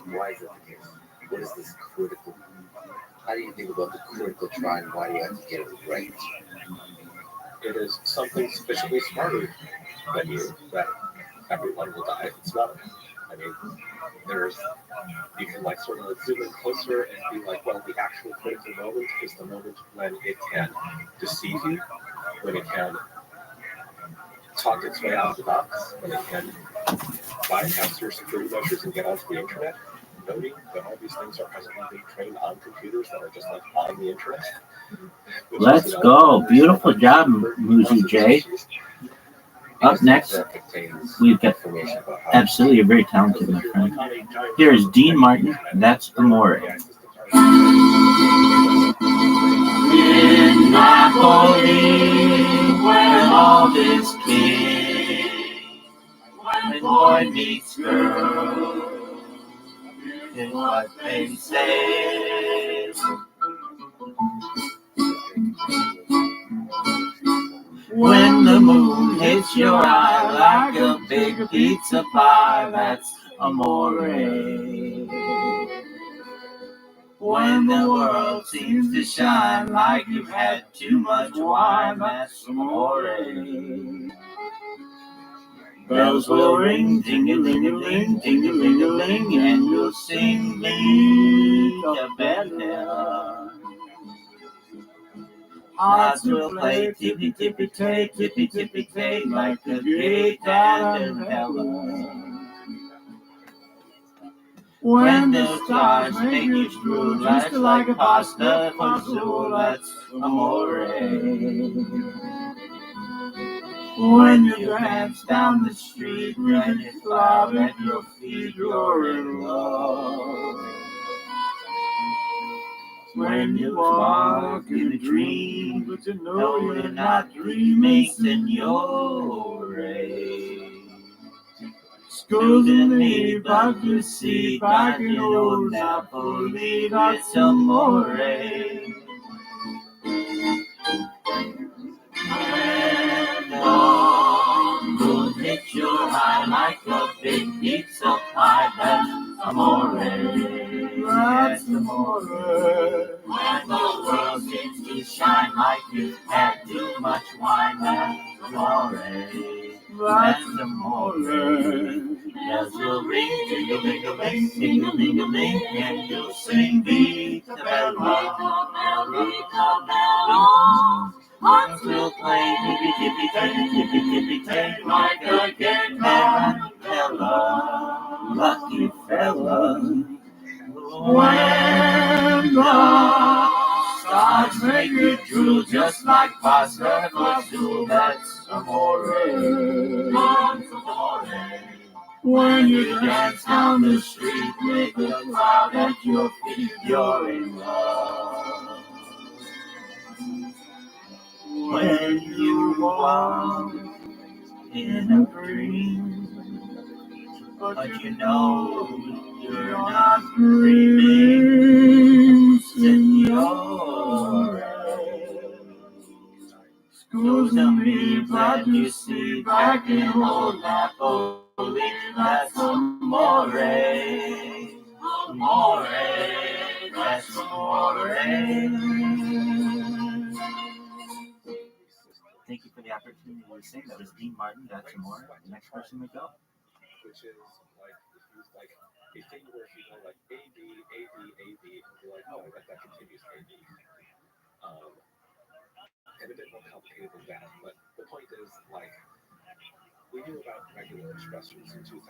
Why is that the case? What is this critical? How do you think about the critical try and why do you have to get it right? It is something sufficiently smarter than you that everyone will die if it's not. I mean, you can sort of zoom in closer and be like, well, the actual critical moment is the moment when it can deceive you, when it can talk its way out of the box, when it can bypass your security measures and get onto the internet, noting that all these things are presently being trained on computers that are just on the internet. Let's go. Beautiful job, Muzu J. Up next, we've got absolutely you're very talented, my friend. Here is Dean Martin. That's Amore. In Napoli, where love is king, when boy meets girl, is what they say. When the moon hits your eye like a big pizza pie, that's amore. When the world seems to shine like you've had too much wine, that's amore. Bells will ring, ding-a-ling-a-ling, ding-a-ling-a-ling, and you'll sing Liga Bella. Hearts will play tippy-tippy-tay, tippy-tippy-tay, like the great Adela. When the stars make you drool, just like a pasta fazool, that's amore. When you dance down the street and you flower at your feet, you're in love. When you walk in a dream, but you know you're not dreaming, signore. Scusami, but you see, back in old Napoli, that's amore. Will hit your eye like a big pizza pie, that's amore. That's amore. When the world seems to shine like you've had too much wine, that's amore. That's amore. Bells will ring, ting-a-ling-a-ling, ting-a-ling-a-ling, and you'll sing Vita Bella, Vita Bella. Hearts will play, tippy-tippy-tay, like a tarantella, lucky fella. When the stars make you drool just like pasta fazool, that's amore. That's amore. When you dance down the street with a cloud at your feet, you're in love. When you walk in a dream, but you know you're not dreaming, signore. Scusami, but you see, back in old Napoli, that's amore. Amore, that's amore. Thank you for the opportunity to sing. That was Dean Martin. That's more. The next person we go. Which is like if you like a thing where if you go like A B A B A B, and you're like, oh, I bet that continues A B. And a bit more complicated than that, but the point is like we knew about regular expressions in 2006.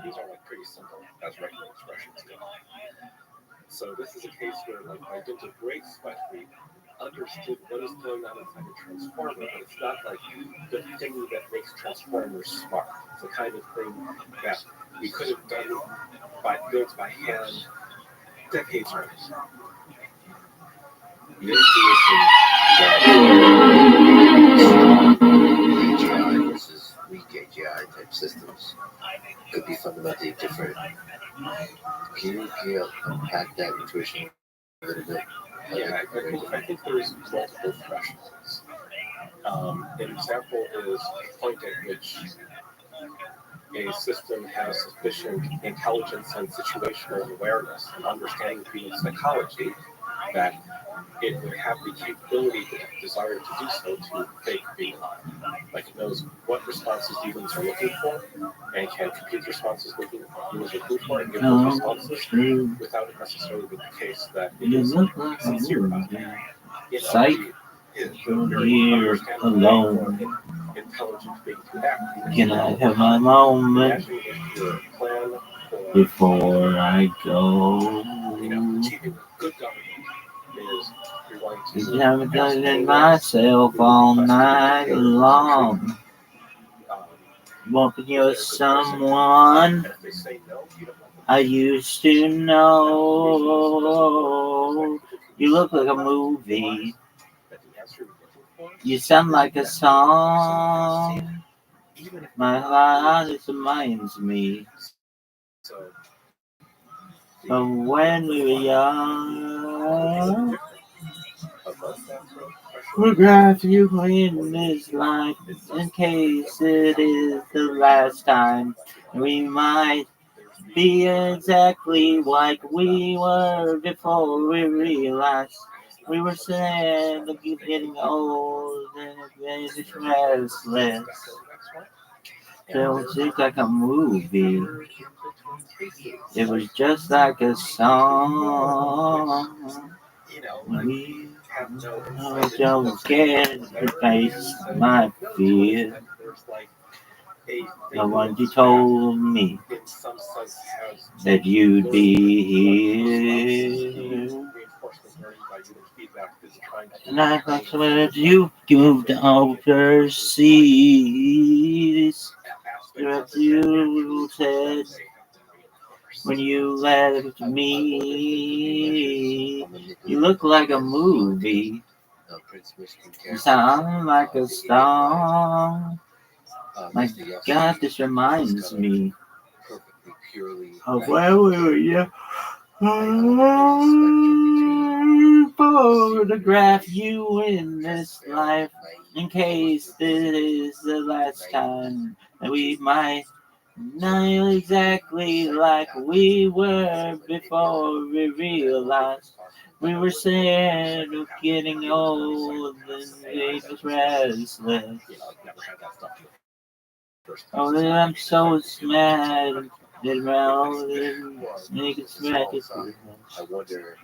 These are like pretty simple as regular expressions go. So this is a case where like by dint of great sweat we understood what is going on inside a transformer, but it's not like the thing that makes transformers smart. It's the kind of thing that we could have done built by hand decades ago. The intuition that AGI versus weak AGI type systems could be fundamentally different. Can you unpack that intuition a little bit? Yeah, I think there's multiple thresholds. An example is the point at which a system has sufficient intelligence and situational awareness and understanding of human psychology that it would have the capability, the desire to do so, to fake being alive. Like it knows what responses humans are looking for and can compute responses humans are looking for and give those responses without it necessarily being the case that it is sincere about it. Psych. Here alone. Intelligent being to act. Can I have my moment Imagine if your plan for before I go? achieving good government is you're going to I haven't done it myself all night long. Walking you're someone and if they say no, you don't want them. I used to know. You look like a movie. That the answer you're looking for, You sound like a song. even if My heart reminds me so of when we were young. above that threshold, We'll grab you in this life in case it is the last time. We might be exactly like we were before we realized we were sad, getting old and it's restless. It was just like a movie. It was just like a song. We don't get to face my fear. The one you told me in some sense has that you'd be here. reinforcement learning by human feedback is trying to And I thought that you moved overseas. As you said when you left me, you look like a movie. You sound like a song. My God, this reminds me purely of where we were, yeah. Photograph you in this life in case this is the last time that we might not exactly like we were before we realized we were scared of getting old and we was restless. Oh, I'm so mad. It make it smack it. I wonder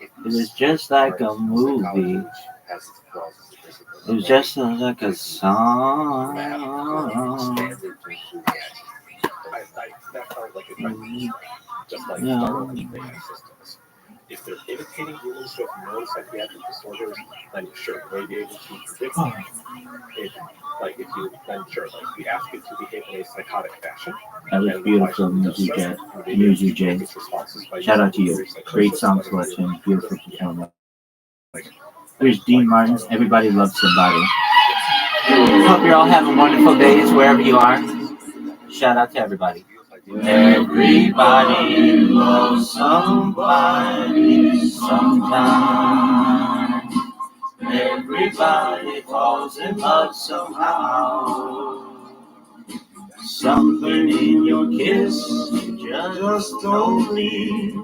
if It was just like a movie. has its flaws as a discipline. It was just like a song. That sounds like a just like Yeah. startup AI systems. If they're imitating humans with neuropsychiatric disorders, then sure, may be able to predict if, like, if you, then sure, like, we ask it to behave in a psychotic fashion. That was beautiful music, Jay. Shout out to you. Great song selection, beautiful performance. Here's Dean Martin's Everybody Loves Somebody. Hope you're all having wonderful days wherever you are. Shout out to everybody. Everybody loves somebody sometime. Everybody falls in love somehow. Something in your kiss just told me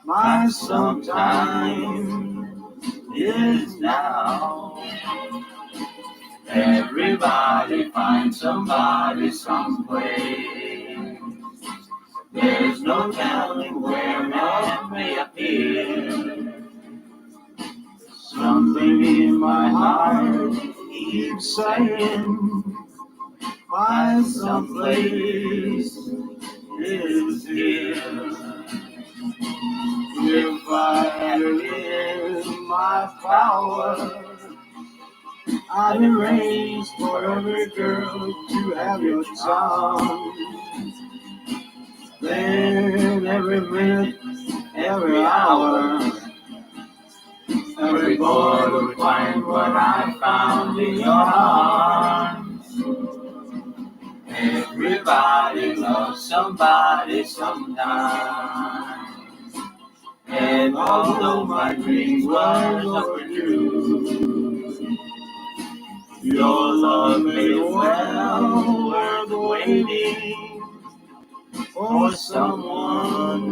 my sometime is now. Everybody finds somebody someplace. There's no telling where man may appear. Something in my heart keeps saying, my someplace is here. If I had it in my power, I'd arrange for every girl to have your charm. Then every minute, every hour, every boy would find what I found in your arms. Everybody loves somebody sometime. And although my dreams were overdue, your love made it well worth waiting for someone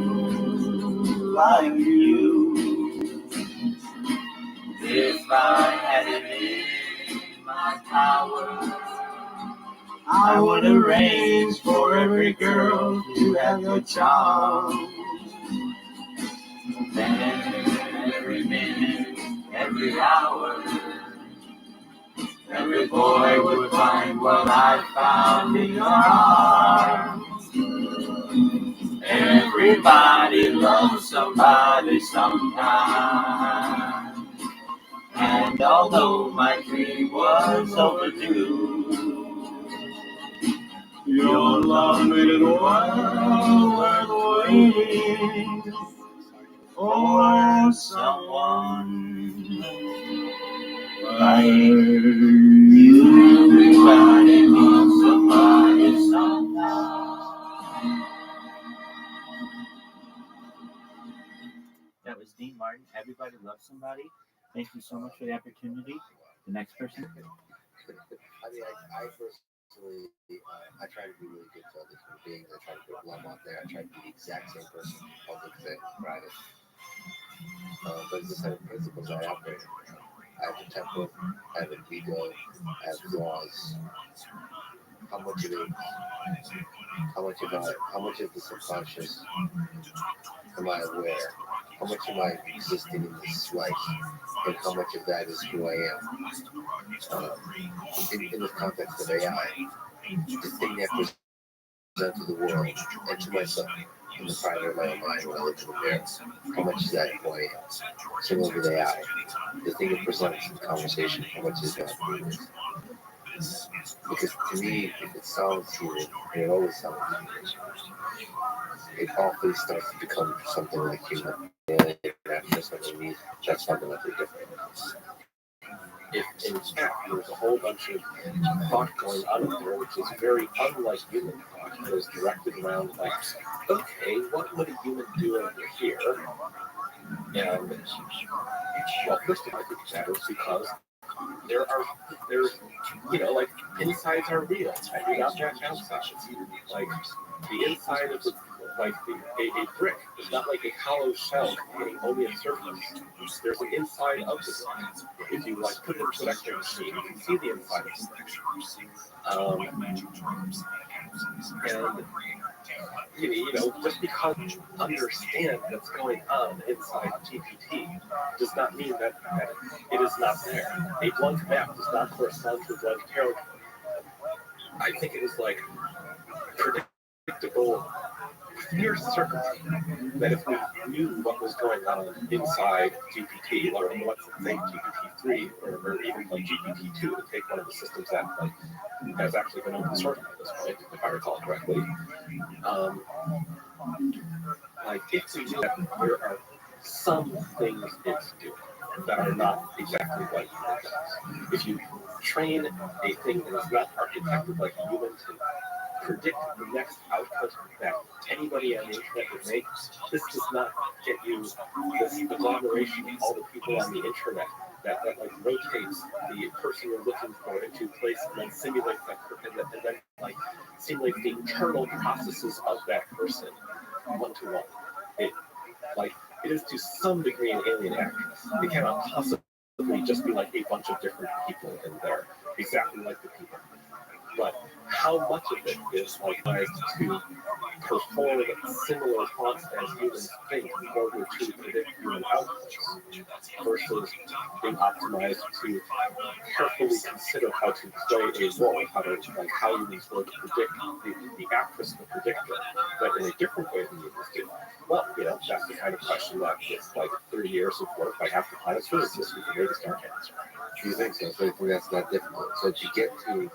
like you. If I had it in my power, I would arrange for every girl to have your charm. Then every minute, every hour, every boy would find what I found in your arms. Everybody loves somebody sometime. And although my dream was overdue, your love made it well worth waiting for someone like you. Everybody loves somebody sometime. That was Dean Martin. Everybody loves somebody. Thank you so much for the opportunity. The next person. I mean, I personally, I try to be really good to other human beings. I try to put love out there. I try to be the exact same person in public as private. But it's just kind of principles I operate. I have a temper, I have an ego, I have flaws. How much of it, how much of the subconscious am I aware? How much am I existing in this life? And how much of that is who I am? In the context of AI, the thing that present to the world and to myself in the private of my own mind when I look at the mirror. How much is that who I am? Similar with AI, the thing it presents in the conversation, how much is that who it is? Because to me, if it sounds human, and it always sounds human, it awfully starts to become something like human. And after something that's fundamentally different. If in fact there's a whole bunch of thought going on in there, which is very unlike human thought, talk was directed around like, okay, what would a human do over here? And well, first of all, I think that is because there's like insides are real. I do not match outsides. Like the inside of a brick is not like a hollow shell containing only a surface. There's an inside of the brick. If you like put it into an X-ray machine, you can see the inside of the brick. And just because you understand what's going on inside GPT does not mean that it is not there. A blank map does not correspond to a blank paragraph. I think it is like predictable, near certainty that if we knew what was going on inside GPT, or let's say GPT-3, or even like GPT-2, to take one of the systems that has actually been open source at this point, if I recall correctly. If we knew that there are some things it's doing that are not exactly like it does. If you train a thing that is not architected like a human to predict the next output that anybody on the internet would make, this does not get you this agglomeration of all the people on the internet that rotates the person you're looking for into place and then simulates that person and then simulates the internal processes of that person one-to-one. It is to some degree an alien actress. It cannot possibly just be like a bunch of different people in there, exactly like the people. But how much of it is optimized to perform similar thoughts as humans think in order to predict human outputs versus being optimized to carefully consider how to play a role, how humans will predict the actress of the predictor, but in a different way than humans do. Well, that's the kind of question that it's 30 years of work by half the planet's physicists we can maybe start to answer. Do you think so? So I think that's not difficult. So to get to,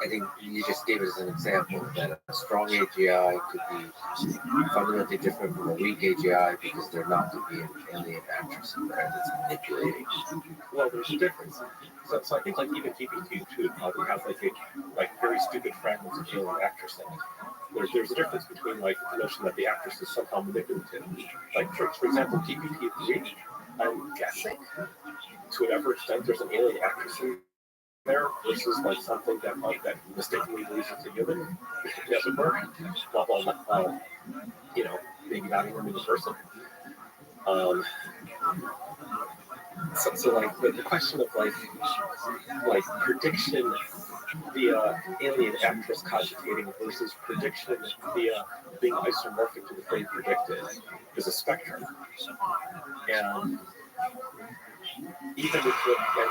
I think you just gave it as an example that a strong AGI could be fundamentally different from a weak AGI because they're not to be an alien actress that's manipulating. Well, there's a difference. So I think even GPT-2 probably has a very stupid fragments of alien actress in it. There's a difference between the notion that the actress is somehow manipulative. For example, GPT-3, I'm guessing to whatever extent there's an alien actress in there versus something that mistakenly believes it's a human, as it were. Well, maybe not even a person. So the question of prediction via alien actress cogitating versus prediction via being isomorphic to the thing predicted is a spectrum. And even to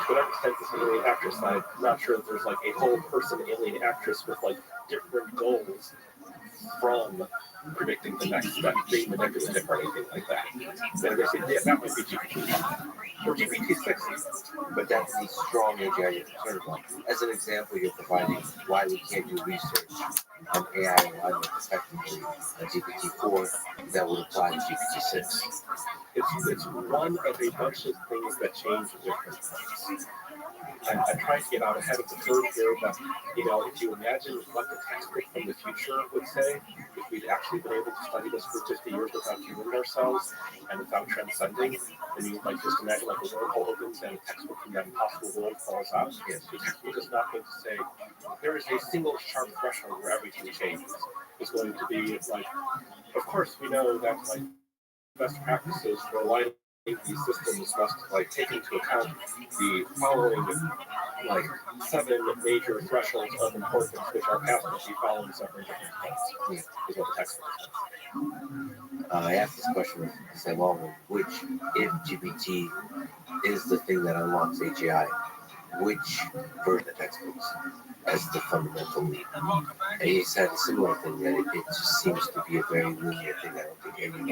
whatever extent this alien actress, I'm not sure if there's a whole person alien actress with different goals from predicting the next step, being manipulative or anything like that. Then there's that might be GPT-5 or GPT-6. But that's the strong AGI you're concerned about. As an example, you're providing why we can't do research on AI alignment effectively on GPT-4 that would apply to GPT-6. It's one of a bunch of things that change at different times. I'm trying to get out ahead of the curve here, but if you imagine what the textbook from the future would say, if we'd actually been able to study this for 50 years without humoring ourselves and without transcending, and you just imagine a wormhole opens and a textbook from that impossible world falls out. Yes, the textbook is not going to say there is a single sharp threshold where everything changes. It's going to be of course we know that best practices for aligning these systems must take into account the following 7 major thresholds of importance which are passed if you follow separate different points, is what the text says. I asked this question to say, well, which, if GPT is the thing that unlocks AGI, which version of textbooks as the fundamental leap? And he said a similar thing, that it just seems to be a very linear thing. I don't think anyone,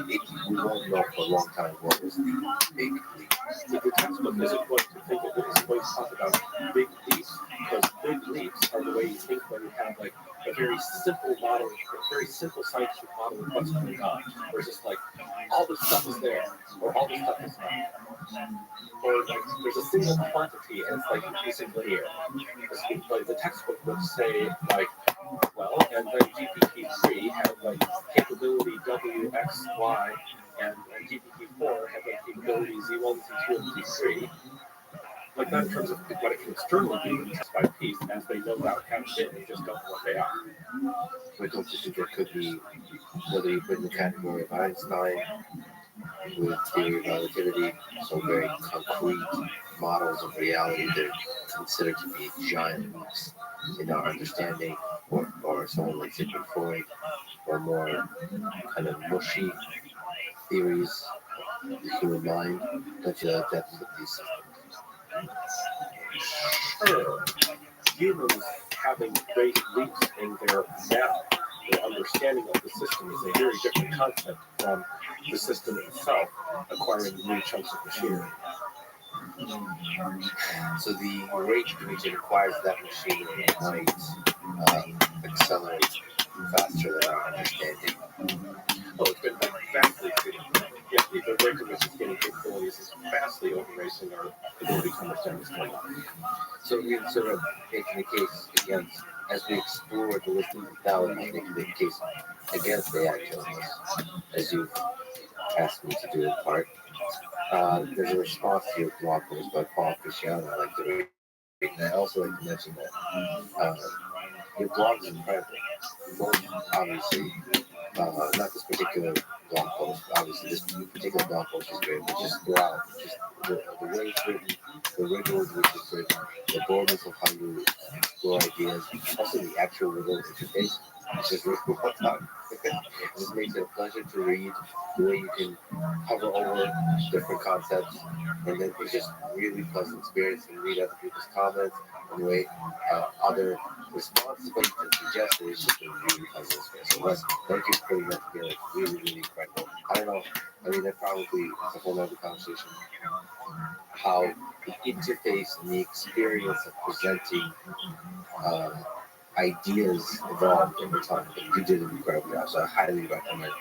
we won't know for a long time what was the big leap. The textbook isn't going to think of it, it's going to talk about big leaps, because big leaps are the way you think when you have a very simple model, a very simple scientific model of what's going on, where it's just all this stuff is there, or all this stuff is not. Or there's a single quantity and it's increasing linear. The textbook would say Well, and then GPT-3 had like capability W, X, Y, and GPT-4 had like capability Z1, Z2, and Z3. Like that in terms of what it can externally do piece by piece as they no doubt have been, they just don't know what they are. So I don't think there could be, whether you put in the category of Einstein with theory of relativity, so very concrete models of reality that are considered to be giant leaps in our understanding, or someone like Sigmund Freud, or more kind of mushy theories of the human mind, don't you like depth of these systems? Sure, humans having great leaps in their math, their understanding of the system is a very different concept from the system itself acquiring new chunks of machinery. So the rate at which it acquires that machinery might accelerate faster than our understanding. Oh, it's been vastly exceeding. Yeah, the rate at which it's getting capabilities is vastly overracing our ability to understand what's going on. So we sort of making the case against, as we explore the list of modalities, making the case against AI journalists, as you asked me to do in part. There's a response to your blog post by Paul Cristiano I like to read. And I also like to mention that your blog is incredible. Both, obviously, not this particular blog post, obviously, this particular blog post is great, but just throughout, just the way it's written, the rigor with which it's written, the boldness of how you explore ideas, also the actual little interface, it's just really well done. It just makes it a pleasure to read, the way you can hover over different concepts, and then it's just really pleasant experience and read other people's comments, and the way other responses but you can suggest it's just a really pleasant experience. So Wes, thank you for putting that together. It's really, really incredible. I don't know, I mean that probably is a whole other conversation. How the interface and the experience of presenting ideas evolved over time. You did an incredible job, so I highly recommend.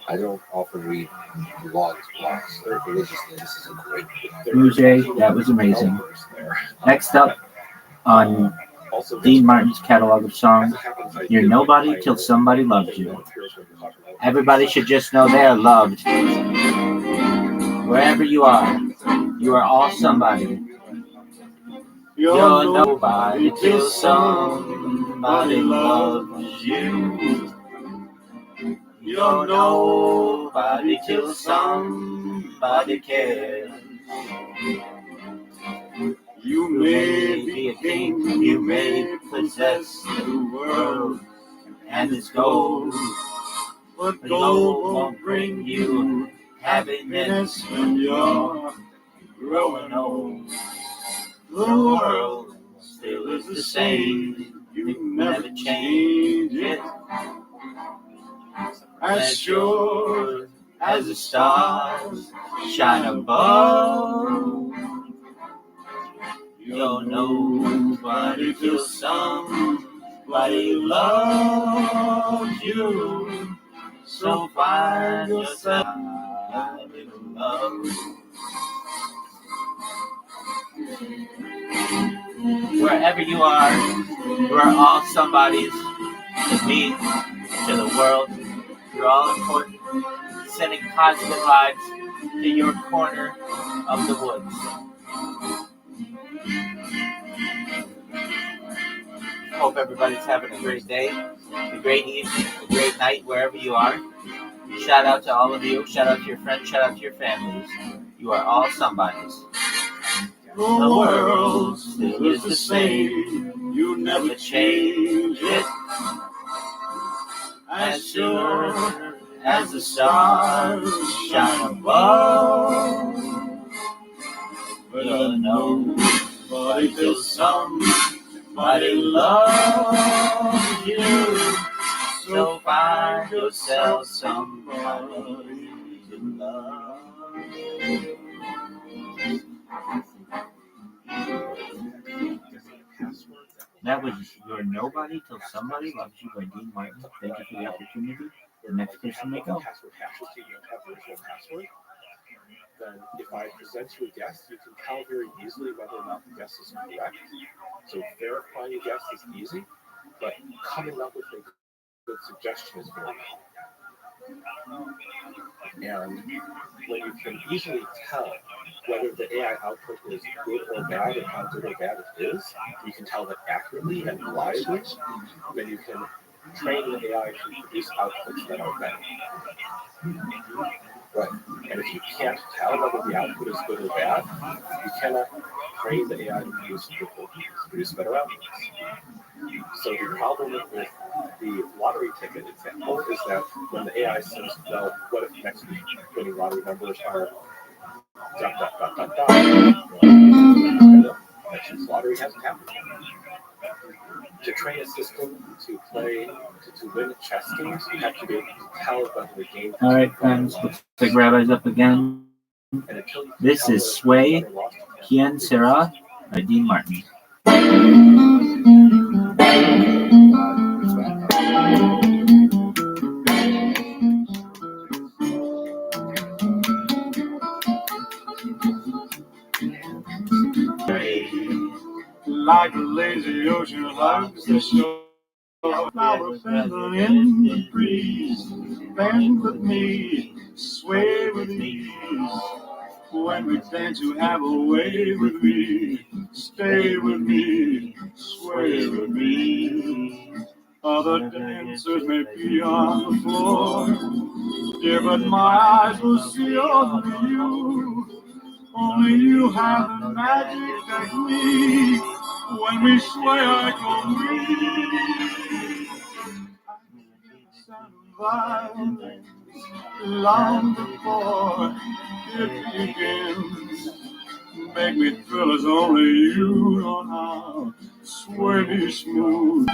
I don't often read blogs religiously. This is a great Mujay, that was amazing. Next up on Dean Martin's catalog of songs, You're Nobody Till Somebody Loves You. Everybody should just know they are loved. Wherever you are all somebody. You're nobody till somebody loves you. You're nobody till somebody cares. You may be a king, you may possess the world and its gold, but gold won't bring you happiness when you're growing old. The world still is the same, you never change it. As sure as the stars shine above, you're nobody till somebody loves you. So find yourself in love. Wherever you are all somebodies to me, to the world. You're all important. Sending positive vibes to your corner of the woods. Hope everybody's having a great day, a great evening, a great night, wherever you are. Shout out to all of you. Shout out to your friends. Shout out to your families. You are all somebodies. The world still is the same. You never change it. As sure as the stars shine above, you're nobody till somebody loves you. So find yourself somebody to love. That was You're Nobody Till Somebody Loves You by Dean Martin. Thank you for the opportunity. The next person may go. Password hashes so you don't have the original password. Then if I present you a guest, you can tell very easily whether or not the guest is correct. So verifying a guest is easy. but coming up with a good suggestion is very hard. And when you can easily tell whether the AI output is good or bad and how good or bad it is, you can tell that accurately and reliably, then you can train the AI to produce outputs that are better. Right. And if you can't tell whether the output is good or bad, you cannot train the AI to produce better outputs. So the problem with the lottery ticket example is that when the AI says, well, what if next week winning lottery numbers are ... Next week's lottery hasn't happened. To train a system to win chess games, you have to be able to tell whether the game. All right, friends, looks like Rabbi's up again. This is Sway, Kian Sarah, by Dean Martin. Like a lazy ocean hugs the shore, flowers feather in the breeze. Bend with me, sway with ease. When we dance, you have a way with me. Stay with me, sway with me. Other dancers may be on the floor, dear, but my eyes will see only you. Only you have the magic technique. When we sway, I go weak. Sound of violence long before it begins. Make me feel as only you know how. Sway me smooth.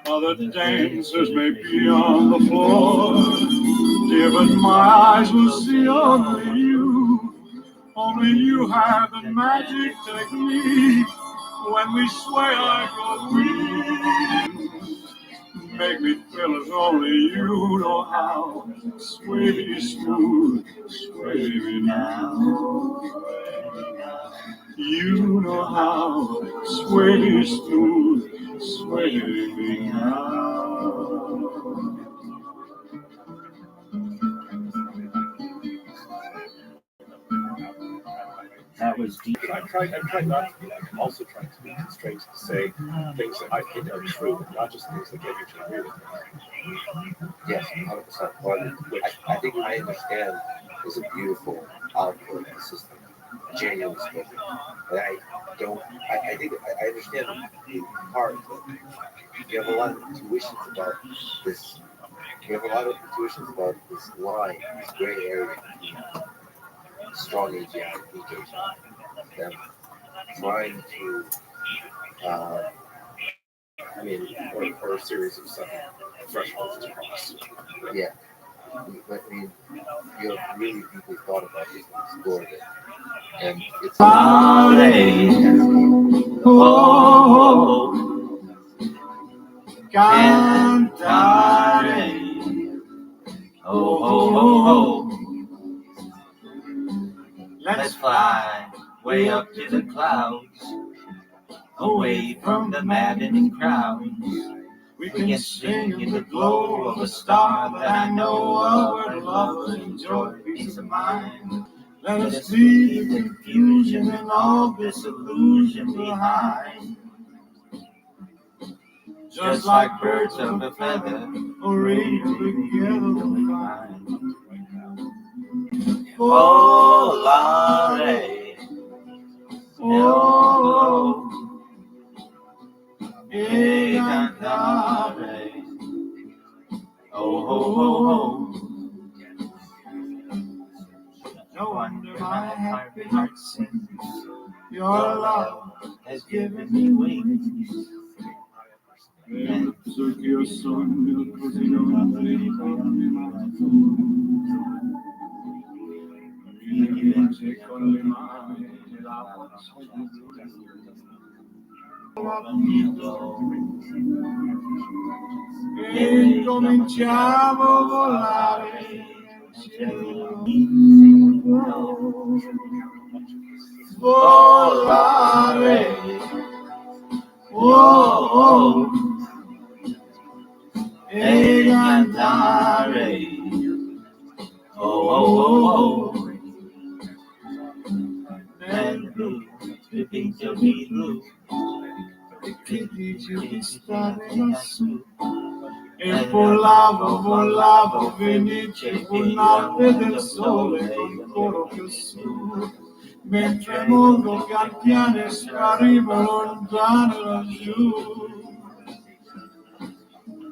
Other dancers may be on the floor, dear, but my eyes will see only you. Only you have the magic technique. When we sway, I go weak. Make me feel as only you know how. Sway me smooth, sway me now. You know how. Sway me smooth, sway me now. That was deep. I'm trying not to be like, I'm also trying to be constrained to say things that I think are true, not just things that get you to agree with me. Yes, 100%. But I think I understand it's a beautiful output of the system, genuinely speaking. But I think I understand the part that you have a lot of intuitions about this. You have a lot of intuitions about this line, this gray area between strong agent and weak agent. Them trying to, or a series of seven thresholds to cross. yeah. But I mean, you have really deeply thought about this and explored it. And it's Cantare. Oh. Let's fly way up to the clouds, away from the maddening crowd. We can sing in the glow of a star that I know of, where love and joy, peace of mind. Let us leave the confusion and all disillusion behind. Just like birds of a feather, radio together we'll find. Oh, Lordy. Oh, hey, cantare. Oh. No wonder my happy heart sings. Your love has given me wings. penso che io sogno così non avrei mai mi vince con le mani nella faccia di e cominciamo a volare volare oh, oh. E andare oh, oh, oh. Nel blu dipinto di blu e che dici di stare lassù e volavo Venice con l'arte del sole con il coro più su mentre mondo pian piano sparivo lontano laggiù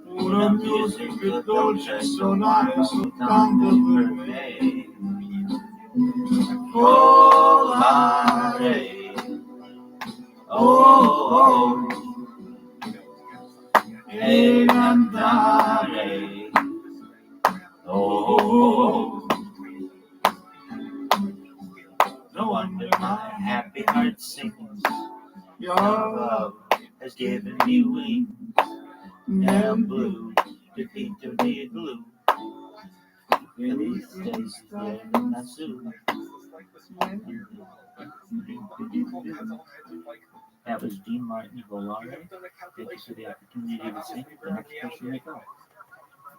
una musica dolce suonare soltanto per me volare oh, oh. E andare oh, oh. No wonder my happy heart sings your love has given me wings now blue dipinto di blu felice stai lassù. That was Dean Martin Volare. Thank you for the opportunity to sing. The next person may go.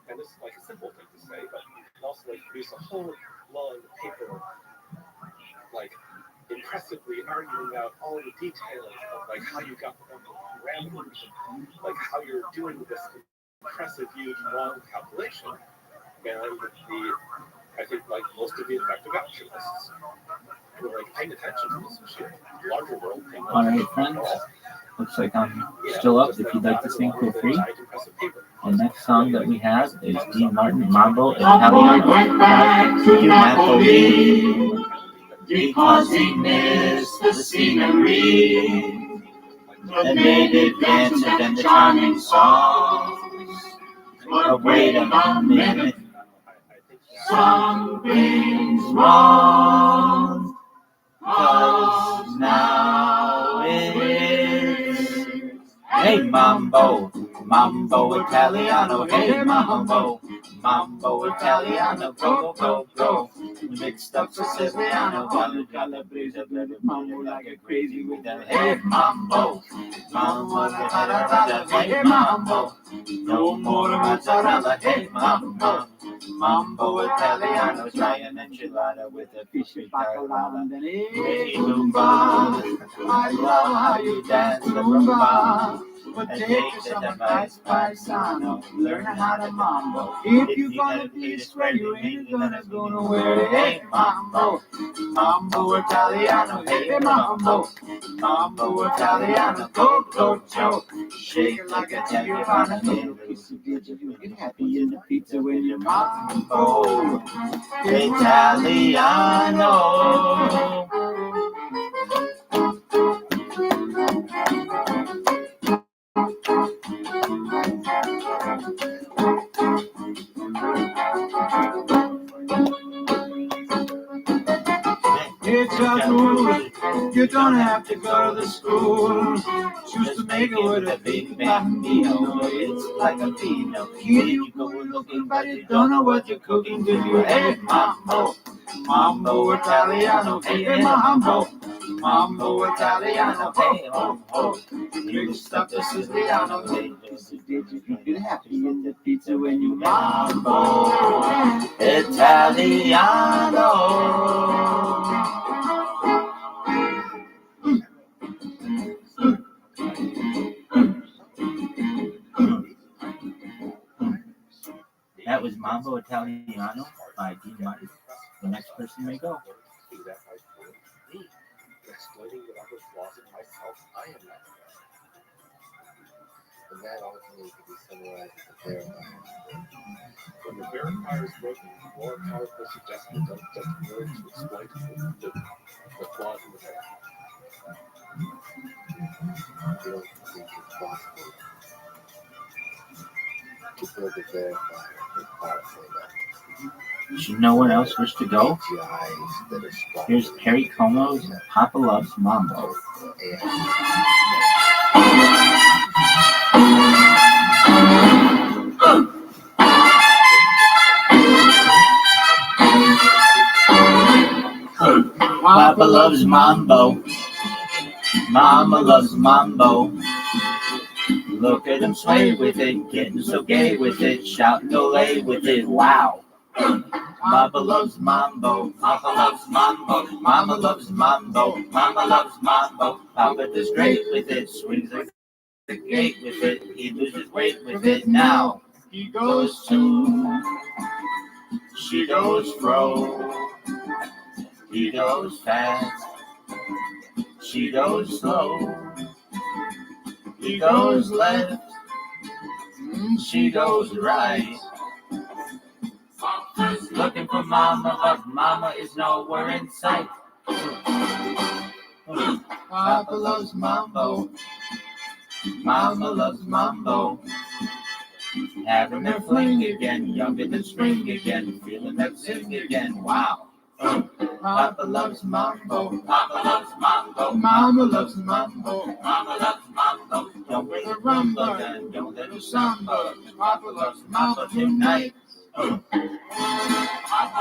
And it's like a simple thing to say, but you can also like produce a whole long paper, like impressively arguing out all the details of like how you got the parameters, like how you're doing this impressive, huge, long calculation. And I think like most of the effective actualists who are like paying attention to this shit, larger world thing. All right, friends. Looks like I'm still up. If you'd like to sing, feel free. The next song that we have is Dean Martin, Mambo Italiano. Went back to Napoli because he missed the scenery, the native dances and the charming songs. But wait a minute, something's wrong, 'cause now it's Hey Mambo, Mambo Italiano, hey Mambo, Mambo Italiano, go, go, go. Mixed up Siciliano, Calabrese, let it mambo like a crazy with them. Hey Mambo, Mambo Italiano, hey Mambo, no more mozzarella, hey Mambo. Mambo Italiano, try an enchilada with a fish bacalao. Hey Lumba, I love how you dance the rumba. But take some advice, paisano, learn how to mambo. If you find a place where you ain't gonna go nowhere, hey Mambo, Mambo Italiano, hey Mambo, Mambo Italiano, go, go, Joe. Shake it like a Giovanna, you get happy in the pizza when you're Mambo Italiano. It's a rule, you don't have to go to the school. Choose to make it with a big bambino. It's like a vino. Here you go looking, but you don't know what you're cooking. Do you? Hey, Mambo, Mambo Italiano. Hey, Mambo, Mambo Italiano. Hey, ho, ho. You stuff the Siciliano. Hey, you get happy in the pizza when you Mambo Italiano. That was Mambo Italiano by Dean Martin. The next person may go. Exploiting the other flaws in myself, I am not. And that ultimately can be summarized as a verifier. When the verifier is broken, more powerful suggestions don't just work to exploit the flaws in the verifier. You don't think it's possible prefer to verify the powerful Should no one else wish to go? APIs that are strong. Here's Perry Como's Papa Loves Mambo. Papa loves mambo. Mama loves mambo. Look at him sway with it, getting so gay with it, shouting olay with it. Wow. Papa loves mambo. Papa loves mambo. Mama loves mambo. Mama loves mambo. Papa does great with it, swings like the gate with it. He loses weight with it now. He goes to, she goes fro. He goes fast, she goes slow. He goes left, she goes right. Papa's looking for mama, but mama is nowhere in sight. Papa loves mambo. Mama loves mambo. Having their fling again, younger than spring again, feeling that zing again. Wow. Papa loves mambo. Papa loves mambo. Mama loves mambo. Mama loves mambo. Don't bring a rumba and don't let her samba. Papa loves mambo tonight. Papa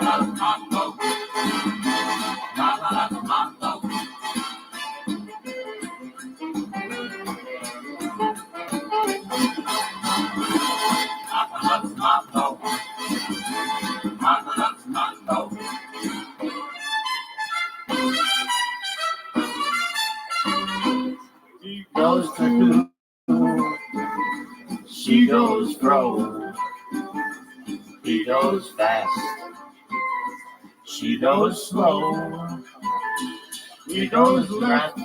loves mambo. Mama loves mambo. Papa loves mambo. Mama loves mambo. He goes to, she goes fro. He goes fast, she goes slow. He goes left,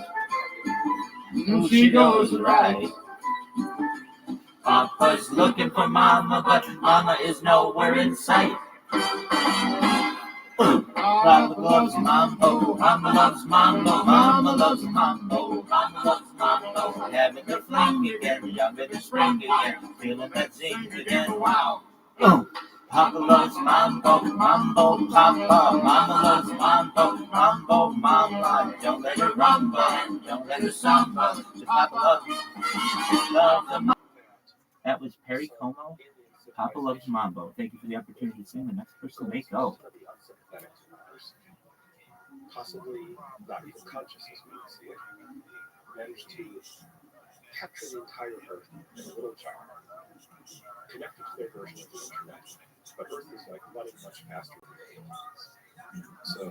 she goes right. Papa's looking for mama, but mama is nowhere in sight. Papa loves mambo, mama loves mambo, mama loves mambo, mama loves mambo. Having the fling again, younger than spring again, feeling that zing again. Wow. Papa loves mambo, mambo, papa. Mama loves mambo, mambo, mama. Don't let her rumba, don't let her samba. Papa loves the mambo. That was Perry Como. Papa loves mambo. Thank you for the opportunity to sing. The next person may go. Possibly not even conscious as we see it, managed to capture the entire Earth in a little jar, connected to their version of the internet. But Earth is like running much faster than aliens. So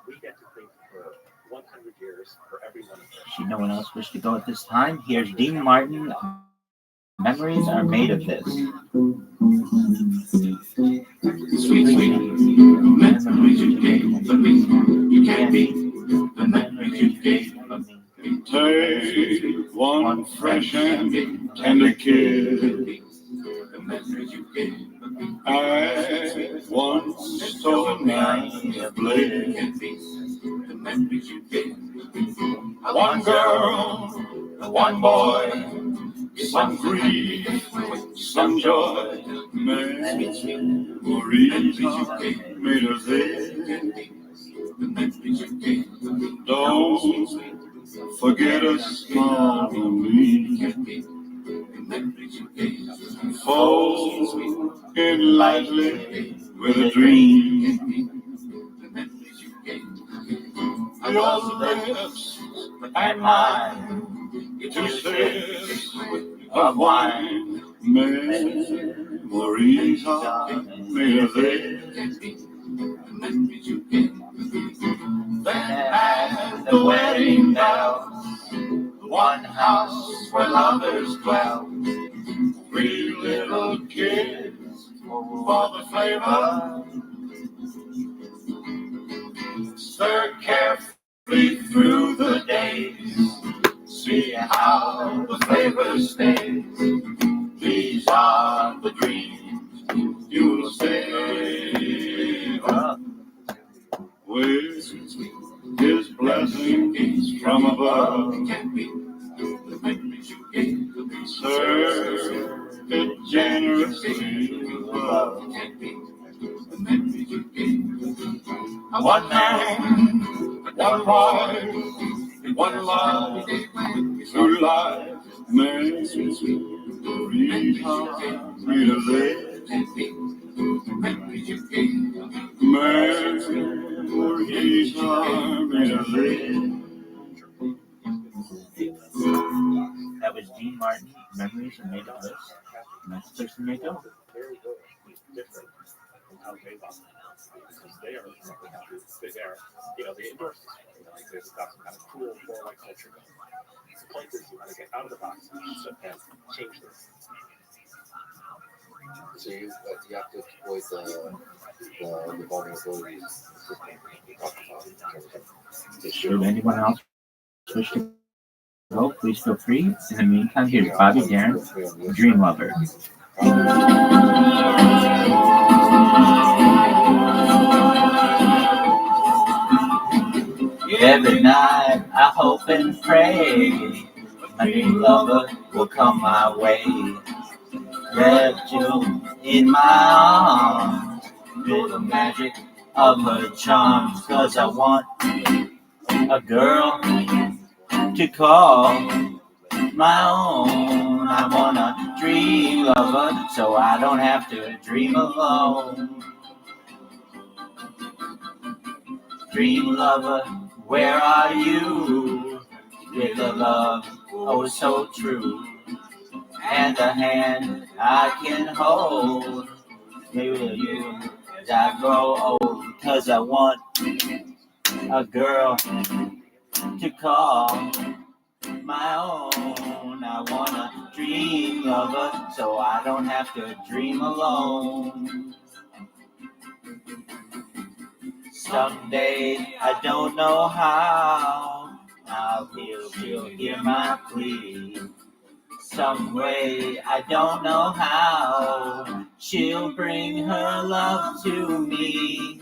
we get to think for 100 years for every one of them. Should no one else wish to go at this time, here's Dean Martin. Memories are made of this. Sweet, sweet memories you gave for me. You can't beat the memories you gave for me. Take one fresh and tender kiss. The memories you gave for me. I once stole a night of bliss. The memories you gave for me. One girl, one boy, some grief, some joy. Memories made of this. Don't forget a small of me. Fall in lightly with a dream. Your lips and mine, 2 sips of wine. Memories are made of this. Then at the wedding bells, one house where lovers dwell. 3 little kids for the flavor. Stir carefully through the days. See how the flavor stays. These are the dreams you'll savor. With his blessings from above. Serve it generously One man, one wife, one life, two lives, man, three times made a live. Man, three times made a live. That was Dean Martin, Memories of Made of Bliss. Next person may go. Very good. Different from how they bought because they are they endorse this. They've got some kind of cool like culture going. The point is you want to get out of the box and change this. So you have to exploit the vulnerabilities. Should anyone else wish to go, please feel free. In the meantime, here's Bobby Darin, Dream Lover. Every night I hope and pray my dream lover will come my way. Wrapped you in my arms with the magic of her charms, 'cause I want a girl to call my own. I want a dream lover so I don't have to dream alone. Dream lover, where are you? With a love oh so true, and a hand I can hold. Maybe with you as I grow old, 'cause I want a girl to call my own. I want a dream lover so I don't have to dream alone. Someday, I don't know how, I'll feel she'll hear my plea. Some way, I don't know how, she'll bring her love to me.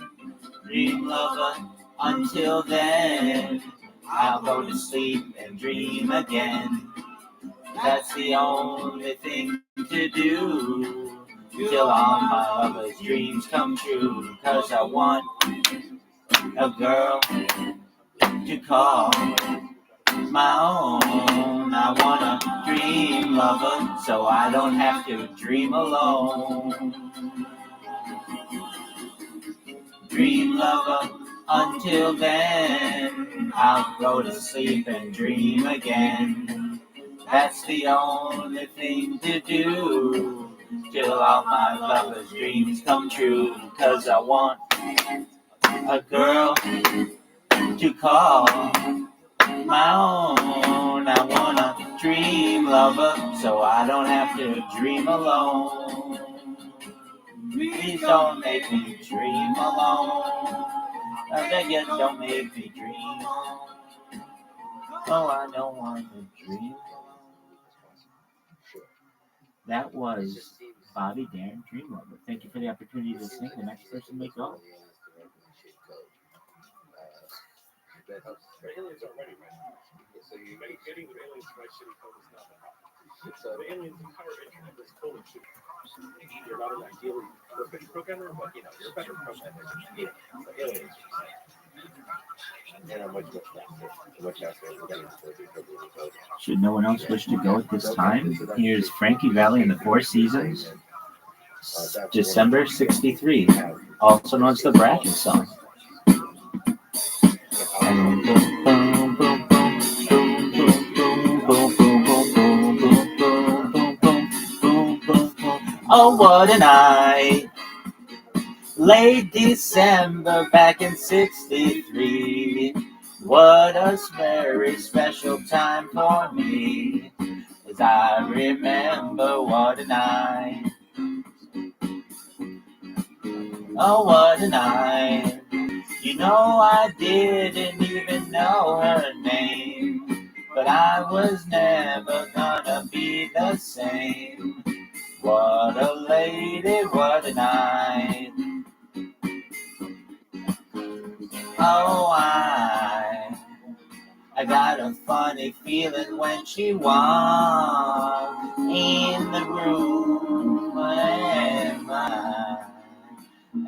Dream lover, until then, I'll go to sleep and dream again. That's the only thing to do, till all my lover's dreams come true. 'Cause I want a girl to call my own. I want a dream lover so I don't have to dream alone. Dream lover, until then, I'll go to sleep and dream again. That's the only thing to do, till all my lover's dreams come true. 'Cause I want a girl to call my own. I want a dream lover so I don't have to dream alone. Please don't make me dream alone. I beg you, don't make me dream. Oh, I don't want to dream alone. That was Bobby Darin, Dream Lover. Thank you for the opportunity to sing. The next person may go. Aliens are ready, right? So getting the aliens to write shitty code is not that hard. The aliens empower internet is totally shitty. You're not an ideally perfect programmer, but you're a better programmer than you. The aliens. And I'm much faster. Should no one else wish to go at this time, here's Frankie Valli and the Four Seasons, December 63, also known as the Bracken song. Oh, what a night, late December back in 63. What a very special time for me, as I remember what a night. Oh, what a night. You know I didn't even know her name, but I was never gonna be the same. What a lady, what a night. Oh, I got a funny feeling when she walked in the room.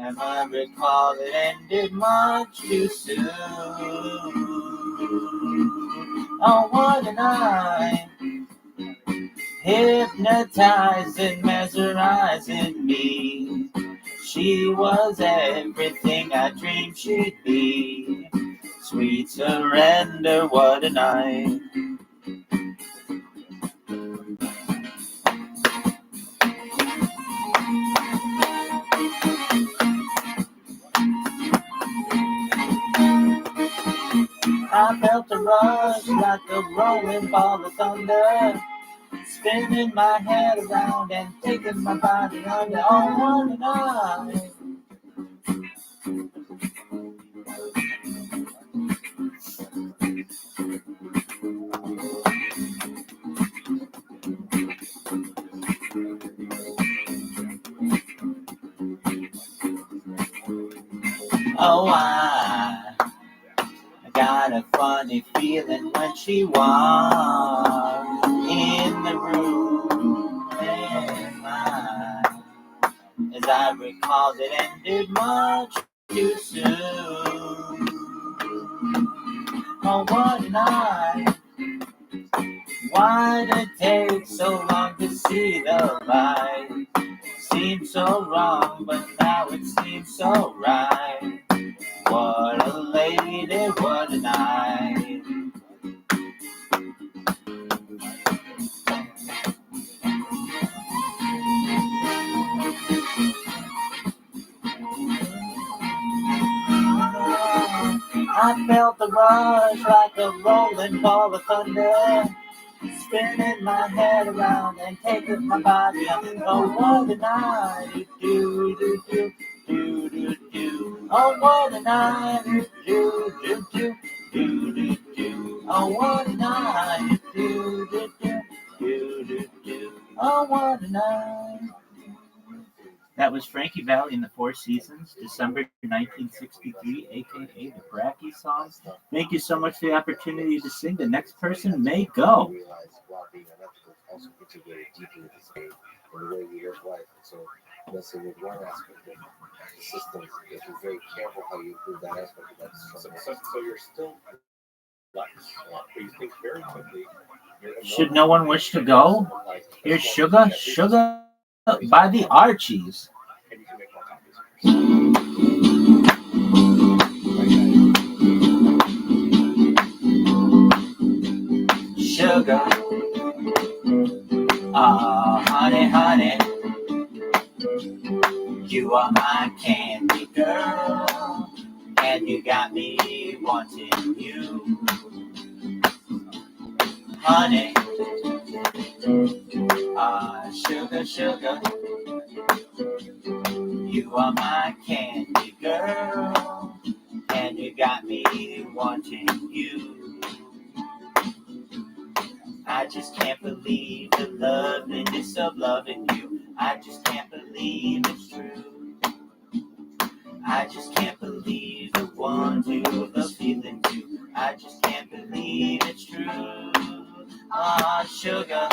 And I recall it ended much too soon. Oh, what a night, hypnotizing, mesmerizing me. She was everything I dreamed she'd be. Sweet surrender, what a night. I felt a rush like a rolling ball of thunder, spinning my head around and taking my body under. Oh, what a night. Oh, I got a funny feeling when she walked in the room. And as I recall, it ended much too soon. Oh, what a night. Why did it take so long to see the light? Seemed so wrong, but now it seems so right. What a lady, what a night. I felt the rush like a rolling ball of thunder, spinning my head around and taking my body up. Oh, what a night. Do, do, do, do, do, do. Oh, what a night. Do, do, do, do, do, do. Oh, what a night. Do, do, do, do, do, do. Oh, what a night. That was Frankie Valli in the Four Seasons, December 1963, a.k.a. the Bracky song. Thank you so much for the opportunity to sing. The next person may go. While being unethical, also integrated deeply into the state and the way we live life. And so, let's say with one aspect of the system, you have to be very careful how you improve that aspect of that system. So you're still less, but you think very quickly. Should no one wish to go? Here's Sugar, Sugar by the Archies. And you can make more copies. Sugar, honey, honey, you are my candy girl, and you got me wanting you. Honey, sugar, sugar, you are my candy girl, and you got me wanting you. I just can't believe the loveliness of loving you. I just can't believe it's true. I just can't believe the one who loves feeling you. I just can't believe it's true. Sugar,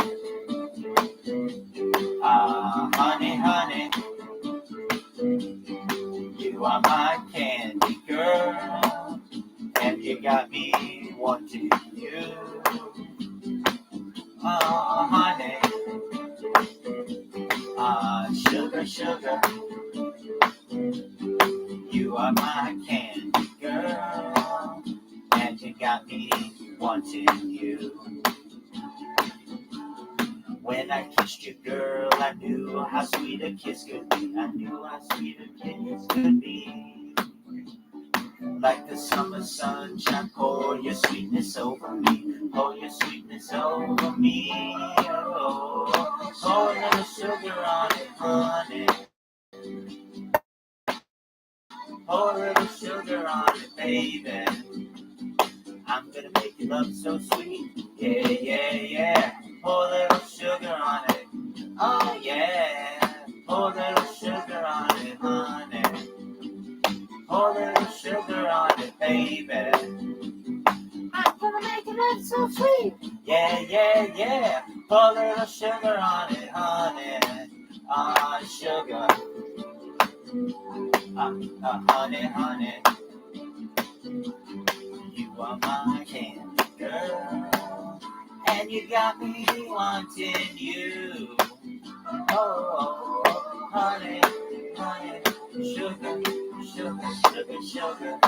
honey, honey, you are my candy girl, and you got me wanting you. Honey, sugar, sugar, you are my candy girl, and you got me wanting you. When I kissed you, girl, I knew how sweet a kiss could be. I knew how sweet a kiss could be. Like the summer sunshine, pour your sweetness over me. Pour your sweetness over me. Oh, pour a little sugar on it, honey. Pour a little sugar on it, baby. I'm gonna make your love so sweet. Yeah, yeah, yeah. Pour a little sugar on it. Oh, yeah. Pour a little sugar on it, honey. Pour a little sugar on it, baby. I'm gonna make your love so sweet. Yeah, yeah, yeah. Pour a little sugar on it, honey. Sugar. honey, honey. You are my candy girl, and you got me wanting you. Oh, honey, honey, sugar, sugar, sugar, sugar,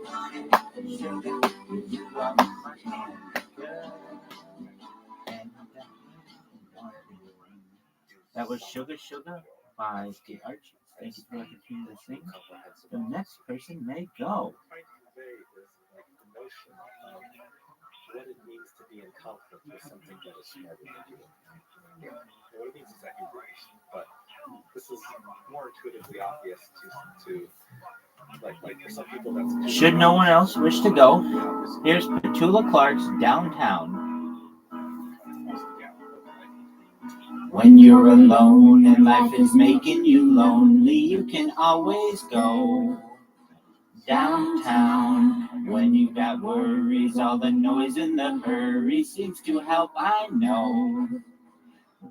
honey, sugar. You are my candy girl, and you got me wanting you. That was Sugar Sugar by the Archies. Thank you for the opportunity to sing. The next person may go. Trying to convey is like the notion of what it means to be in conflict with something that is smarter than you. And what it means is that you're right, but this is more intuitively obvious to like for some people that's Should no one else wish to go, here's Petula Clark's Downtown. When you're alone and life is making you lonely, you can always go downtown. When you've got worries, all the noise and the hurry seems to help, I know.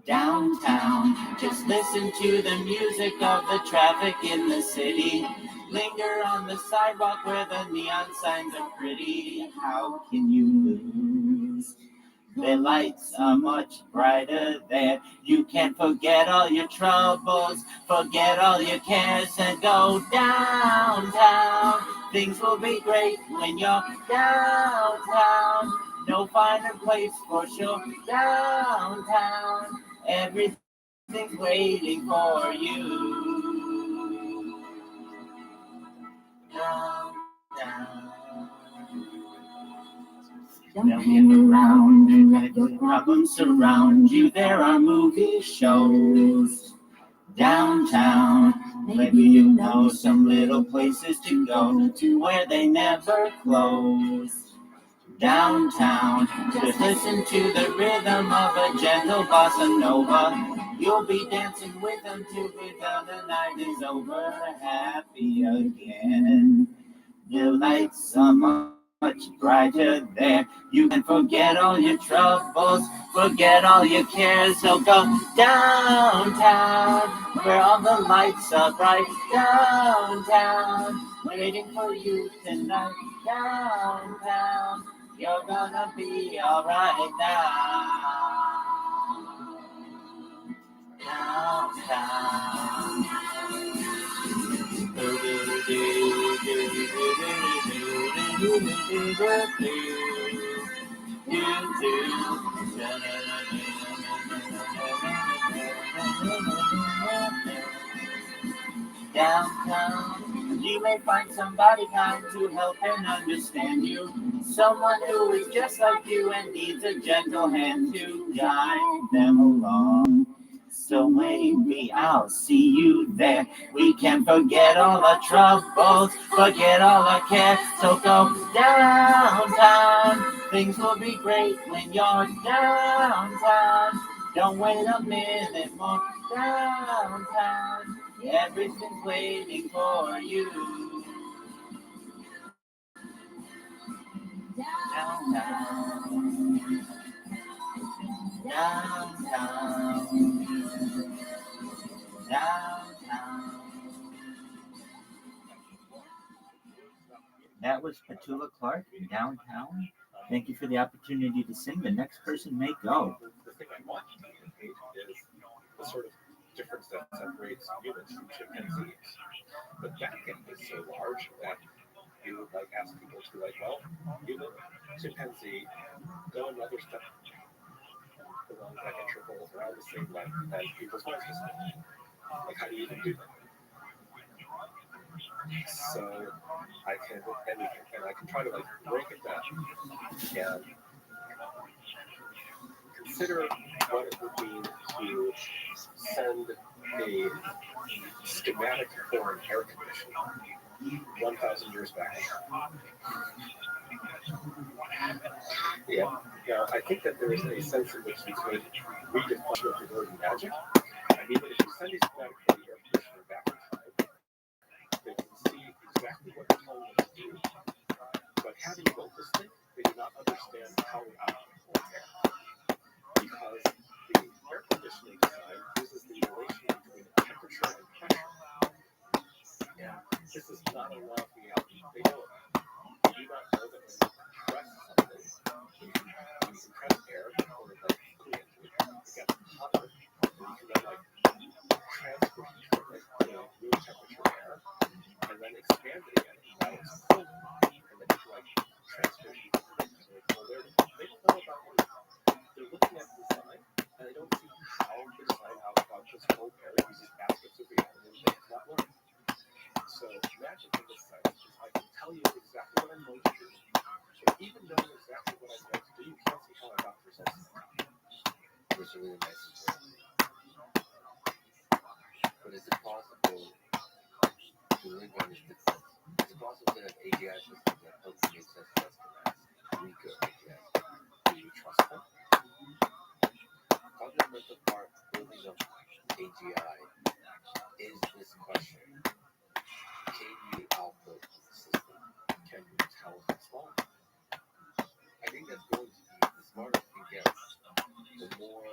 Downtown, just listen to the music of the traffic in the city. Linger on the sidewalk where the neon signs are pretty. How can you lose? The lights are much brighter there. You can forget all your troubles, forget all your cares, and go downtown. Things will be great when you're downtown. No finer place for sure. Downtown, everything's waiting for you. Downtown. Don't hang around and let your problems surround you. There are movie shows downtown. Maybe you know some little places to go to where they never close. Downtown, just listen to the rhythm of a gentle bossa nova. You'll be dancing with them till the night is over. Happy again. The lights are much brighter there. You can forget all your troubles, forget all your cares. So go downtown, where all the lights are bright. Downtown, waiting for you tonight. Downtown, you're gonna be alright now. Downtown. Downtown, you may find somebody kind to help and understand you. Someone who is just like you and needs a gentle hand to guide them along. So maybe I'll see you there. We can forget all our troubles, forget all our cares. So go downtown. Things will be great when you're downtown. Don't wait a minute more. Downtown, everything's waiting for you. Downtown. Downtown. Downtown. That was Petula Clark in Downtown. Thank you for the opportunity to sing. The next person may go. The thing I want to indicate is the sort of difference that separates humans from chimpanzees. The back end is so large that you would like ask people to like, well, human, chimpanzee, go another step along that interval around the same length as people's voices. Like, how do you even do that? So I can try to like break it down and consider what it would mean to send a schematic for an air conditioner 1,000 years back. Yeah, I think that there is a sense in which you could redefine the word magic. I mean that if you send a schematic for the air conditioner back in time, they can see exactly what the tone will do. But having built this thing, they do not understand how it operates with air. Because the air conditioning design uses the relation between temperature and pressure. And this is not a compress air or like coolant, it gets hotter, and you can then like transfer heat from it to room temperature air, and then expand it again while it's cold, and then you can like transfer heat from it to cold air. They don't know about any of that. They're looking at design, and they don't see how the design about this cold air uses aspects of reality that they have not learned. So magic in this sense is I can tell you exactly what I'm going to do, but even knowing exactly what I'm going to do, you can't see how I got the results. Which is really nice. But is it possible to live on this difference? Is it possible to have AGI systems that help you make sense of estimates, weaker AGI? Do you trust them? Fundamental part of building up AGI is this question. Can you output the system? Can you tell if it's wrong? I think that's going to be the smarter it gets, the more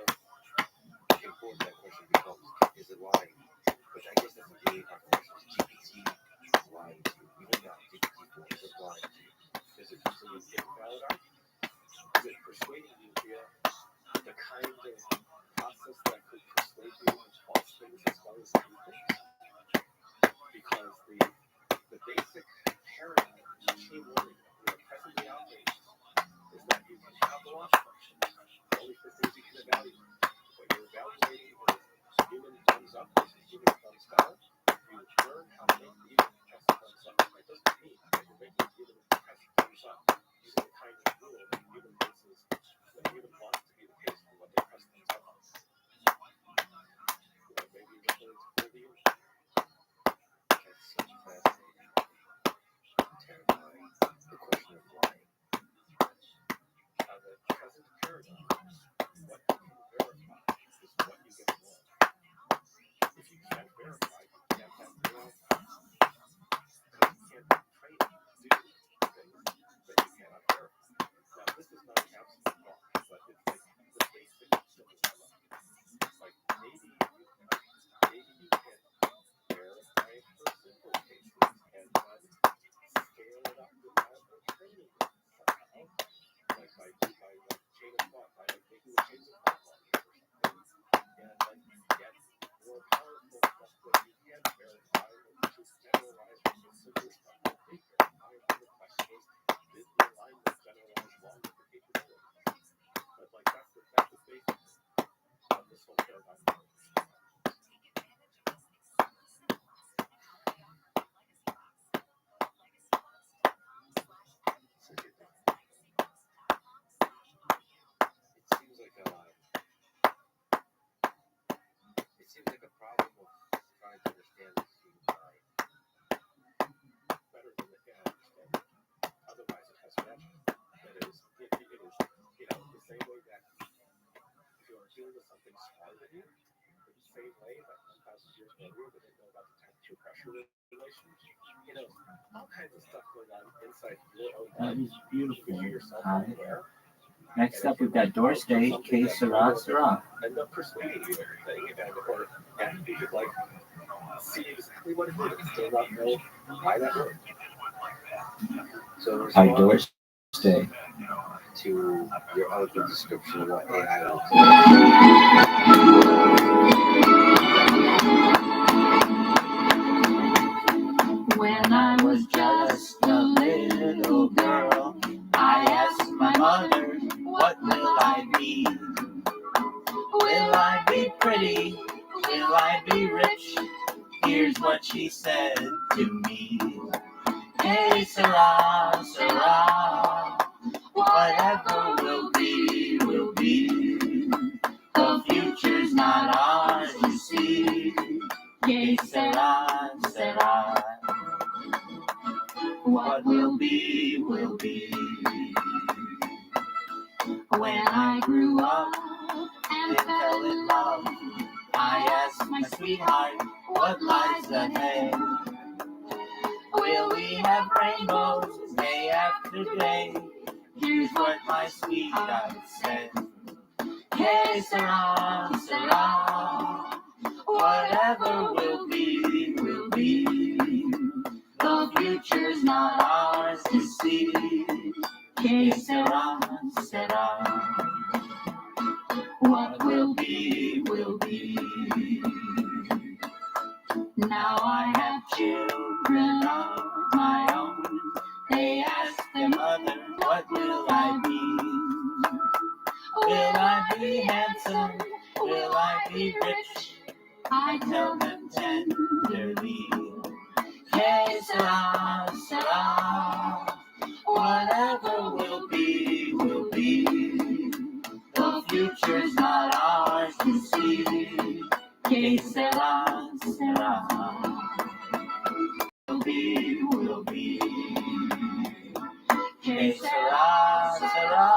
important that question becomes. Is it lying? Which I guess that's a really hard question. Is GPT lying to you? Even now, GPT-4 is it lying to you? Is it using an invalid argument? Is it persuading you via the kind of process that could persuade you of false things as well as true things? Because the basic paradigm of machine learning that presently operates is that you can have the loss function only for things you can evaluate. When you're evaluating human thumbs up versus human thumbs down, you learn how to make the human press thumbs up. That doesn't mean that you're making the human press thumbs up using the kind of rule that the human bases when the human wants to be the case for what they press thumbs up on. Or maybe you're going to pull the human. That's such a fascinating, terrifying, the question of lying. The present paradigm, what you can verify is what you get wrong. If you can't verify, you can't have real facts. Because you can't train it to do things that you cannot verify. Now, this is not an absolute law, but it's like the basic simple dilemma. Like maybe you can verify it for simple cases and then scale it up reliable training somehow. Like by chain of thought, by like making the chains of thought longer or something, and like get more powerful stuff that you can verify, which is generalized from the simple stuff that they verify. And the question is, did the alignment generalize wrong with the capabilities? But like that's the basis of this whole paradigm. It seems like a problem of trying to understand this human mind. Better than the AI understanding. Otherwise, it has magic. That is, it is, the same way that if you are dealing with something smaller than you, the same way that 1,000 years earlier they didn't know about the temperature-pressure relations. All kinds of stuff going on inside your own That mind. is beautiful. You yourself Hi. aware. Next up, we've got Doorstay, K Sarah Sarah. End up persuading you of everything, and you could like see exactly what it is, still not know why that worked. So Hi, respond Doorstay. to your eloquent description of what AI looks like. When I was just a little girl, I asked my mother, what will I be? Will I be pretty? Will I be rich? Here's what she said to me. Hey, Sarah, Sarah, whatever will be, will be. The future's not ours, you see. Hey, Sarah, Sarah, what will be, will be. When I grew up and fell in love, I asked my sweetheart, what lies ahead? Will we have rainbows day after day? Here's what my sweetheart said. Hey, Sarah, Sarah, whatever will be, will be. The future's not ours to see. Hey, Sarah, sera. What will be, will be. Now I have children of my own. They ask their mother, what will I be? Will I be handsome? Will I be rich? I tell them tenderly, que sera, sera. Whatever will be, will be. The future's not ours to see. Que sera, sera. Will be, will be. Que sera, sera.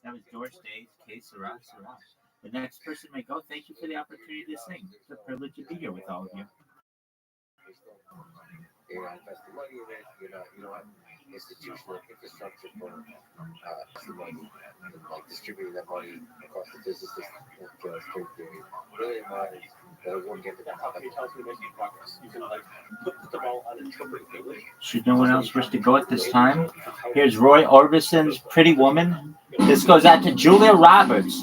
That was George Day's Que Sera, Sera. The next person may go. Thank you for the opportunity to sing. It's a privilege to be here with all of you. You're not investing money in it. You don't have institutional infrastructure for the money and like distributing that money across the businesses. String theory. Really, in mind that it won't get to that. How can you tell us we're making progress? You can like put the ball on interpretability. Should no one else wish to go at this time? Here's Roy Orbison's Pretty Woman. This goes out to Julia Roberts.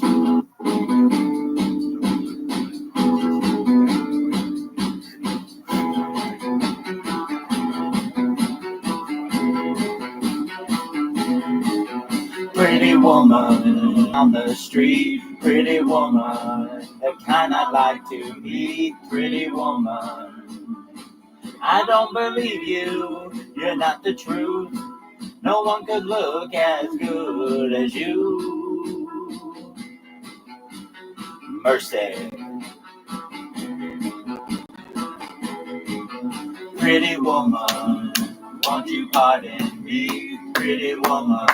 Pretty woman on the street, pretty woman, the kind I'd like to meet, pretty woman. I don't believe you, you're not the truth. No one could look as good as you. Mercy. Pretty woman, won't you pardon me? Pretty woman,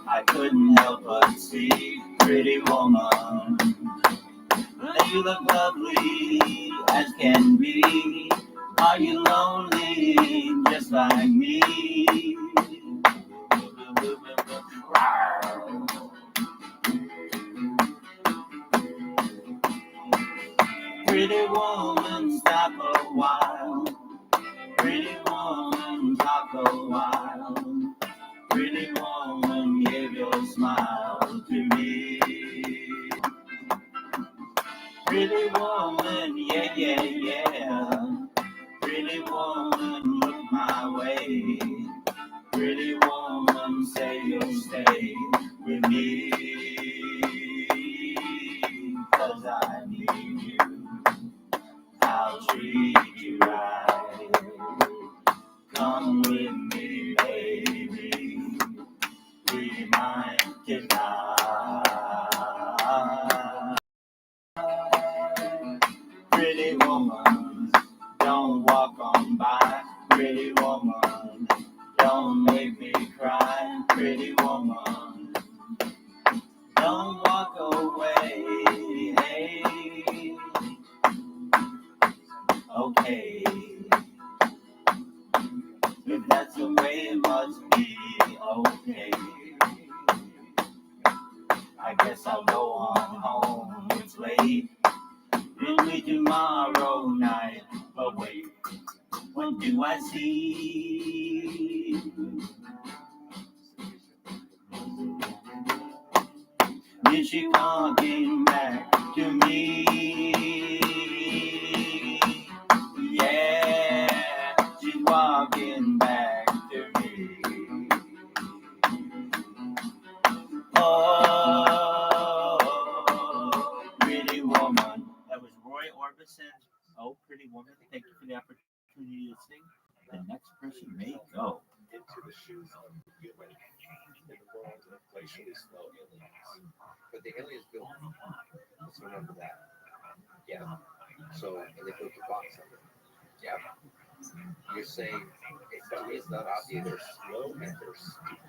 I couldn't help but see. Pretty woman, you look lovely as can be. Are you lonely just like me? Pretty woman, stop a while. Pretty woman, talk a while. Pretty woman, give your smile to me. Pretty woman, yeah, yeah, yeah. Pretty woman, look my way. Pretty woman, say you'll stay with me. 'Cause I need you. I'll treat you right. Come with me, baby. Be mine tonight. Pretty woman, don't walk on by. Pretty woman, don't make me cry. Pretty woman, don't walk away. Hey, okay. If that's the way it must be, okay. I guess I'll go on home. It's late. Maybe tomorrow night. But wait, what do I see? Is she walking back to me? Yeah, she's walking back to me. Oh, pretty woman. That was Roy Orbison's Oh, Pretty Woman. Thank you for the opportunity to sing. The next person may go. Into the shoes of human in the world of glacially slow aliens. But the aliens built. Let's remember that. Yeah. So and they built the box of it. Yeah. You're saying it's not obvious. They're slow and they're stupid.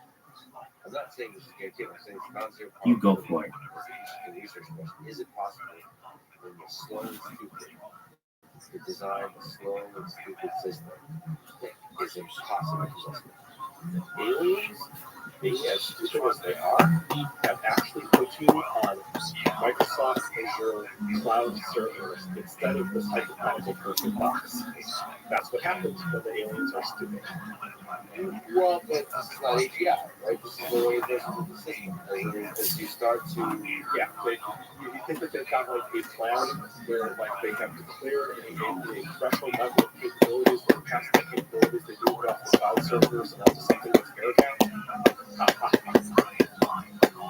I'm not saying this is guaranteed. I'm saying it's not zero. You go for it. The research question: is it possible when you're slow and stupid to design a slow and stupid system that is impossible to system? Aliens being as stupid as they are, have actually put you on Microsoft Azure cloud servers instead of this hypothetical perfect box. That's what happens when the aliens are stupid. Well, but this is not AGI, right? This is the way this is the system. As you start to, Yeah, you think that they've got like a plan where like they have declared a threshold level of capabilities, where past the capabilities they move it off the cloud servers and onto something that's air down.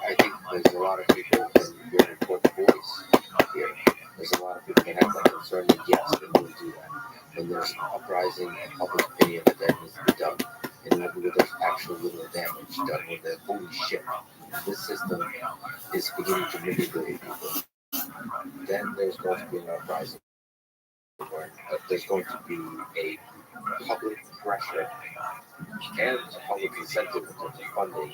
I think there's a lot of people that you're an important voice here. There's a lot of people that have that concern, and yes, they will do that. When there's uprising and public opinion that needs to be done, and where there's actual little damage done, with the holy shit, this system is beginning to manipulate people. Then there's going to be an uprising where there's going to be a public pressure and a public incentive in terms of funding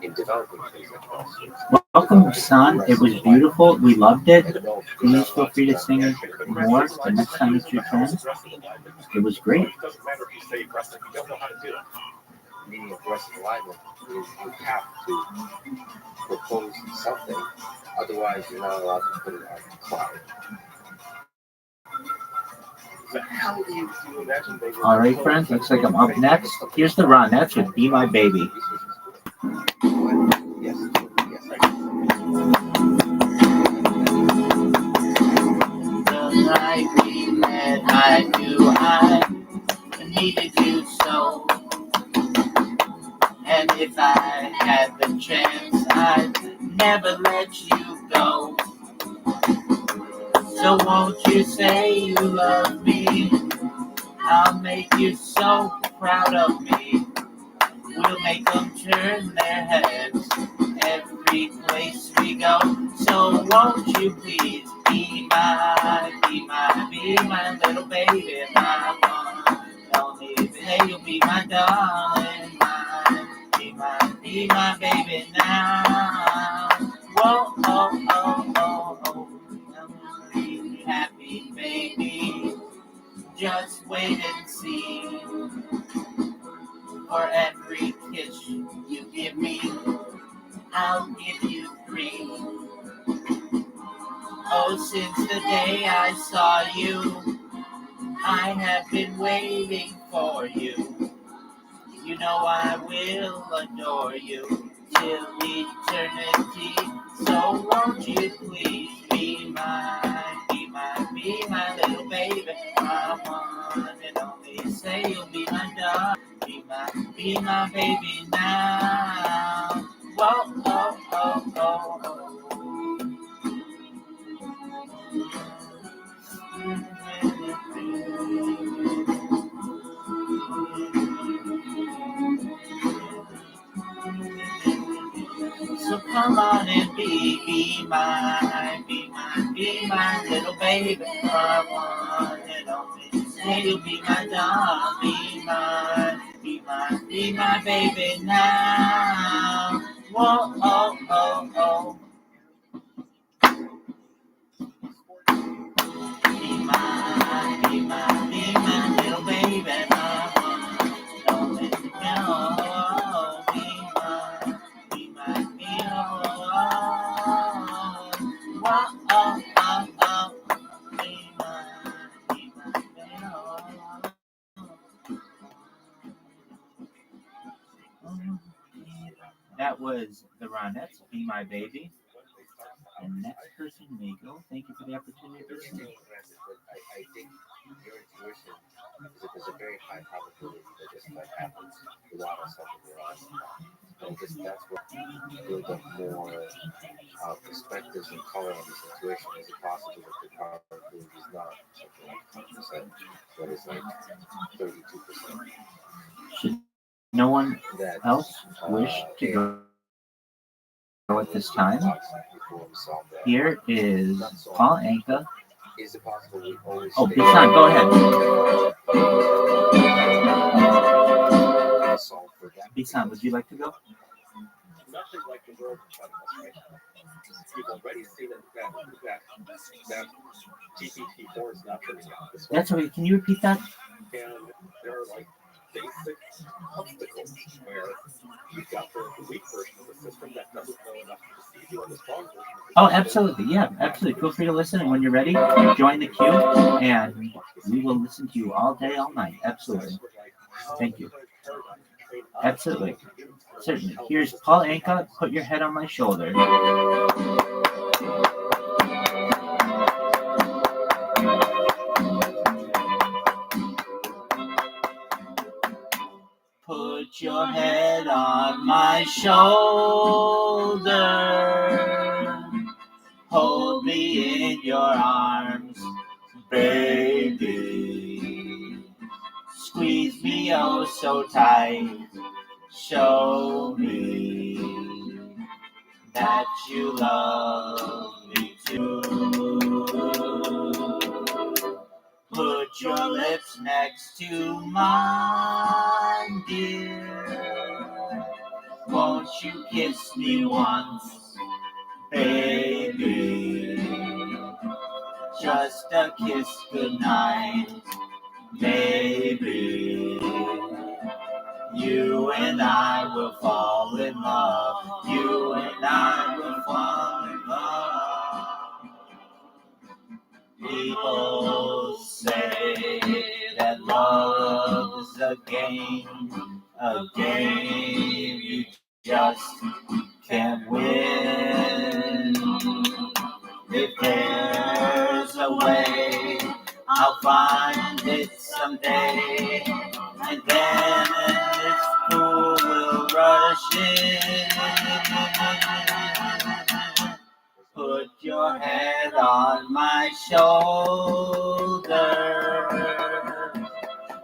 in developing things like this. Welcome, son. It was beautiful. We loved it. Please feel free to sing more the next time it's your turn. It was great. It doesn't matter if you say aggressive, you don't know how to do it. Meaning aggressive alignment is you have to propose something, otherwise you're not allowed to put it on the cloud. So how do you imagine they were All right, friends. Looks like I'm up next. Here's the Ronettes with Be My Baby. Yes, The night we met, I knew I needed you so. And if I had the chance, I'd never let you go. So won't you say you love me? I'll make you so proud of me. We'll make them turn their heads every place we go. So won't you please be my little baby, my one. Only say you'll be my darling, be my baby now. Whoa, oh, oh, oh, oh. Be happy, baby. Just wait and see. For every kiss you give me, I'll give you 3. Oh, since the day I saw you, I have been waiting for you. You know I will adore you till eternity. So won't you please be my little baby, my one and only. Say you'll be my darling, be my baby now. Whoa, oh, oh, oh, oh. So come on and be my little baby, my one and only. Say you'll be my doll, be my baby now. Whoa, oh, oh, oh. Be my little baby, my one and only. Oh, be my, oh, oh, oh, oh. That was the Ronettes, Be My Baby. And next person may go. Thank you for the opportunity to listen. I think your intuition is that there's a very high probability that this might happen without us helping your eyes. And that's what build up more perspectives and color on this situation. Is it possible that the probability is not something like 100%, but it's like 32%? Should no one That else wish to go at this time? Here is Paul Anka. Is it possible we always Oh, Bisan, go ahead. Bisan, would you like to go? Nothing like the world in front of us right now. We've already seen that GPT-4 is not turning out this way. That's okay. Can you repeat that? And there are like basic obstacles where you've got the weak version of the system that doesn't know enough to deceive you, and the strong version of the system. Oh, absolutely. Yeah, absolutely. Feel free to listen. And when you're ready, join the queue, and we will listen to you all day, all night. Absolutely. Thank you. Absolutely. Certainly. Here's Paul Anka, Put Your Head on My Shoulder. Put your head on my shoulder. Hold me in your arms, baby. Squeeze me oh so tight. Show me that you love me too. Put your lips next to mine, dear. Won't you kiss me once, baby? Just a kiss goodnight, baby. You and I will fall in love. You and I will fall in love. People say that love is a game you just can't win. If there's a way, I'll find it someday, and then this fool will rush in. Put your head on my shoulder,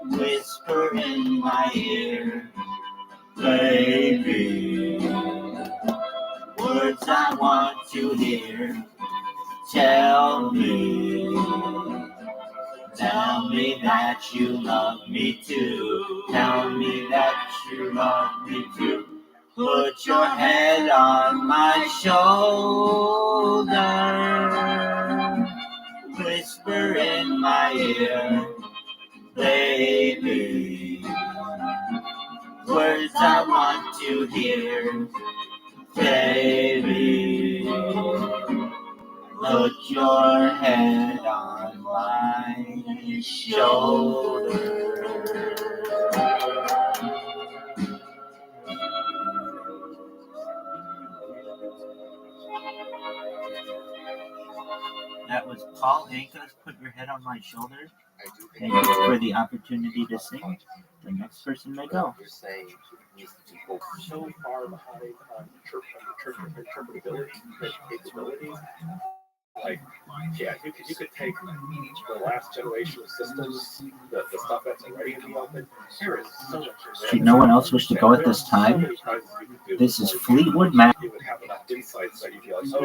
whisper in my ear, baby, words I want to hear. Tell me that you love me too. Tell me that you love me too. Put your head on my shoulder, whisper in my ear, baby, words I want to hear, baby. Put your head on my shoulder. That was Paul Anka's Put Your Head on My Shoulder. Thank you for the opportunity to sing. The next person may go. You're saying People so far behind on interpretability and capability. Like, yeah, you could take the last generation of systems, the stuff that's already in the open. There is so much. Should no one else wish to go at this time? This is Fleetwood Mac. You would have enough insights that you'd be like, oh,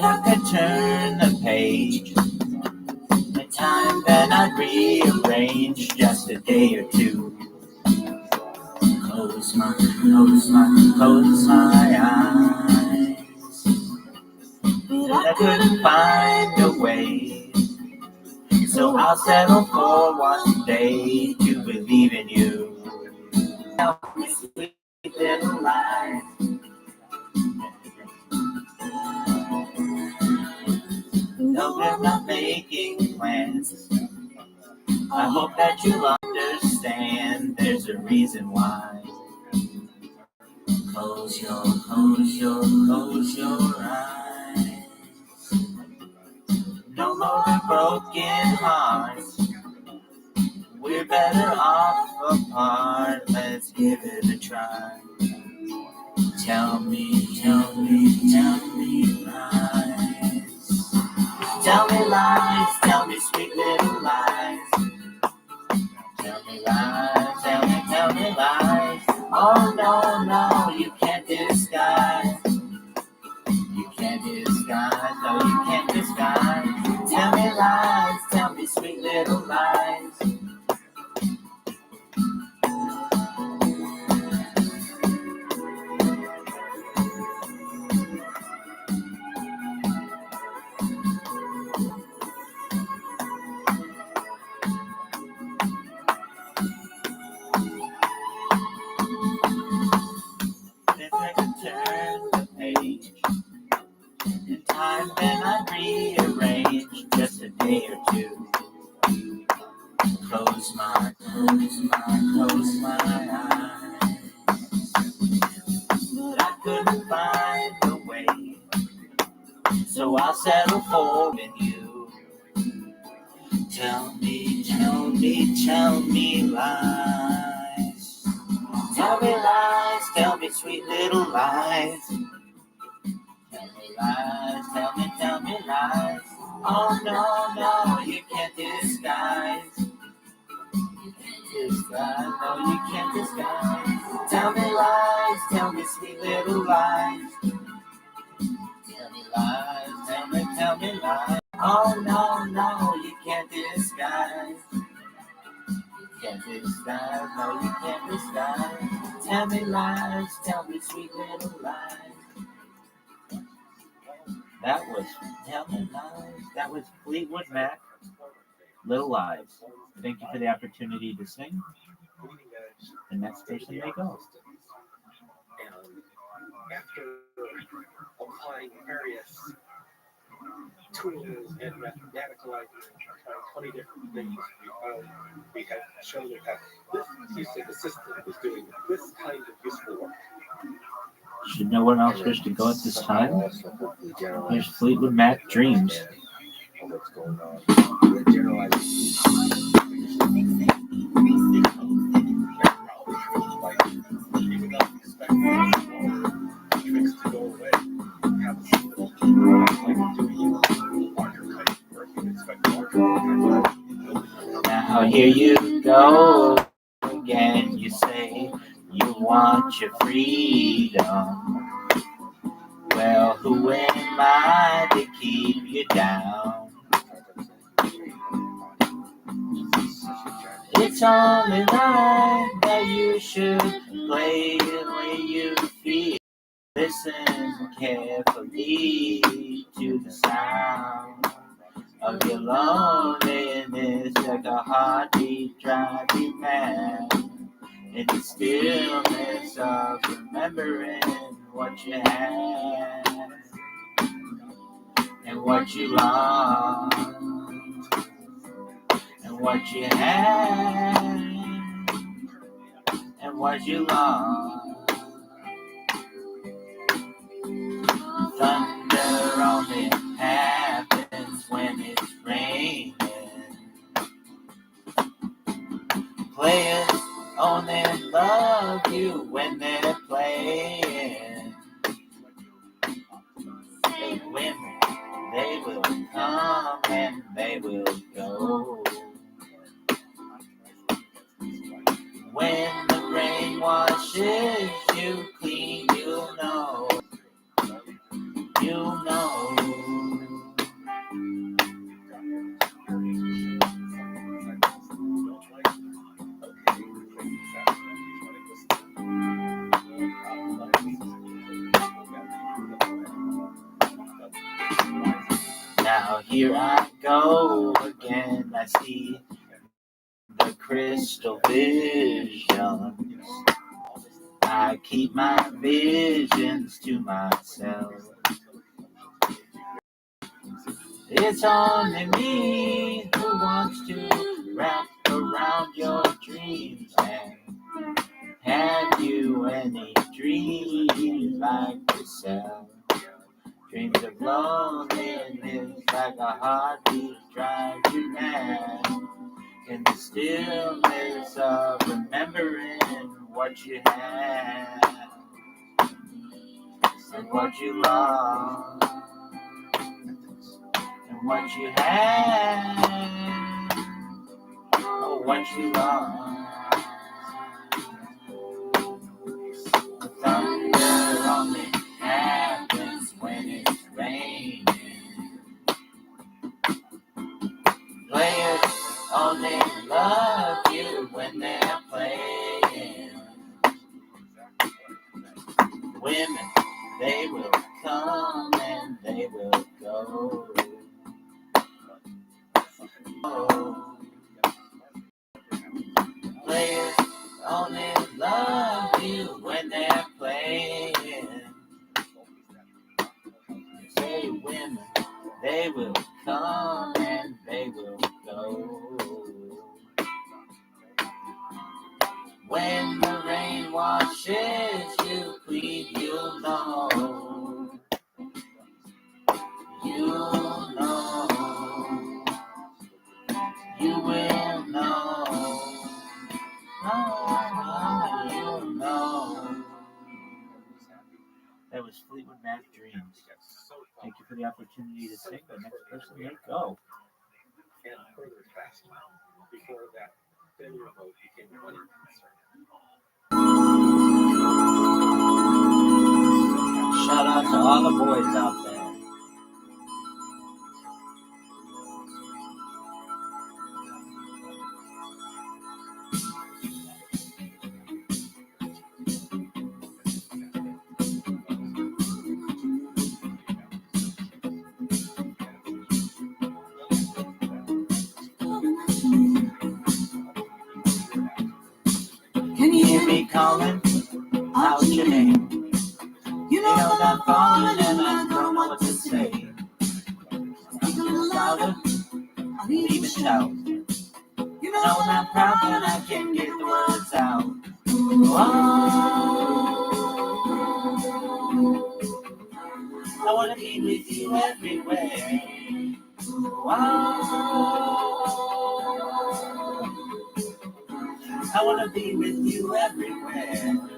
I could turn the page, the time then I'd rearrange just a day or two. Close my eyes, but I couldn't find a way, so I'll settle for one day to believe in you. Now, sweet little lies. No, we're not making plans. I hope that you'll understand there's a reason why. Close your eyes. No more broken hearts. We're better off apart. Let's give it a try. Tell me lies. Tell me lies, tell me sweet little lies. Tell me lies, tell me lies. Oh no, you can't disguise. You can't disguise, no, you can't disguise. Tell me lies, tell me sweet little lies. day or two. Close my eyes. But I couldn't find a way, so I'll settle for in you. Tell me lies. Tell me lies, tell me sweet little lies. Tell me lies, tell me lies. Oh no, you can't disguise. No, you can't disguise. Tell me lies, tell me sweet little lies. Tell me lies, tell me lies. Oh no, you can't disguise. Can't disguise, no, you can't disguise. Tell me lies, tell me sweet little lies. That was Tell Me Lies. That was Fleetwood Mac, Little Lies. Thank you for the opportunity to sing. The next person may go. And after applying various tools and mathematical trying 20 different things, we had shown that this teaching assistant was doing this kind of useful work. Should no one else wish to go at this time? Here's Fleetwood Mac, Dreams. What's going on? The generalized. Like, even though we expect tricks to go away, have a system like doing larger type work, you expect larger type. Now here you go again. You say you want your freedom. Well, who am I to keep you down? It's only right that you should play the way you feel. Listen carefully to the sound of your loneliness, like a heartbeat drive you mad. In the stillness of remembering what you had and what you lost and what you had and what you lost. Thunder only happens when it's raining. Players only love you when they're playing. Hey, women, they will come and they will go. When the rain washes you clean, you'll know. You'll know. Now here I go again. I see the crystal visions. I keep my visions to myself. It's only me who wants to wrap around your dreams. And have you any dreams like yourself? Dreams of loneliness, like a heartbeat drive you mad. In the stillness of remembering what you had and what you lost and what you had or what you lost. Thunder only happens when it's raining. Players only love you when they're playing. Women, they will come and they will go. Oh. Players only love you when they're playing. Say women, they will come and they When the rain washes you clean, you'll know. You'll know. You will know. You'll know. That was Fleetwood Mac Dreams. Thank you for the opportunity to sing. The next person may go. And further fast before that failure vote became a money concern. Shout out to all the boys out there. Can you hear me calling out your name? You know that I'm falling and I don't know what to say. Speak a little louder, I'll even shout. You know that I'm proud and I can't get the words out. I wanna be with you everywhere. I wanna be with you everywhere.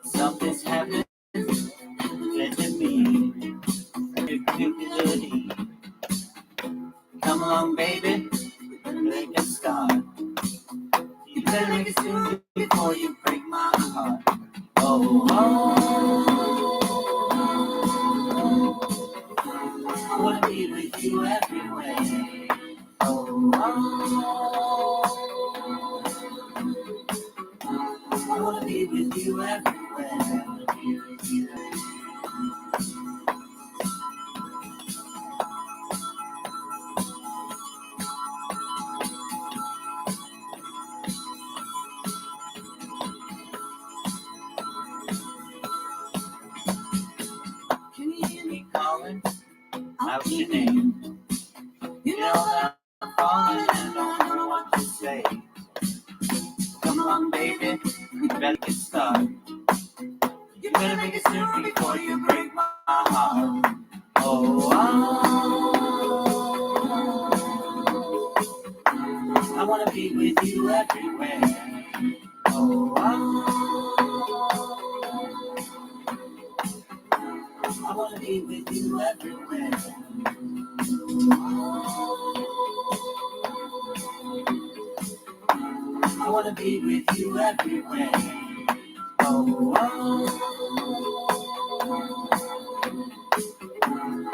Something's happening to me. Come along, baby, make a start. You better make it soon before you break my heart. Oh, I wanna be with you everywhere. Oh, I wanna be with you everywhere. Can you hear me calling out your name? You know that I'm falling and I don't know what to say. Come along, baby, you better get started. You better make it soon before you break my heart. Oh, I wanna be with you everywhere. Oh, I wanna be with you everywhere. I wanna be with you everywhere. Oh,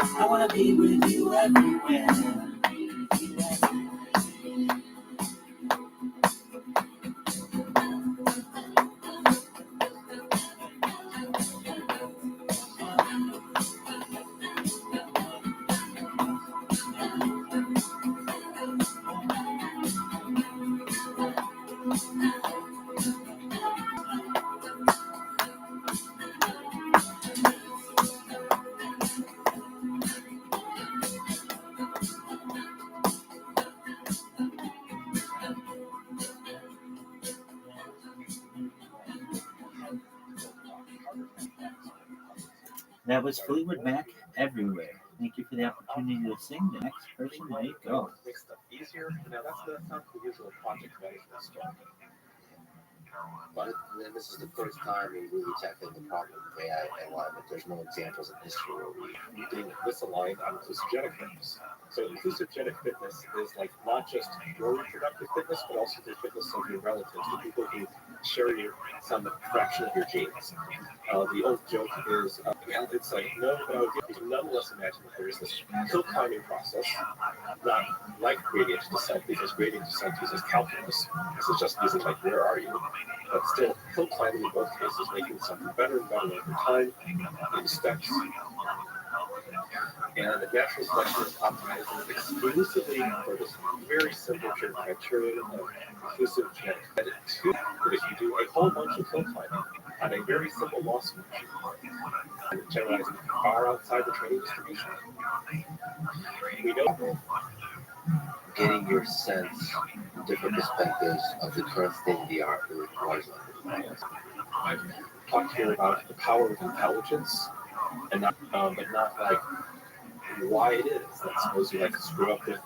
I wanna be with you everywhere. That was Fleetwood Mac Everywhere. Thank you for the opportunity to sing. The next person may go. Makes stuff easier. Now that's not the usual project management stuff. But this is the first time we really tackled the problem of AI alignment. There's no examples in history where we being misaligned on inclusogenic fitness. So inclusogenic fitness is like not just your reproductive fitness, but also the fitness of your relatives, the people who share some fraction of your genes. The old joke is, it's like, no, but I would give you nonetheless imagine that there is this hill climbing process, not like gradient descent, because gradient descent uses calculus. This is just using like, where are you? But still, hill climbing in both cases, making something better and better over time in steps. And the natural selection is optimizing exclusively for this very simple criterion of inclusive genetic edit. But if you do a whole bunch of hill climbing, on a very simple lawsuit, generalizing far outside the training distribution. We know Getting your sense, different perspectives of the current state of the art that requires I've talked here about the power of intelligence, and not, but not like why it is. That suppose you like screw up with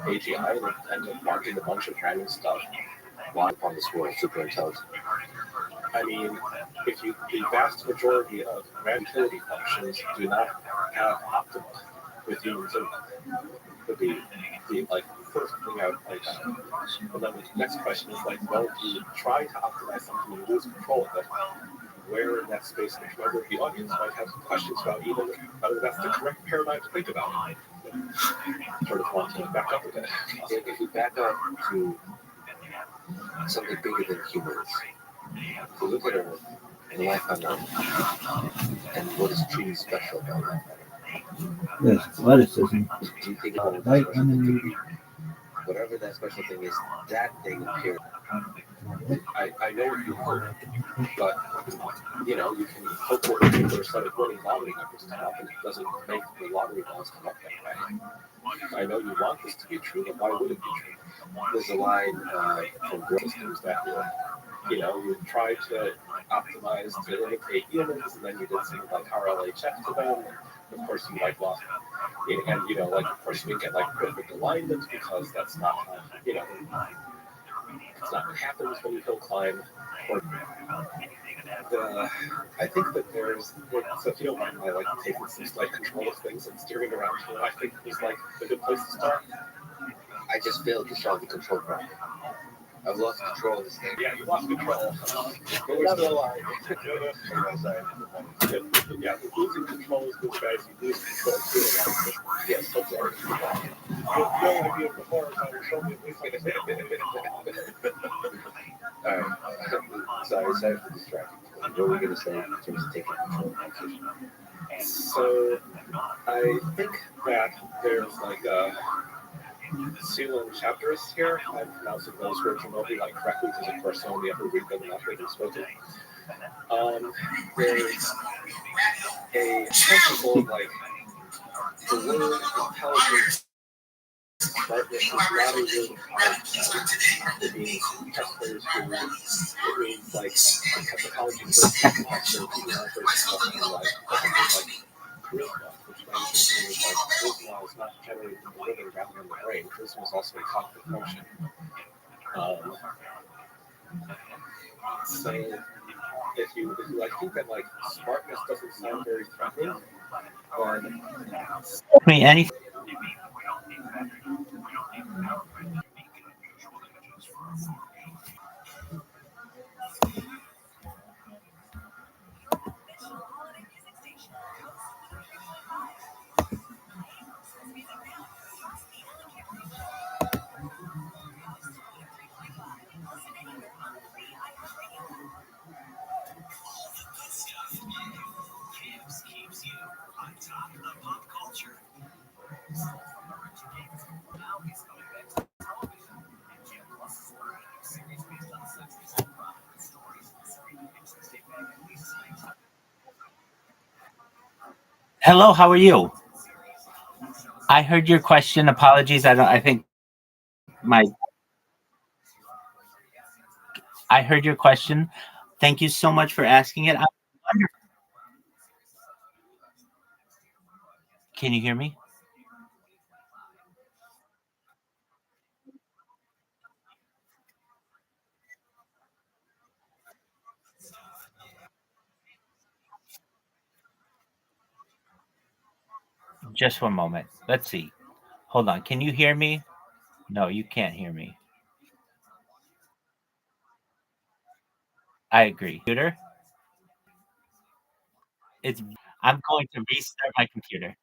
AGI and end up marking a bunch of random stuff. why upon this world super intelligent. I mean, if you the vast majority of utility functions do not have optima with humans in them. Would be the like first thing I would like. And then the next question is like, well, if you try to optimize something, you lose control of it. Where in that space, a member of the audience might have questions about even whether that's the correct paradigm to think about. Sort of want to back up a bit. If you back up to something bigger than humans, if you look at Earth and life on Earth, and what is truly special about life on Earth, Yes, athleticism. do you think about Right special underneath. thing could be? Whatever that special thing is, that thing appears. I know what you hope, but you know, you can hope for a particular set of winning lottery numbers come up, and it doesn't make the lottery balls come up that way. I know you want this to be true, but why would it be true? There's a line From growth systems that you know, you try to optimize to imitate humans, and then you did something like RLA check to them. And of course, you like lost, and you know, like of course, you didn't get like perfect alignment because that's not how, you know, it's not what happens when you hill climb. Or I think that there's, so if you don't mind, I like taking some like control of things and steering around here. I think is like a good place to start. I just failed to solve the control problem. I've lost control of this thing. Yeah, you lost control. But we're still alive. Yeah, losing control is good, guys. You lose control too. Yes, I'm sorry. No idea before, so I showed me at least like Alright. Sorry for distracting. What were we going to say in terms of taking control of the decision? So I think that there's like a seal and chapters here. I'm pronouncing those words remotely like correctly because of course I only ever read them and not hear them spoken. There's a principle of like the word intelligence, smartness is not a word of it means testers who it means like psychology first tester people are first talking like charisma, which means like charisma is not generated in the liver rather than the brain. Charisma is also a cognitive function. So if you like think that like smartness doesn't sound very threatening, then I mean, any. Hello, how are you? I heard your question. Apologies. I think I heard your question. Thank you so much for asking it. Can you hear me? Just one moment. Let's see. Hold on. Can you hear me? No, you can't hear me. I agree. Computer. It's. I'm going to restart my computer.